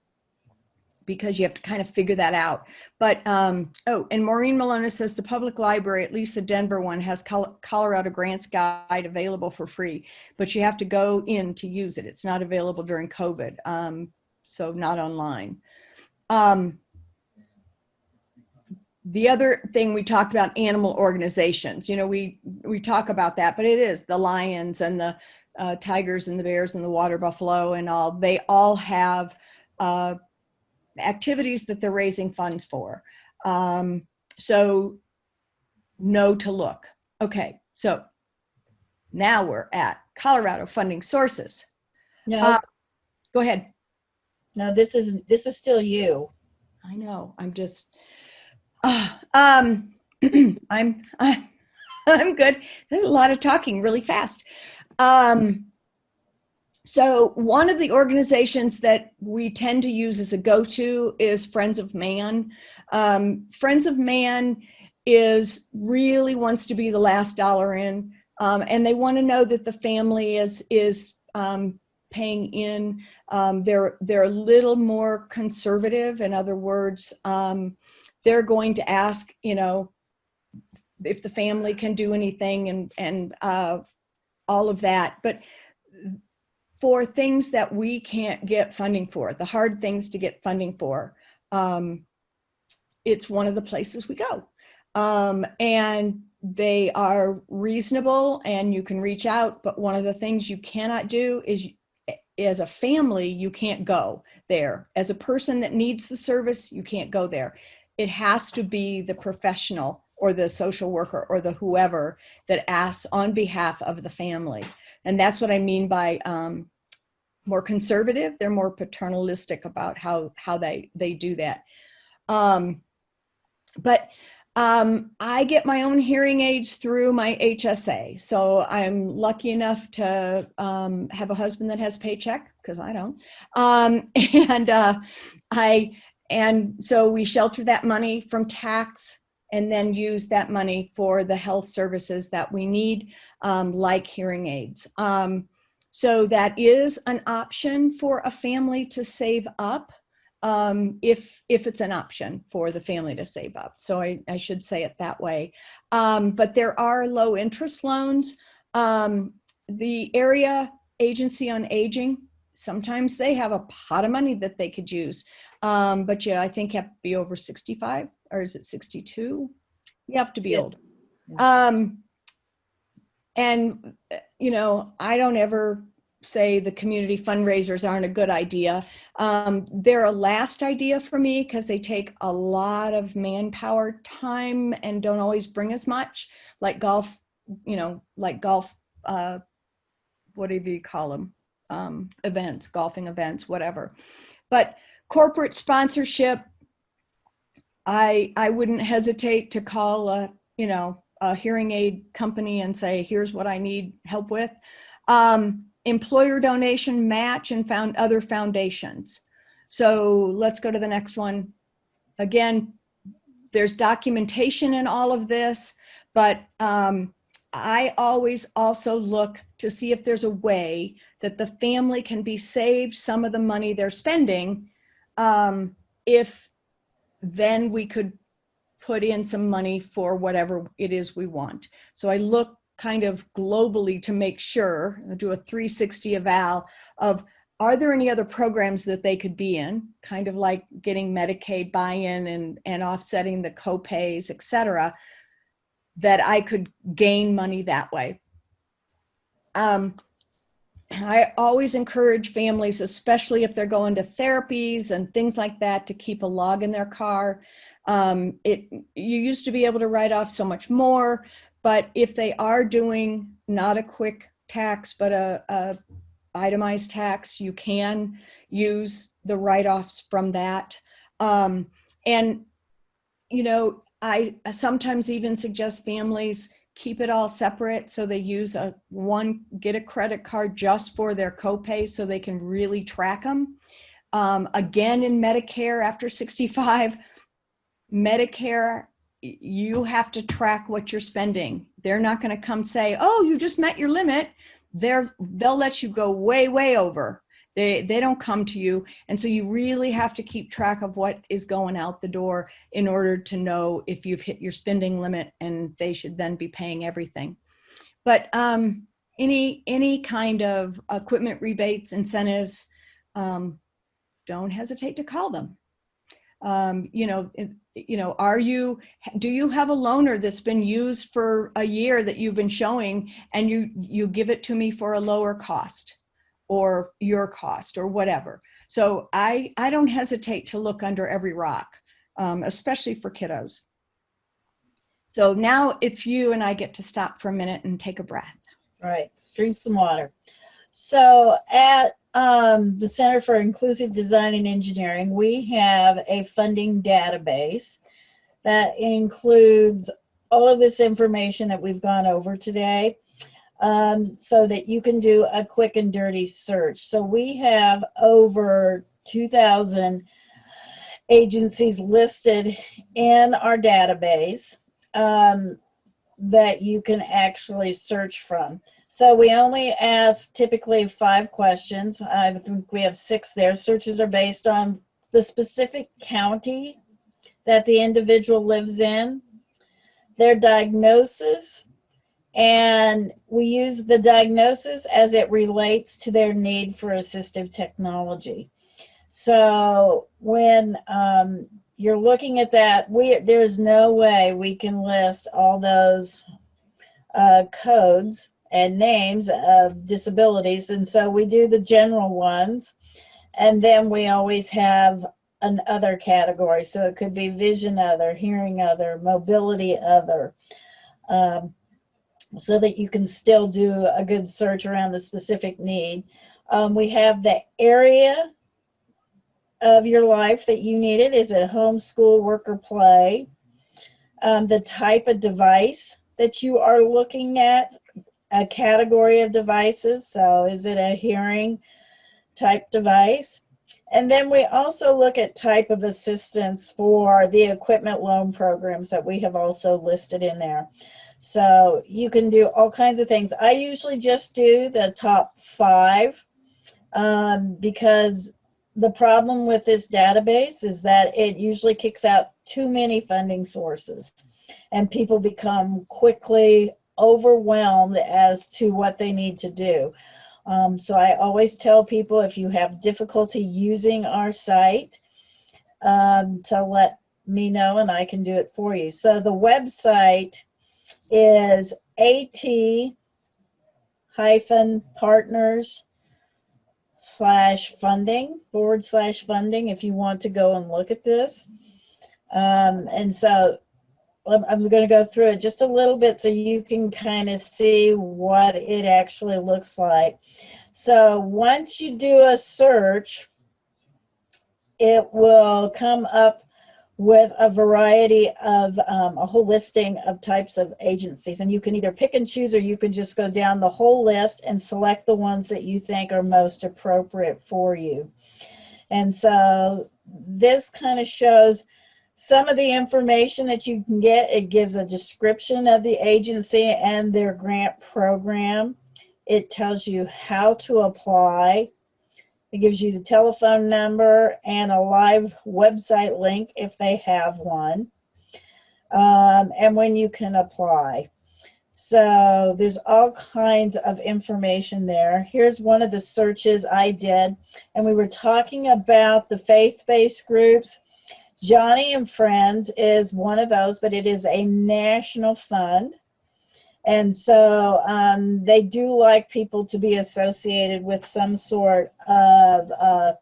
because you have to kind of figure that out. But, and Maureen Malona says the public library, at least the Denver one, has Colorado Grants Guide available for free, but you have to go in to use it. It's not available during COVID, so not online. The other thing we talked about, animal organizations, we talk about that, but it is the lions and the tigers and the bears and the water buffalo and all, they all have activities that they're raising funds for. So know to look. Okay, so now we're at Colorado funding sources. No, go ahead. No, this is still you. I know, I'm just, I'm good. There's a lot of talking really fast. So one of the organizations that we tend to use as a go-to is Friends of Man. Friends of Man really wants to be the last dollar in, and they want to know that the family is paying in. They're a little more conservative. In other words, they're going to ask, if the family can do anything and all of that. But for things that we can't get funding for, the hard things to get funding for, it's one of the places we go. And they are reasonable and you can reach out, but one of the things you cannot do is, as a family, you can't go there. As a person that needs the service, you can't go there. It has to be the professional or the social worker or the whoever that asks on behalf of the family. And that's what I mean by more conservative. They're more paternalistic about how they do that. But I get my own hearing aids through my HSA. So I'm lucky enough to have a husband that has a paycheck, because I don't. And so we shelter that money from tax and then use that money for the health services that we need, like hearing aids. So that is an option for a family to save up, if it's an option for the family to save up. So I should say it that way. But there are low interest loans. The Area Agency on Aging, sometimes they have a pot of money that they could use. But yeah, I think you have to be over 65, or is it 62? You have to be old. And, you know, I don't ever say the community fundraisers aren't a good idea. They're a last idea for me because they take a lot of manpower time and don't always bring as much, like golf, you know, like golf, whatever you call them, events, golfing events, whatever. But corporate sponsorship, I wouldn't hesitate to call a hearing aid company and say, here's what I need help with. Employer donation match and found other foundations. So let's go to the next one. Again, there's documentation in all of this, but I always also look to see if there's a way that the family can be saved some of the money they're spending, if then we could put in some money for whatever it is we want. So I look kind of globally to make sure, do a 360 eval of, are there any other programs that they could be in, kind of like getting Medicaid buy-in and offsetting the co-pays, et cetera, that I could gain money that way. I always encourage families, especially if they're going to therapies and things like that, to keep a log in their car. You used to be able to write off so much more, but if they are doing not a quick tax, but a itemized tax, you can use the write-offs from that. And, you know, I sometimes even suggest families keep it all separate, so they use get a credit card just for their copay so they can really track them. Again, in Medicare after 65, Medicare, you have to track what you're spending. They're not going to come say, oh, you just met your limit. They'll let you go way, way over. They don't come to you. And so you really have to keep track of what is going out the door in order to know if you've hit your spending limit, and they should then be paying everything. But any kind of equipment rebates, incentives, don't hesitate to call them. Do you have a loaner that's been used for a year that you've been showing, and you give it to me for a lower cost, or your cost, or whatever? So I don't hesitate to look under every rock, especially for kiddos. So now it's you and I get to stop for a minute and take a breath. Right, drink some water. So at the Center for Inclusive Design and Engineering, we have a funding database that includes all of this information that we've gone over today, so that you can do a quick and dirty search. So we have over 2,000 agencies listed in our database that you can actually search from. So we only ask typically 5 questions. I think we have 6 there. Searches are based on the specific county that the individual lives in, their diagnosis, and we use the diagnosis as it relates to their need for assistive technology. So when you're looking at that, there's no way we can list all those codes and names of disabilities, and so we do the general ones, and then we always have an other category. So it could be vision other, hearing other, mobility other, so that you can still do a good search around the specific need. We have the area of your life that you need it. Is it home, school, work, or play? The type of device that you are looking at, a category of devices. So is it a hearing type device? And then we also look at type of assistance for the equipment loan programs that we have also listed in there. So you can do all kinds of things. I usually just do the top 5 because the problem with this database is that it usually kicks out too many funding sources, and people become quickly overwhelmed as to what they need to do. So I always tell people, if you have difficulty using our site, to let me know and I can do it for you. So the website is at-partners/funding if you want to go and look at this. And so I'm going to go through it just a little bit so you can kind of see what it actually looks like. So once you do a search, it will come up with a variety of a whole listing of types of agencies, and you can either pick and choose, or you can just go down the whole list and select the ones that you think are most appropriate for you. And so this kind of shows some of the information that you can get. It gives a description of the agency and their grant program. It tells you how to apply. It gives you the telephone number and a live website link if they have one, and when you can apply. So there's all kinds of information there. Here's one of the searches I did, and we were talking about the faith-based groups. Johnny and Friends is one of those, but it is a national fund. And so they do like people to be associated with some sort of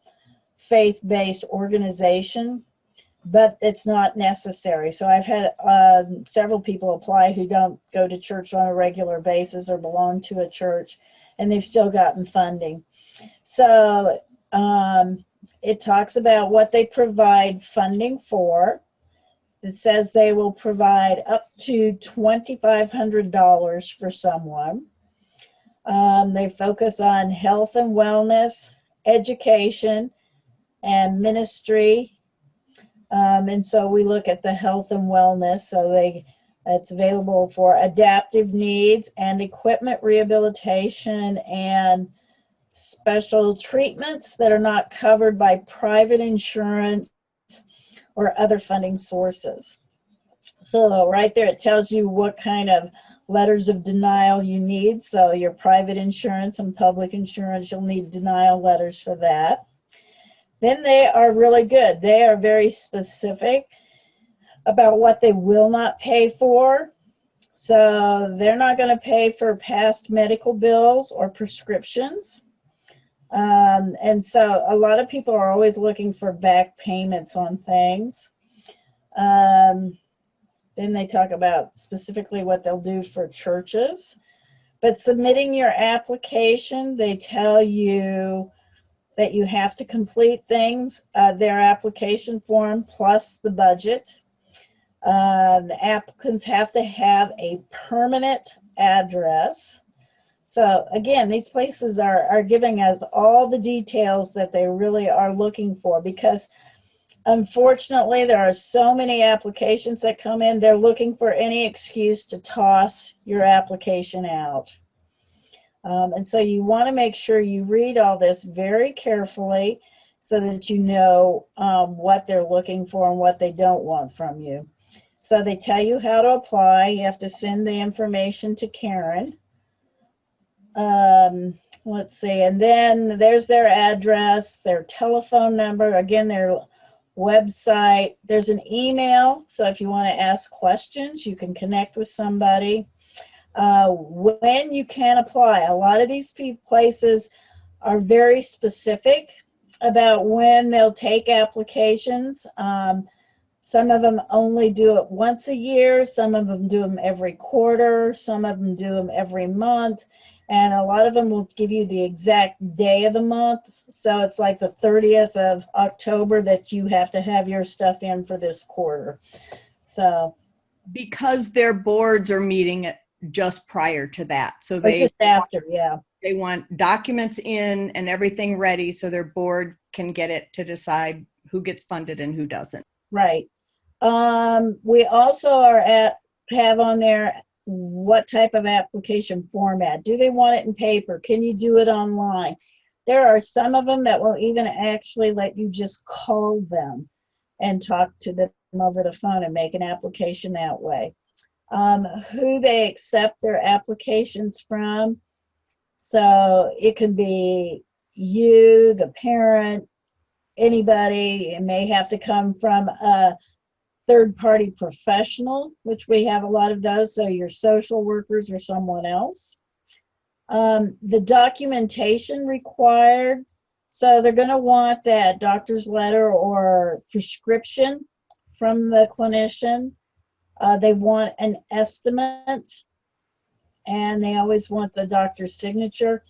faith-based organization, but it's not necessary. So I've had several people apply who don't go to church on a regular basis or belong to a church, and they've still gotten funding. So it talks about what they provide funding for. It says they will provide up to $2,500 for someone. They focus on health and wellness, education, and ministry. And so we look at the health and wellness. So it's available for adaptive needs and equipment rehabilitation and special treatments that are not covered by private insurance or other funding sources. So right there it tells you what kind of letters of denial you need. So your private insurance and public insurance, you'll need denial letters for that. Then they are really good. They are very specific about what they will not pay for. So they're not going to pay for past medical bills or prescriptions. And so a lot of people are always looking for back payments on things. Then they talk about specifically what they'll do for churches. But submitting your application, they tell you that you have to complete things, their application form plus the budget. The applicants have to have a permanent address. So again, these places are giving us all the details that they really are looking for, because unfortunately there are so many applications that come in, they're looking for any excuse to toss your application out. And so you want to make sure you read all this very carefully so that you know what they're looking for and what they don't want from you. So they tell you how to apply. You have to send the information to Karen. Let's see, and then there's their address, their telephone number, again, their website. There's an email, so if you want to ask questions, you can connect with somebody. When you can apply, a lot of these places are very specific. about when they'll take applications. Some of them only do it once a year. Some of them do them every quarter. Some of them do them every month. And a lot of them will give you the exact day of the month. So it's like the 30th of October that you have to have your stuff in for this quarter. So because their boards are meeting just prior to that. So they just after, yeah. They want documents in and everything ready so their board can get it to decide who gets funded and who doesn't. Right. We also have on there what type of application format. Do they want it in paper? Can you do it online? There are some of them that will even actually let you just call them and talk to them over the phone and make an application that way. Who they accept their applications from. So it can be you, the parent, anybody. It may have to come from a third-party professional, which we have a lot of those, so your social workers or someone else. The documentation required, so they're going to want that doctor's letter or prescription from the clinician. They want an estimate, and they always want the doctor's signature.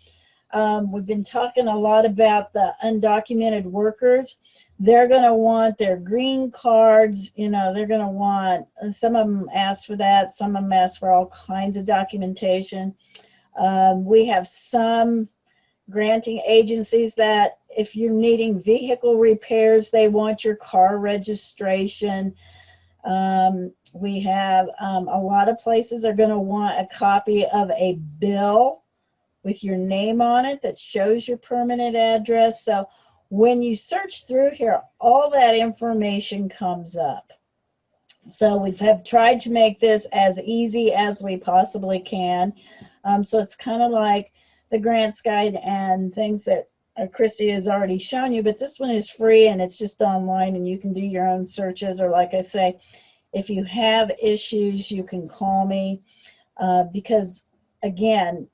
We've been talking a lot about the undocumented workers. They're going to want their green cards. You know, they're going to want, some of them ask for that. Some of them ask for all kinds of documentation. We have some granting agencies that if you're needing vehicle repairs, they want your car registration. We have a lot of places are going to want a copy of a bill with your name on it that shows your permanent address. So when you search through here, all that information comes up. So we have tried to make this as easy as we possibly can. So it's kind of like the grants guide and things that Christy has already shown you, but this one is free and it's just online and you can do your own searches, or like I say, if you have issues, you can call me because, again,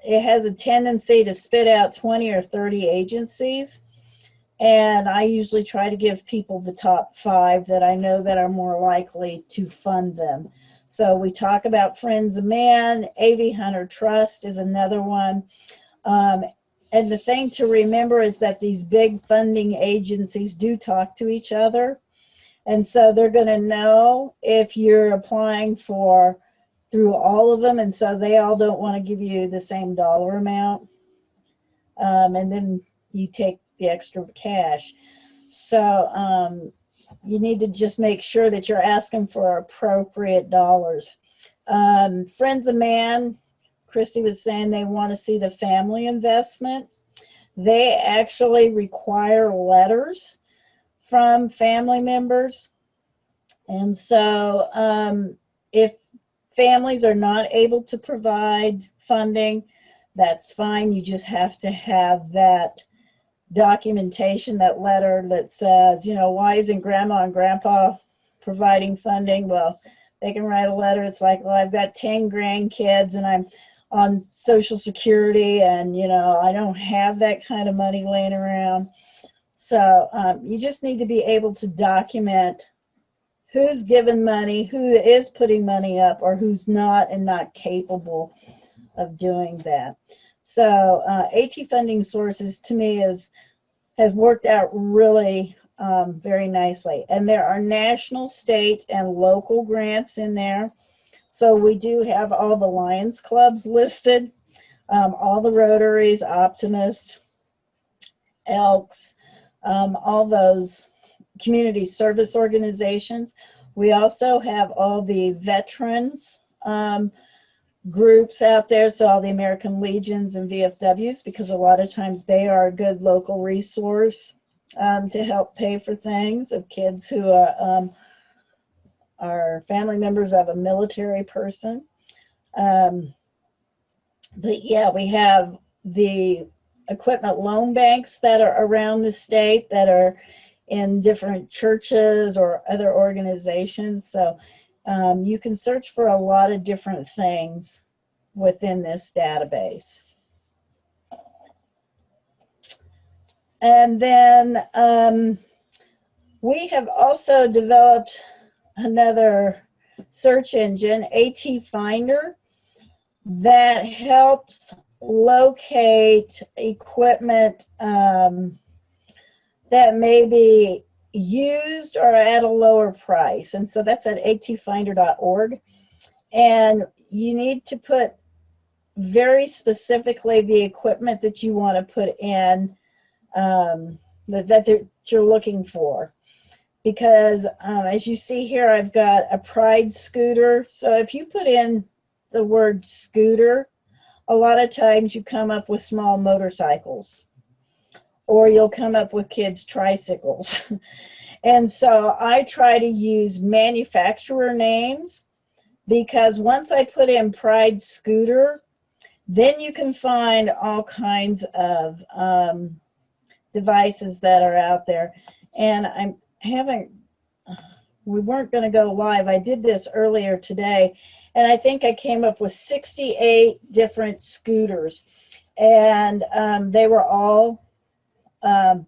it has a tendency to spit out 20 or 30 agencies, and I usually try to give people the top 5 that I know that are more likely to fund them. So we talk about Friends of Man, AV Hunter Trust is another one. And the thing to remember is that these big funding agencies do talk to each other. And so they're going to know if you're applying for through all of them. And so they all don't want to give you the same dollar amount. And then you take the extra cash. So you need to just make sure that you're asking for appropriate dollars. Friends of Man, Christy was saying they want to see the family investment. They actually require letters from family members. And so if families are not able to provide funding, that's fine. You just have to have that documentation, that letter that says, you know, why isn't grandma and grandpa providing funding? Well, they can write a letter. It's like, well, I've got 10 grandkids and I'm on Social Security and, you know, I don't have that kind of money laying around. So you just need to be able to document who's given money, who is putting money up, or who's not and not capable of doing that. So AT funding sources to me has worked out really very nicely. And there are national, state, and local grants in there. So we do have all the Lions Clubs listed, all the Rotaries, Optimists, Elks, all those community service organizations. We also have all the veterans groups out there, so all the American Legions and VFWs, because a lot of times they are a good local resource to help pay for things of kids who are family members of a military person. But yeah, we have the equipment loan banks that are around the state that are in different churches or other organizations. So you can search for a lot of different things within this database. And then we have also developed another search engine, AT Finder, that helps locate equipment that may be used or at a lower price. And so that's at atfinder.org. And you need to put very specifically the equipment that you want to put in that you're looking for. Because as you see here, I've got a Pride scooter. So if you put in the word scooter, a lot of times you come up with small motorcycles, or you'll come up with kids' tricycles. And so I try to use manufacturer names, because once I put in Pride scooter, then you can find all kinds of devices that are out there. And we weren't going to go live. I did this earlier today, and I think I came up with 68 different scooters. And they were all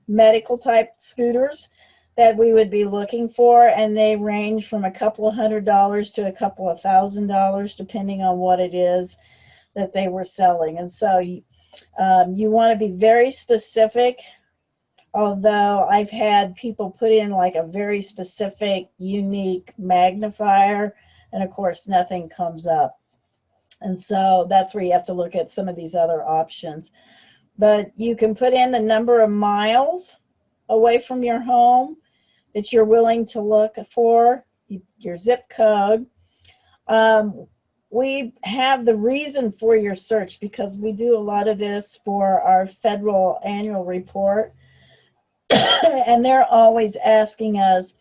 medical type scooters that we would be looking for, and they range from a couple of $100s to a couple of $1,000 depending on what it is that they were selling. And so you want to be very specific, although I've had people put in like a very specific unique magnifier, and of course nothing comes up. And so that's where you have to look at some of these other options. But you can put in the number of miles away from your home that you're willing to look for, your zip code. We have the reason for your search, because we do a lot of this for our federal annual report. And they're always asking us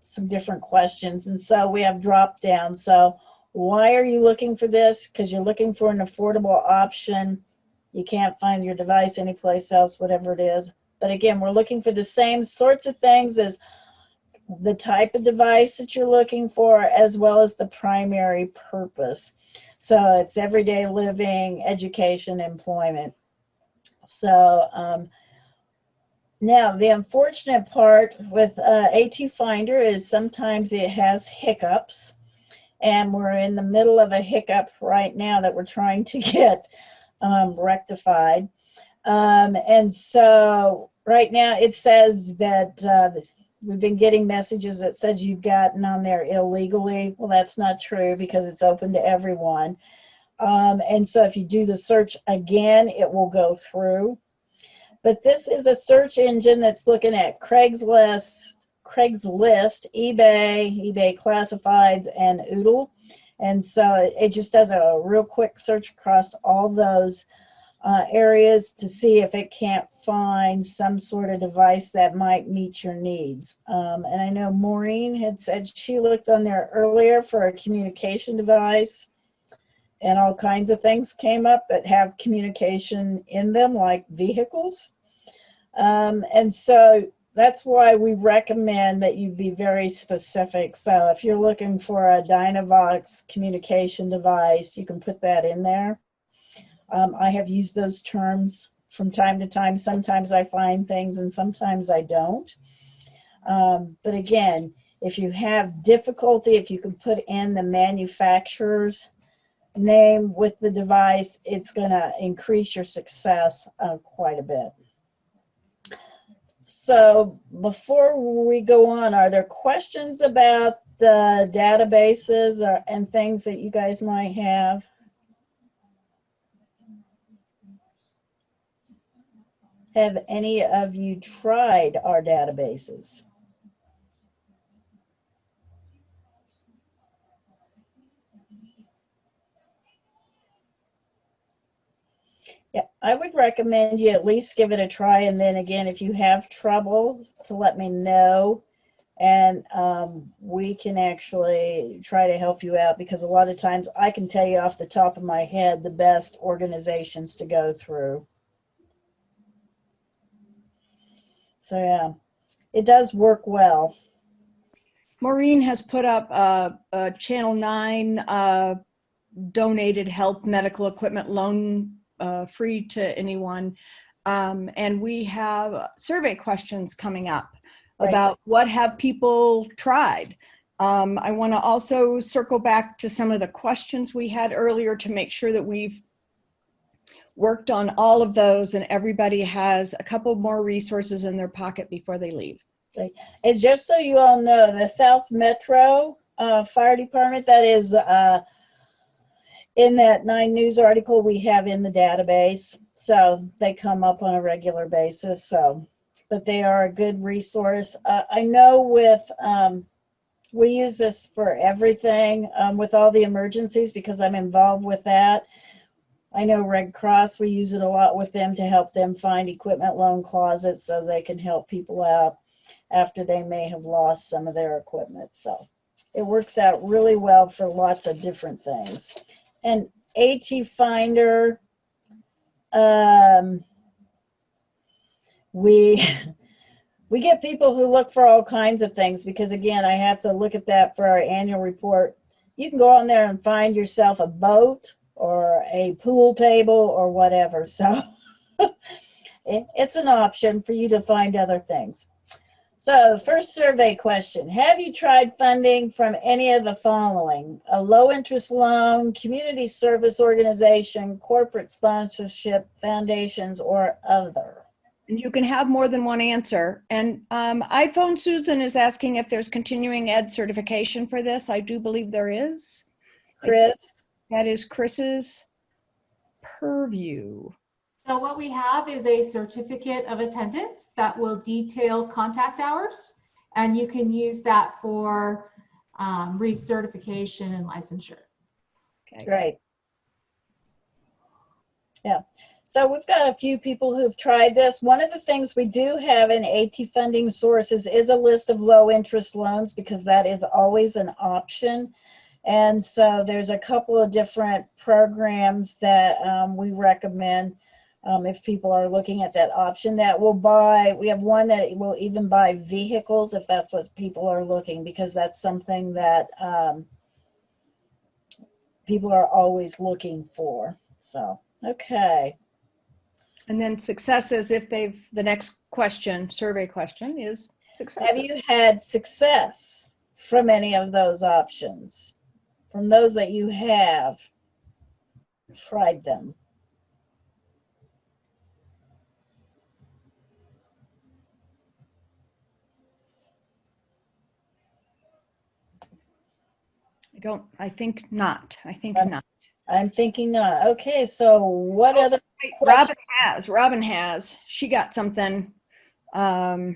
some different questions. And so we have drop down. So why are you looking for this? Because you're looking for an affordable option. You can't find your device anyplace else, whatever it is. But again, we're looking for the same sorts of things as the type of device that you're looking for, as well as the primary purpose. So it's everyday living, education, employment. So now the unfortunate part with AT Finder is sometimes it has hiccups, and we're in the middle of a hiccup right now that we're trying to get rectified. And so right now it says that we've been getting messages that says you've gotten on there illegally. Well, that's not true, because it's open to everyone. And so if you do the search again, it will go through. But this is a search engine that's looking at Craigslist, eBay Classifieds, and Oodle. And so it just does a real quick search across all those areas to see if it can't find some sort of device that might meet your needs. And I know Maureen had said she looked on there earlier for a communication device, and all kinds of things came up that have communication in them, like vehicles. And so that's why we recommend that you be very specific. So if you're looking for a Dynavox communication device, you can put that in there. I have used those terms from time to time. Sometimes I find things and sometimes I don't. But again, if you have difficulty, if you can put in the manufacturer's name with the device, it's going to increase your success quite a bit. So before we go on, are there questions about the databases and things that you guys might have? Have any of you tried our databases? Yeah, I would recommend you at least give it a try, and then again, if you have trouble, to let me know, and we can actually try to help you out, because a lot of times I can tell you off the top of my head the best organizations to go through. So yeah, it does work well. Maureen has put up a Channel 9 donated help medical equipment loan free to anyone And we have survey questions coming up Right. about what have people tried. I want to also circle back to some of the questions we had earlier to make sure that we've worked on all of those and everybody has a couple more resources in their pocket before they leave. Right. And just so you all know, the South Metro Fire Department, that is in that 9 News article we have in the database. So they come up on a regular basis. So, but they are a good resource. I know with, we use this for everything with all the emergencies because I'm involved with that. I know Red Cross, we use it a lot with them to help them find equipment loan closets so they can help people out after they may have lost some of their equipment. So it works out really well for lots of different things. And AT Finder, we get people who look for all kinds of things because, again, I have to look at that for our annual report. You can go on there and find yourself a boat or a pool table or whatever. So it's an option for you to find other things. So the first survey question, have you tried funding from any of the following? A low interest loan, community service organization, corporate sponsorship, foundations, or other? And you can have more than one answer. And iPhone Susan is asking if there's continuing ed certification for this. I do believe there is. Chris? That is Chris's purview. So what we have is a certificate of attendance that will detail contact hours, and you can use that for recertification and licensure. Okay. Right. Yeah. So we've got a few people who've tried this. One of the things we do have in AT funding sources is a list of low interest loans because that is always an option. And so there's a couple of different programs that we recommend if people are looking at that option that will buy. We have one that will even buy vehicles if that's what people are looking, because that's something that people are always looking for. So, okay. And then successes, if they've, the next question, survey question is successes. Have you had success from any of those options? From those that you have tried them? I think not. I think not. I'm thinking not. Okay, so what other questions? Robin has. She got something. Good.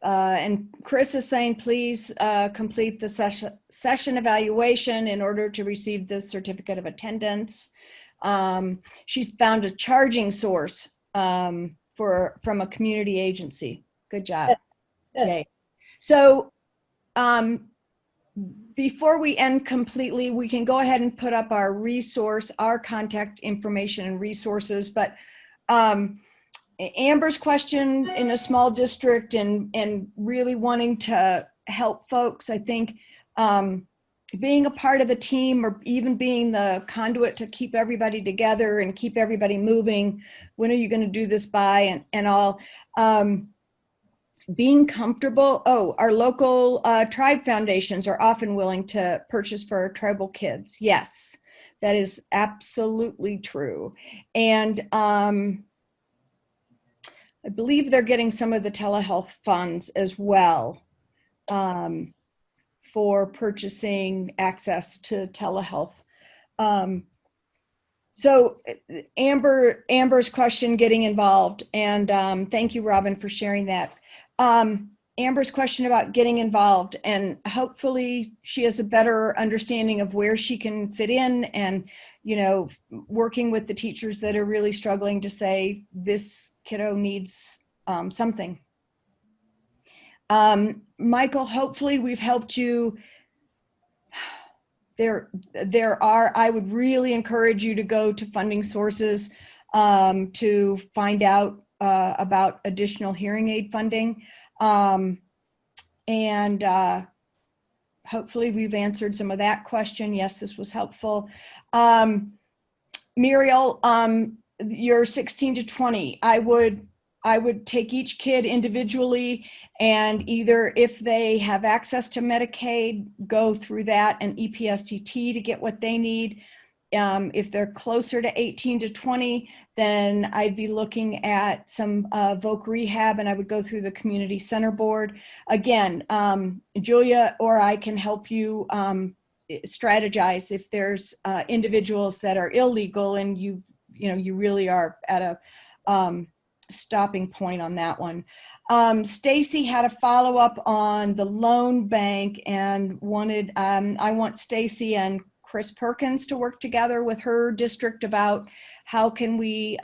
And Chris is saying, please complete the session evaluation in order to receive the certificate of attendance. She's found a charging source from a community agency. Good job. Good. Yay. So before we end completely, we can go ahead and put up our contact information and resources, but Amber's question in a small district and really wanting to help folks, I think being a part of the team or even being the conduit to keep everybody together and keep everybody moving, when are you going to do this by and all, being comfortable. Oh, our local tribe foundations are often willing to purchase for our tribal kids. Yes, that is absolutely true. And I believe they're getting some of the telehealth funds as well for purchasing access to telehealth. So Amber's question, getting involved, and thank you, Robin, for sharing that. Amber's question about getting involved, and hopefully she has a better understanding of where she can fit in and, you know, working with the teachers that are really struggling to say this kiddo needs something. Michael, hopefully we've helped you. I would really encourage you to go to funding sources to find out about additional hearing aid funding. And hopefully we've answered some of that question. Yes, this was helpful. Muriel, you're 16 to 20. I would take each kid individually, and either if they have access to Medicaid, go through that and EPSTT to get what they need. If they're closer to 18 to 20, then I'd be looking at some Voc Rehab, and I would go through the community center board. Again, Julia or I can help you strategize if there's individuals that are illegal and you really are at a stopping point on that one. Stacy had a follow-up on the loan bank and wanted, I want Stacy and Chris Perkins to work together with her district about how can we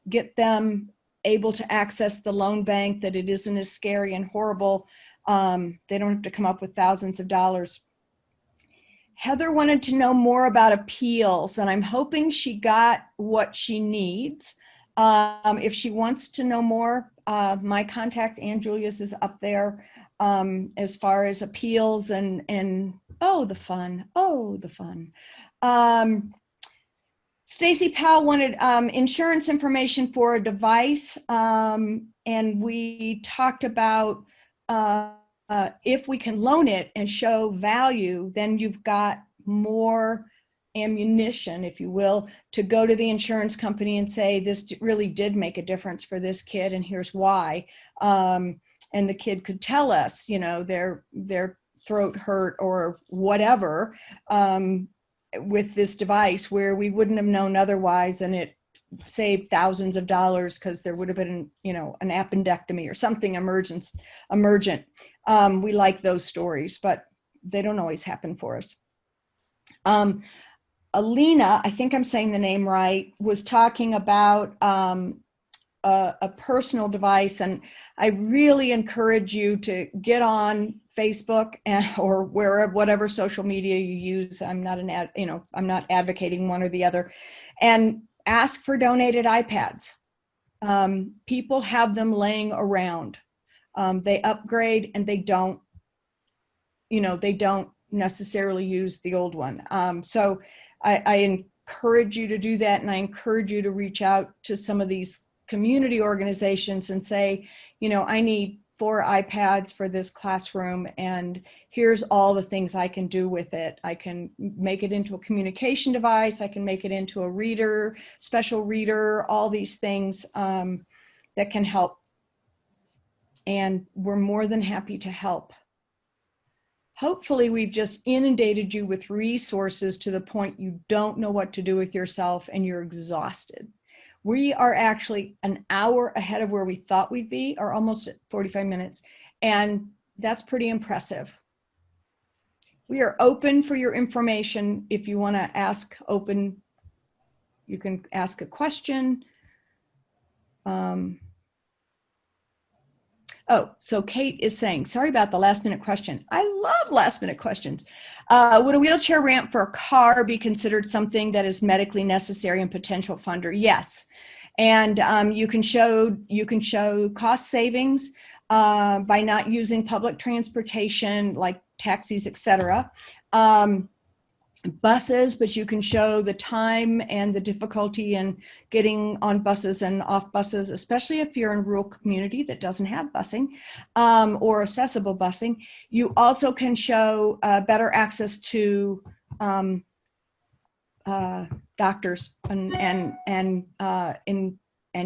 get them able to access the loan bank, that it isn't as scary and horrible. They don't have to come up with thousands of dollars. Heather wanted to know more about appeals, and I'm hoping she got what she needs. If she wants to know more, my contact, Ann Julius, is up there as far as appeals and oh, the fun. Stacy Powell wanted insurance information for a device, and we talked about if we can loan it and show value, then you've got more ammunition, if you will, to go to the insurance company and say, this really did make a difference for this kid, and here's why. And the kid could tell us, their throat hurt or whatever with this device, where we wouldn't have known otherwise, and it saved thousands of dollars because there would have been, an appendectomy or something emergent. We like those stories, but they don't always happen for us. Alina, I think I'm saying the name right, was talking about a personal device, and I really encourage you to get on Facebook or wherever, whatever social media you use. I'm not I'm not advocating one or the other, and ask for donated iPads. People have them laying around. They upgrade and they don't necessarily use the old one. So I encourage you to do that, and I encourage you to reach out to some of these community organizations and say, I need 4 iPads for this classroom, and here's all the things I can do with it. I can make it into a communication device. I can make it into a reader, special reader, all these things that can help. And we're more than happy to help. Hopefully we've just inundated you with resources to the point you don't know what to do with yourself and you're exhausted. We are actually an hour ahead of where we thought we'd be, or almost at 45 minutes. And that's pretty impressive. We are open for your information. If you want to ask open, you can ask a question. Oh, so Kate is saying, sorry about the last minute question. I love last minute questions. Would a wheelchair ramp for a car be considered something that is medically necessary and potential funder? Yes. And you can show cost savings by not using public transportation like taxis, etc. Buses, but you can show the time and the difficulty in getting on buses and off buses, especially if you're in a rural community that doesn't have busing or accessible busing. You also can show better access to doctors and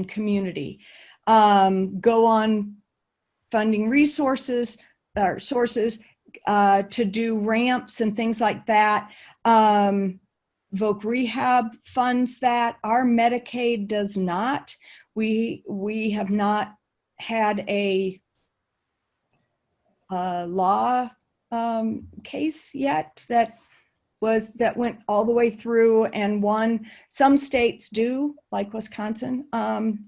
community. Go on funding resources or sources to do ramps and things like that. Voc Rehab funds that. Our Medicaid does not. We have not had a law case yet that went all the way through and won. Some states do, like Wisconsin,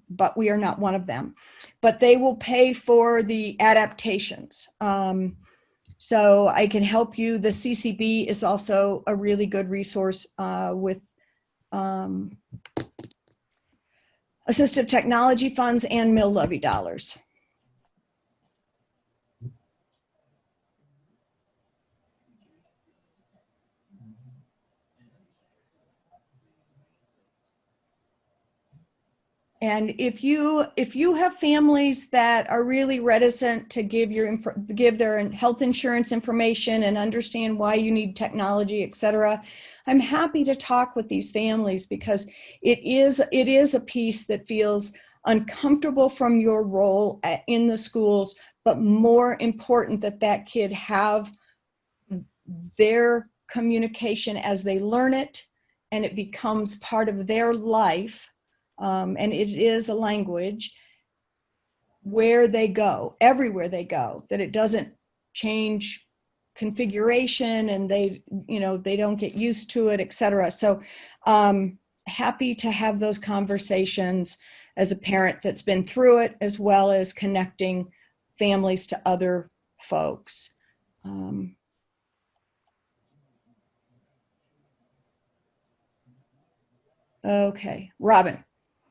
but we are not one of them. But they will pay for the adaptations. So I can help you. The CCB is also a really good resource with assistive technology funds and mill levy dollars. And if you have families that are really reticent to give their health insurance information and understand why you need technology, et cetera, I'm happy to talk with these families, because it is a piece that feels uncomfortable from your role in the schools, but more important that that kid have their communication as they learn it, and it becomes part of their life. And it is a language where they go, everywhere they go, that it doesn't change configuration and they don't get used to it, et cetera. So happy to have those conversations as a parent that's been through it, as well as connecting families to other folks. Okay, Robin.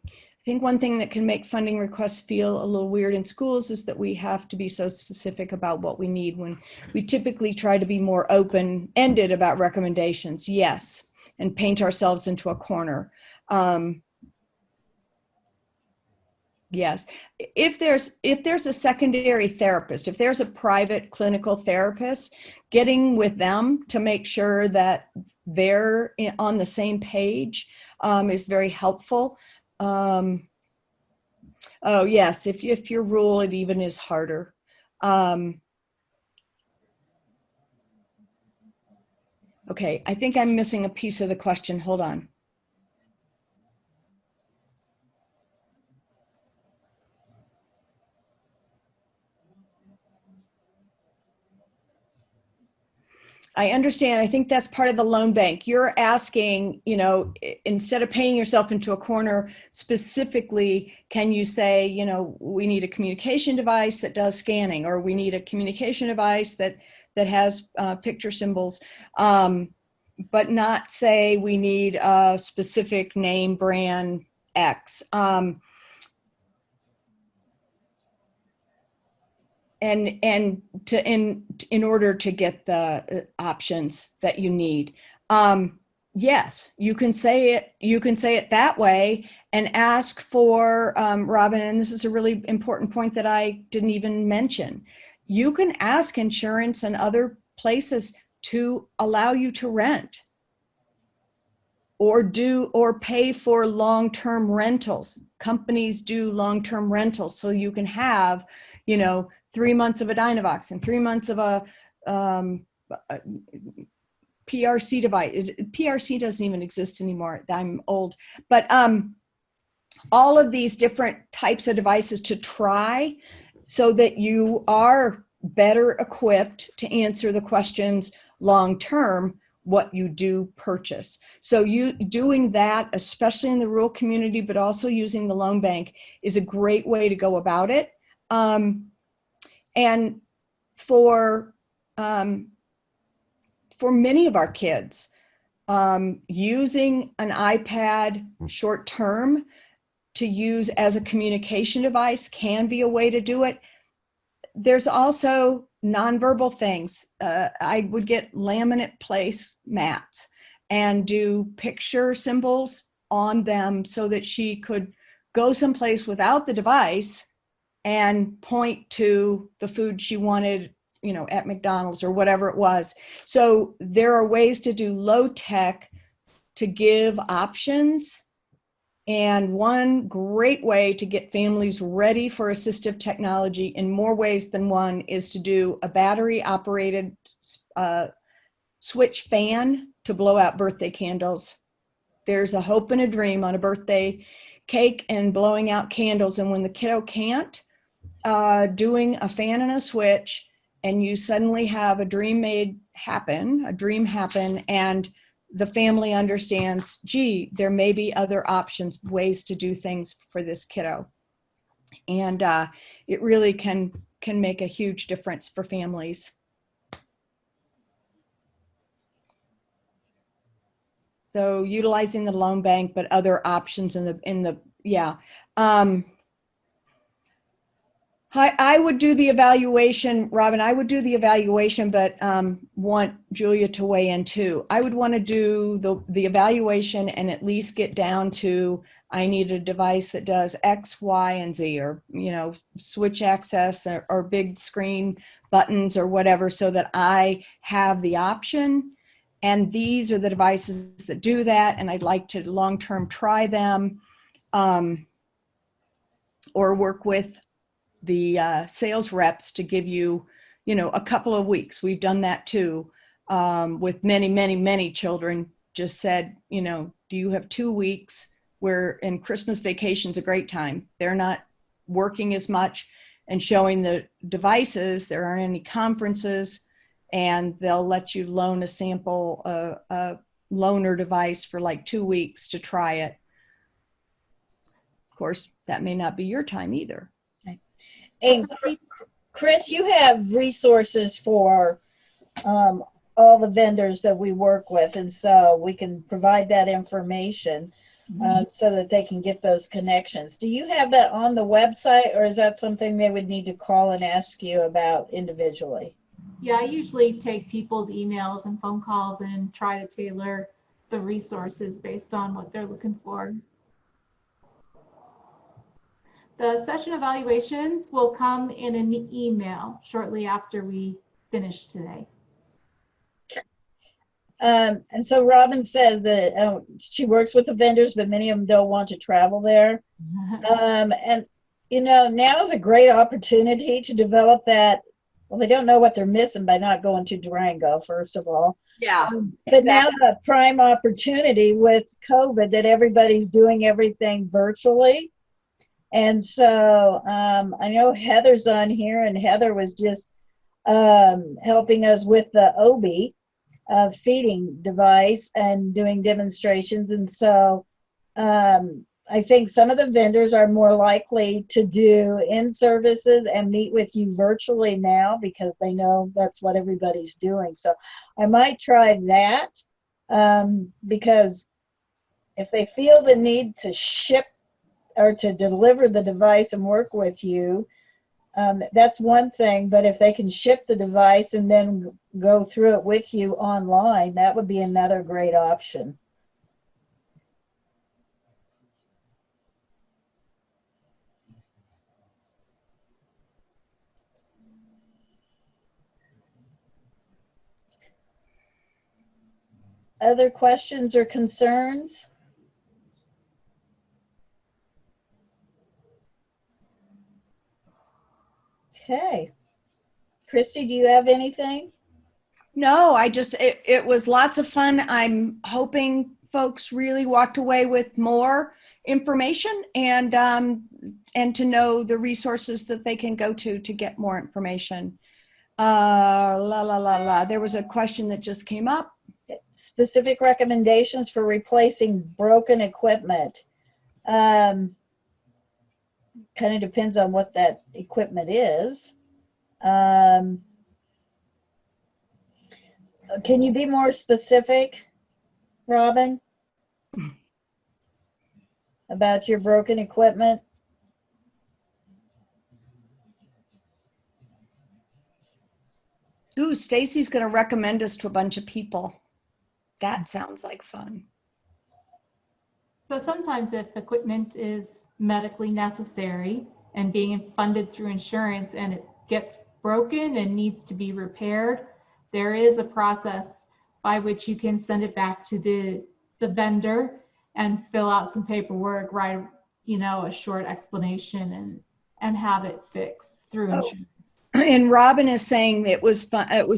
I think one thing that can make funding requests feel a little weird in schools is that we have to be so specific about what we need, when we typically try to be more open-ended about recommendations. Yes, and paint ourselves into a corner. Yes, if there's a secondary therapist, if there's a private clinical therapist, getting with them to make sure that they're on the same page is very helpful. Oh yes, if you're rural, it even is harder. Okay, I think I'm missing a piece of the question. Hold on. I understand. I think that's part of the loan bank. You're asking, instead of painting yourself into a corner specifically, can you say, we need a communication device that does scanning, or we need a communication device that has picture symbols, but not say we need a specific name brand X. And in order to get the options that you need, yes, you can say it that way, and ask for, Robin, and this is a really important point that I didn't even mention. You can ask insurance and other places to allow you to rent, or pay for long-term rentals. Companies do long-term rentals, so you can have 3 months of a Dynavox and 3 months of a PRC device. PRC doesn't even exist anymore. I'm old. But all of these different types of devices to try, so that you are better equipped to answer the questions long-term, what you do purchase. So you doing that, especially in the rural community, but also using the loan bank, is a great way to go about it. And for many of our kids, using an iPad short term to use as a communication device can be a way to do it. There's also nonverbal things. I would get laminate place mats and do picture symbols on them, so that she could go someplace without the device and point to the food she wanted, at McDonald's or whatever it was. So there are ways to do low tech to give options. And one great way to get families ready for assistive technology, in more ways than one, is to do a battery operated switch fan to blow out birthday candles. There's a hope and a dream on a birthday cake and blowing out candles. And when the kiddo can't, doing a fan and a switch, and you suddenly have a dream happen, and the family understands, gee, there may be other options, ways to do things for this kiddo. And it really can make a huge difference for families. So utilizing the loan bank, but other options in the yeah. I would do the evaluation, Robin. I would do the evaluation, but want Julia to weigh in too. I would want to do the evaluation and at least get down to, I need a device that does X, Y, and Z, or, you know, switch access or big screen buttons or whatever, so that I have the option. And these are the devices that do that. And I'd like to long-term try them, or work with the sales reps to give you, you know, a couple of weeks. We've done that too, with many, many, many children. Just said, you know, do you have 2 weeks where, in Christmas vacation's a great time. They're not working as much and showing the devices. There aren't any conferences, and they'll let you loan a sample, a loaner device for like 2 weeks to try it. Of course, that may not be your time either. And Chris, you have resources for all the vendors that we work with, and so we can provide that information so that they can get those connections. Do you have that on the website, or is that something they would need to call and ask you about individually? Yeah, I usually take people's emails and phone calls and try to tailor the resources based on what they're looking for. The session evaluations will come in an email shortly after we finish today. And so Robin says that she works with the vendors, but many of them don't want to travel there. And, you know, now is a great opportunity to develop that. Well, they don't know what they're missing by not going to Durango, first of all. Yeah. But now the prime opportunity with COVID that everybody's doing everything virtually. And so I know Heather's on here, and Heather was just helping us with the OB feeding device and doing demonstrations. And so I think some of the vendors are more likely to do in-services and meet with you virtually now because they know that's what everybody's doing. So I might try that because if they feel the need to ship or to deliver the device and work with you, that's one thing. But if they can ship the device and then go through it with you online, that would be another great option. Other questions or concerns? Okay. Christy, do you have anything? No, it was lots of fun. I'm hoping folks really walked away with more information and to know the resources that they can go to get more information. There was a question that just came up. Specific recommendations for replacing broken equipment. Kind of depends on what that equipment is. Can you be more specific, Robin, about your broken equipment? Ooh, Stacy's going to recommend us to a bunch of people. That sounds like fun. So sometimes if equipment is medically necessary and being funded through insurance and it gets broken and needs to be repaired, there is a process by which you can send it back to the vendor and fill out some paperwork, write, you know, a short explanation and have it fixed through insurance. And Robin is saying it was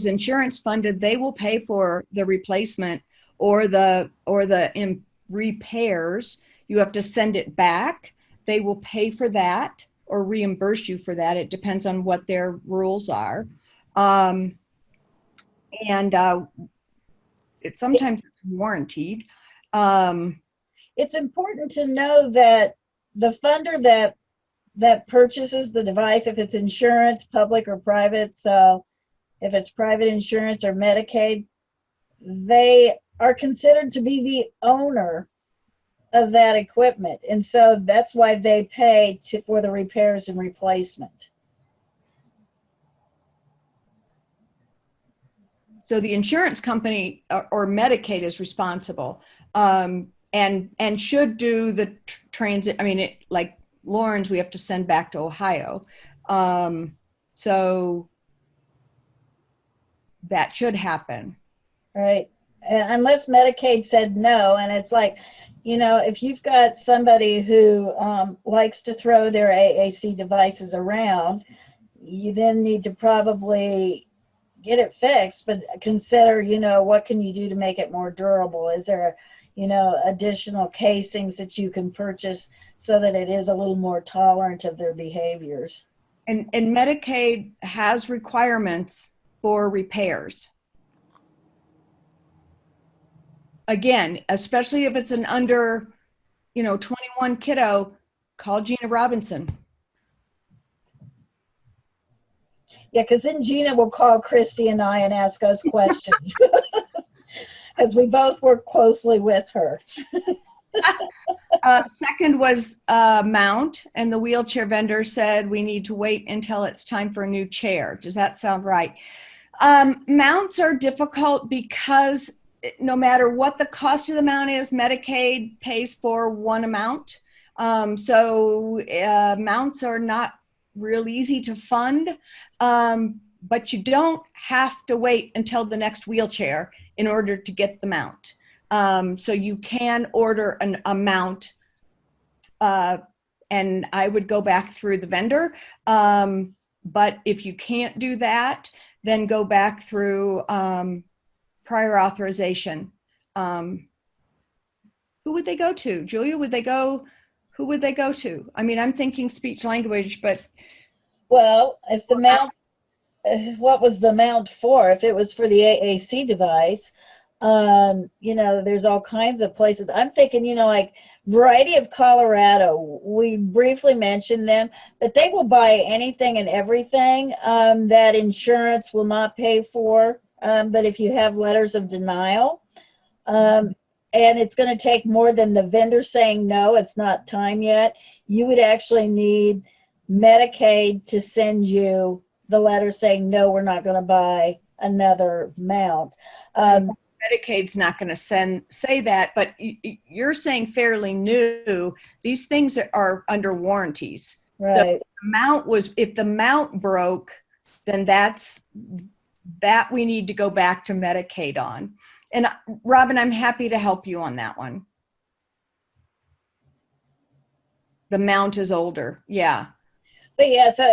insurance funded. They will pay for the replacement or the repairs. You have to send it back. They will pay for that or reimburse you for that. It depends on what their rules are. Sometimes it's warranted. It's important to know that the funder that purchases the device, if it's insurance, public or private, so if it's private insurance or Medicaid, they are considered to be the owner of that equipment. And so that's why they pay for the repairs and replacement. So the insurance company or Medicaid is responsible, and should do the transit. I mean, like Lauren's, we have to send back to Ohio. So that should happen. Right. Unless Medicaid said no, and it's like, if you've got somebody who likes to throw their AAC devices around, you then need to probably get it fixed, but consider, what can you do to make it more durable? Is there, additional casings that you can purchase so that it is a little more tolerant of their behaviors? And Medicaid has requirements for repairs. Again, especially if it's an under, 21 kiddo, call Gina Robinson. Yeah, because then Gina will call Christy and I and ask us questions, as we both work closely with her. Second was mount, and the wheelchair vendor said we need to wait until it's time for a new chair. Does that sound right? Mounts are difficult because no matter what the cost of the mount is, Medicaid pays for one amount. So mounts are not real easy to fund, but you don't have to wait until the next wheelchair in order to get the mount. So you can order a mount, and I would go back through the vendor. But if you can't do that, then go back through prior authorization. Who would they go to? Julia, who would they go to? I mean, I'm thinking speech language, but. Well, if the mount, what was the mount for? If it was for the AAC device, there's all kinds of places. I'm thinking, like Variety of Colorado, we briefly mentioned them, but they will buy anything and everything that insurance will not pay for. But if you have letters of denial, and it's going to take more than the vendor saying, no, it's not time yet, you would actually need Medicaid to send you the letter saying, no, we're not going to buy another mount. Medicaid's not going to say that, but you're saying fairly new. These things are under warranties. Right. So if the mount broke, then that we need to go back to Medicaid on. And Robin, I'm happy to help you on that one. The mount is older. Yeah. But yeah, so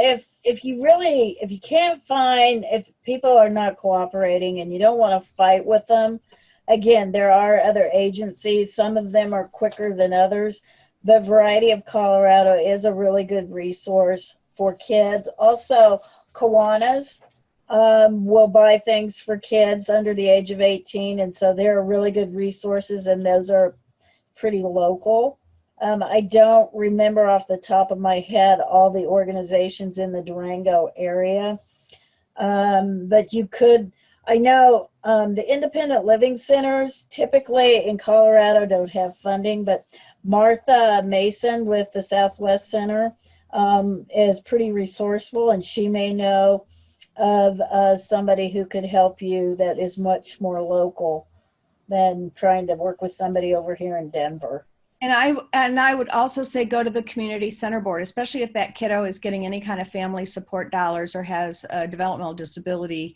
if you can't find, if people are not cooperating and you don't want to fight with them, again, there are other agencies. Some of them are quicker than others, but Variety of Colorado is a really good resource for kids. Also, Kiwanis will buy things for kids under the age of 18, and so they're really good resources, and those are pretty local. I don't remember off the top of my head all the organizations in the Durango area, but you could, I know the independent living centers typically in Colorado don't have funding, but Martha Mason with the Southwest Center is pretty resourceful, and she may know of somebody who could help you that is much more local than trying to work with somebody over here in Denver. And I would also say go to the community center board, especially if that kiddo is getting any kind of family support dollars or has a developmental disability.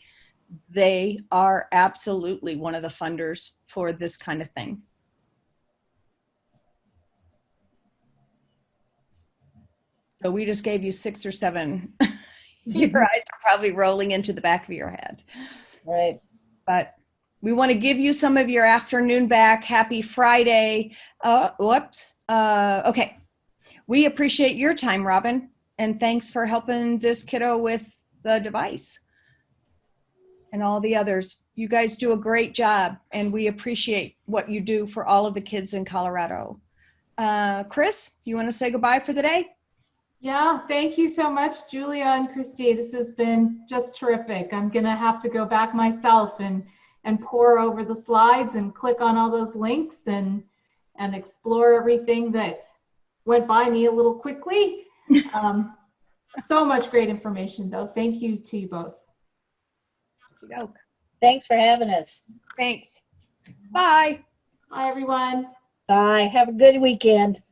They are absolutely one of the funders for this kind of thing. So we just gave you 6 or 7. Your eyes are probably rolling into the back of your head. Right. But we want to give you some of your afternoon back. Happy Friday. Okay. We appreciate your time, Robin. And thanks for helping this kiddo with the device. And all the others. You guys do a great job. And we appreciate what you do for all of the kids in Colorado. Chris, you want to say goodbye for the day? Yeah, thank you so much, Julia and Christy. This has been just terrific. I'm going to have to go back myself and pore over the slides and click on all those links and explore everything that went by me a little quickly. So much great information, though. Thank you to you both. Thanks for having us. Thanks. Bye. Bye, everyone. Bye. Have a good weekend.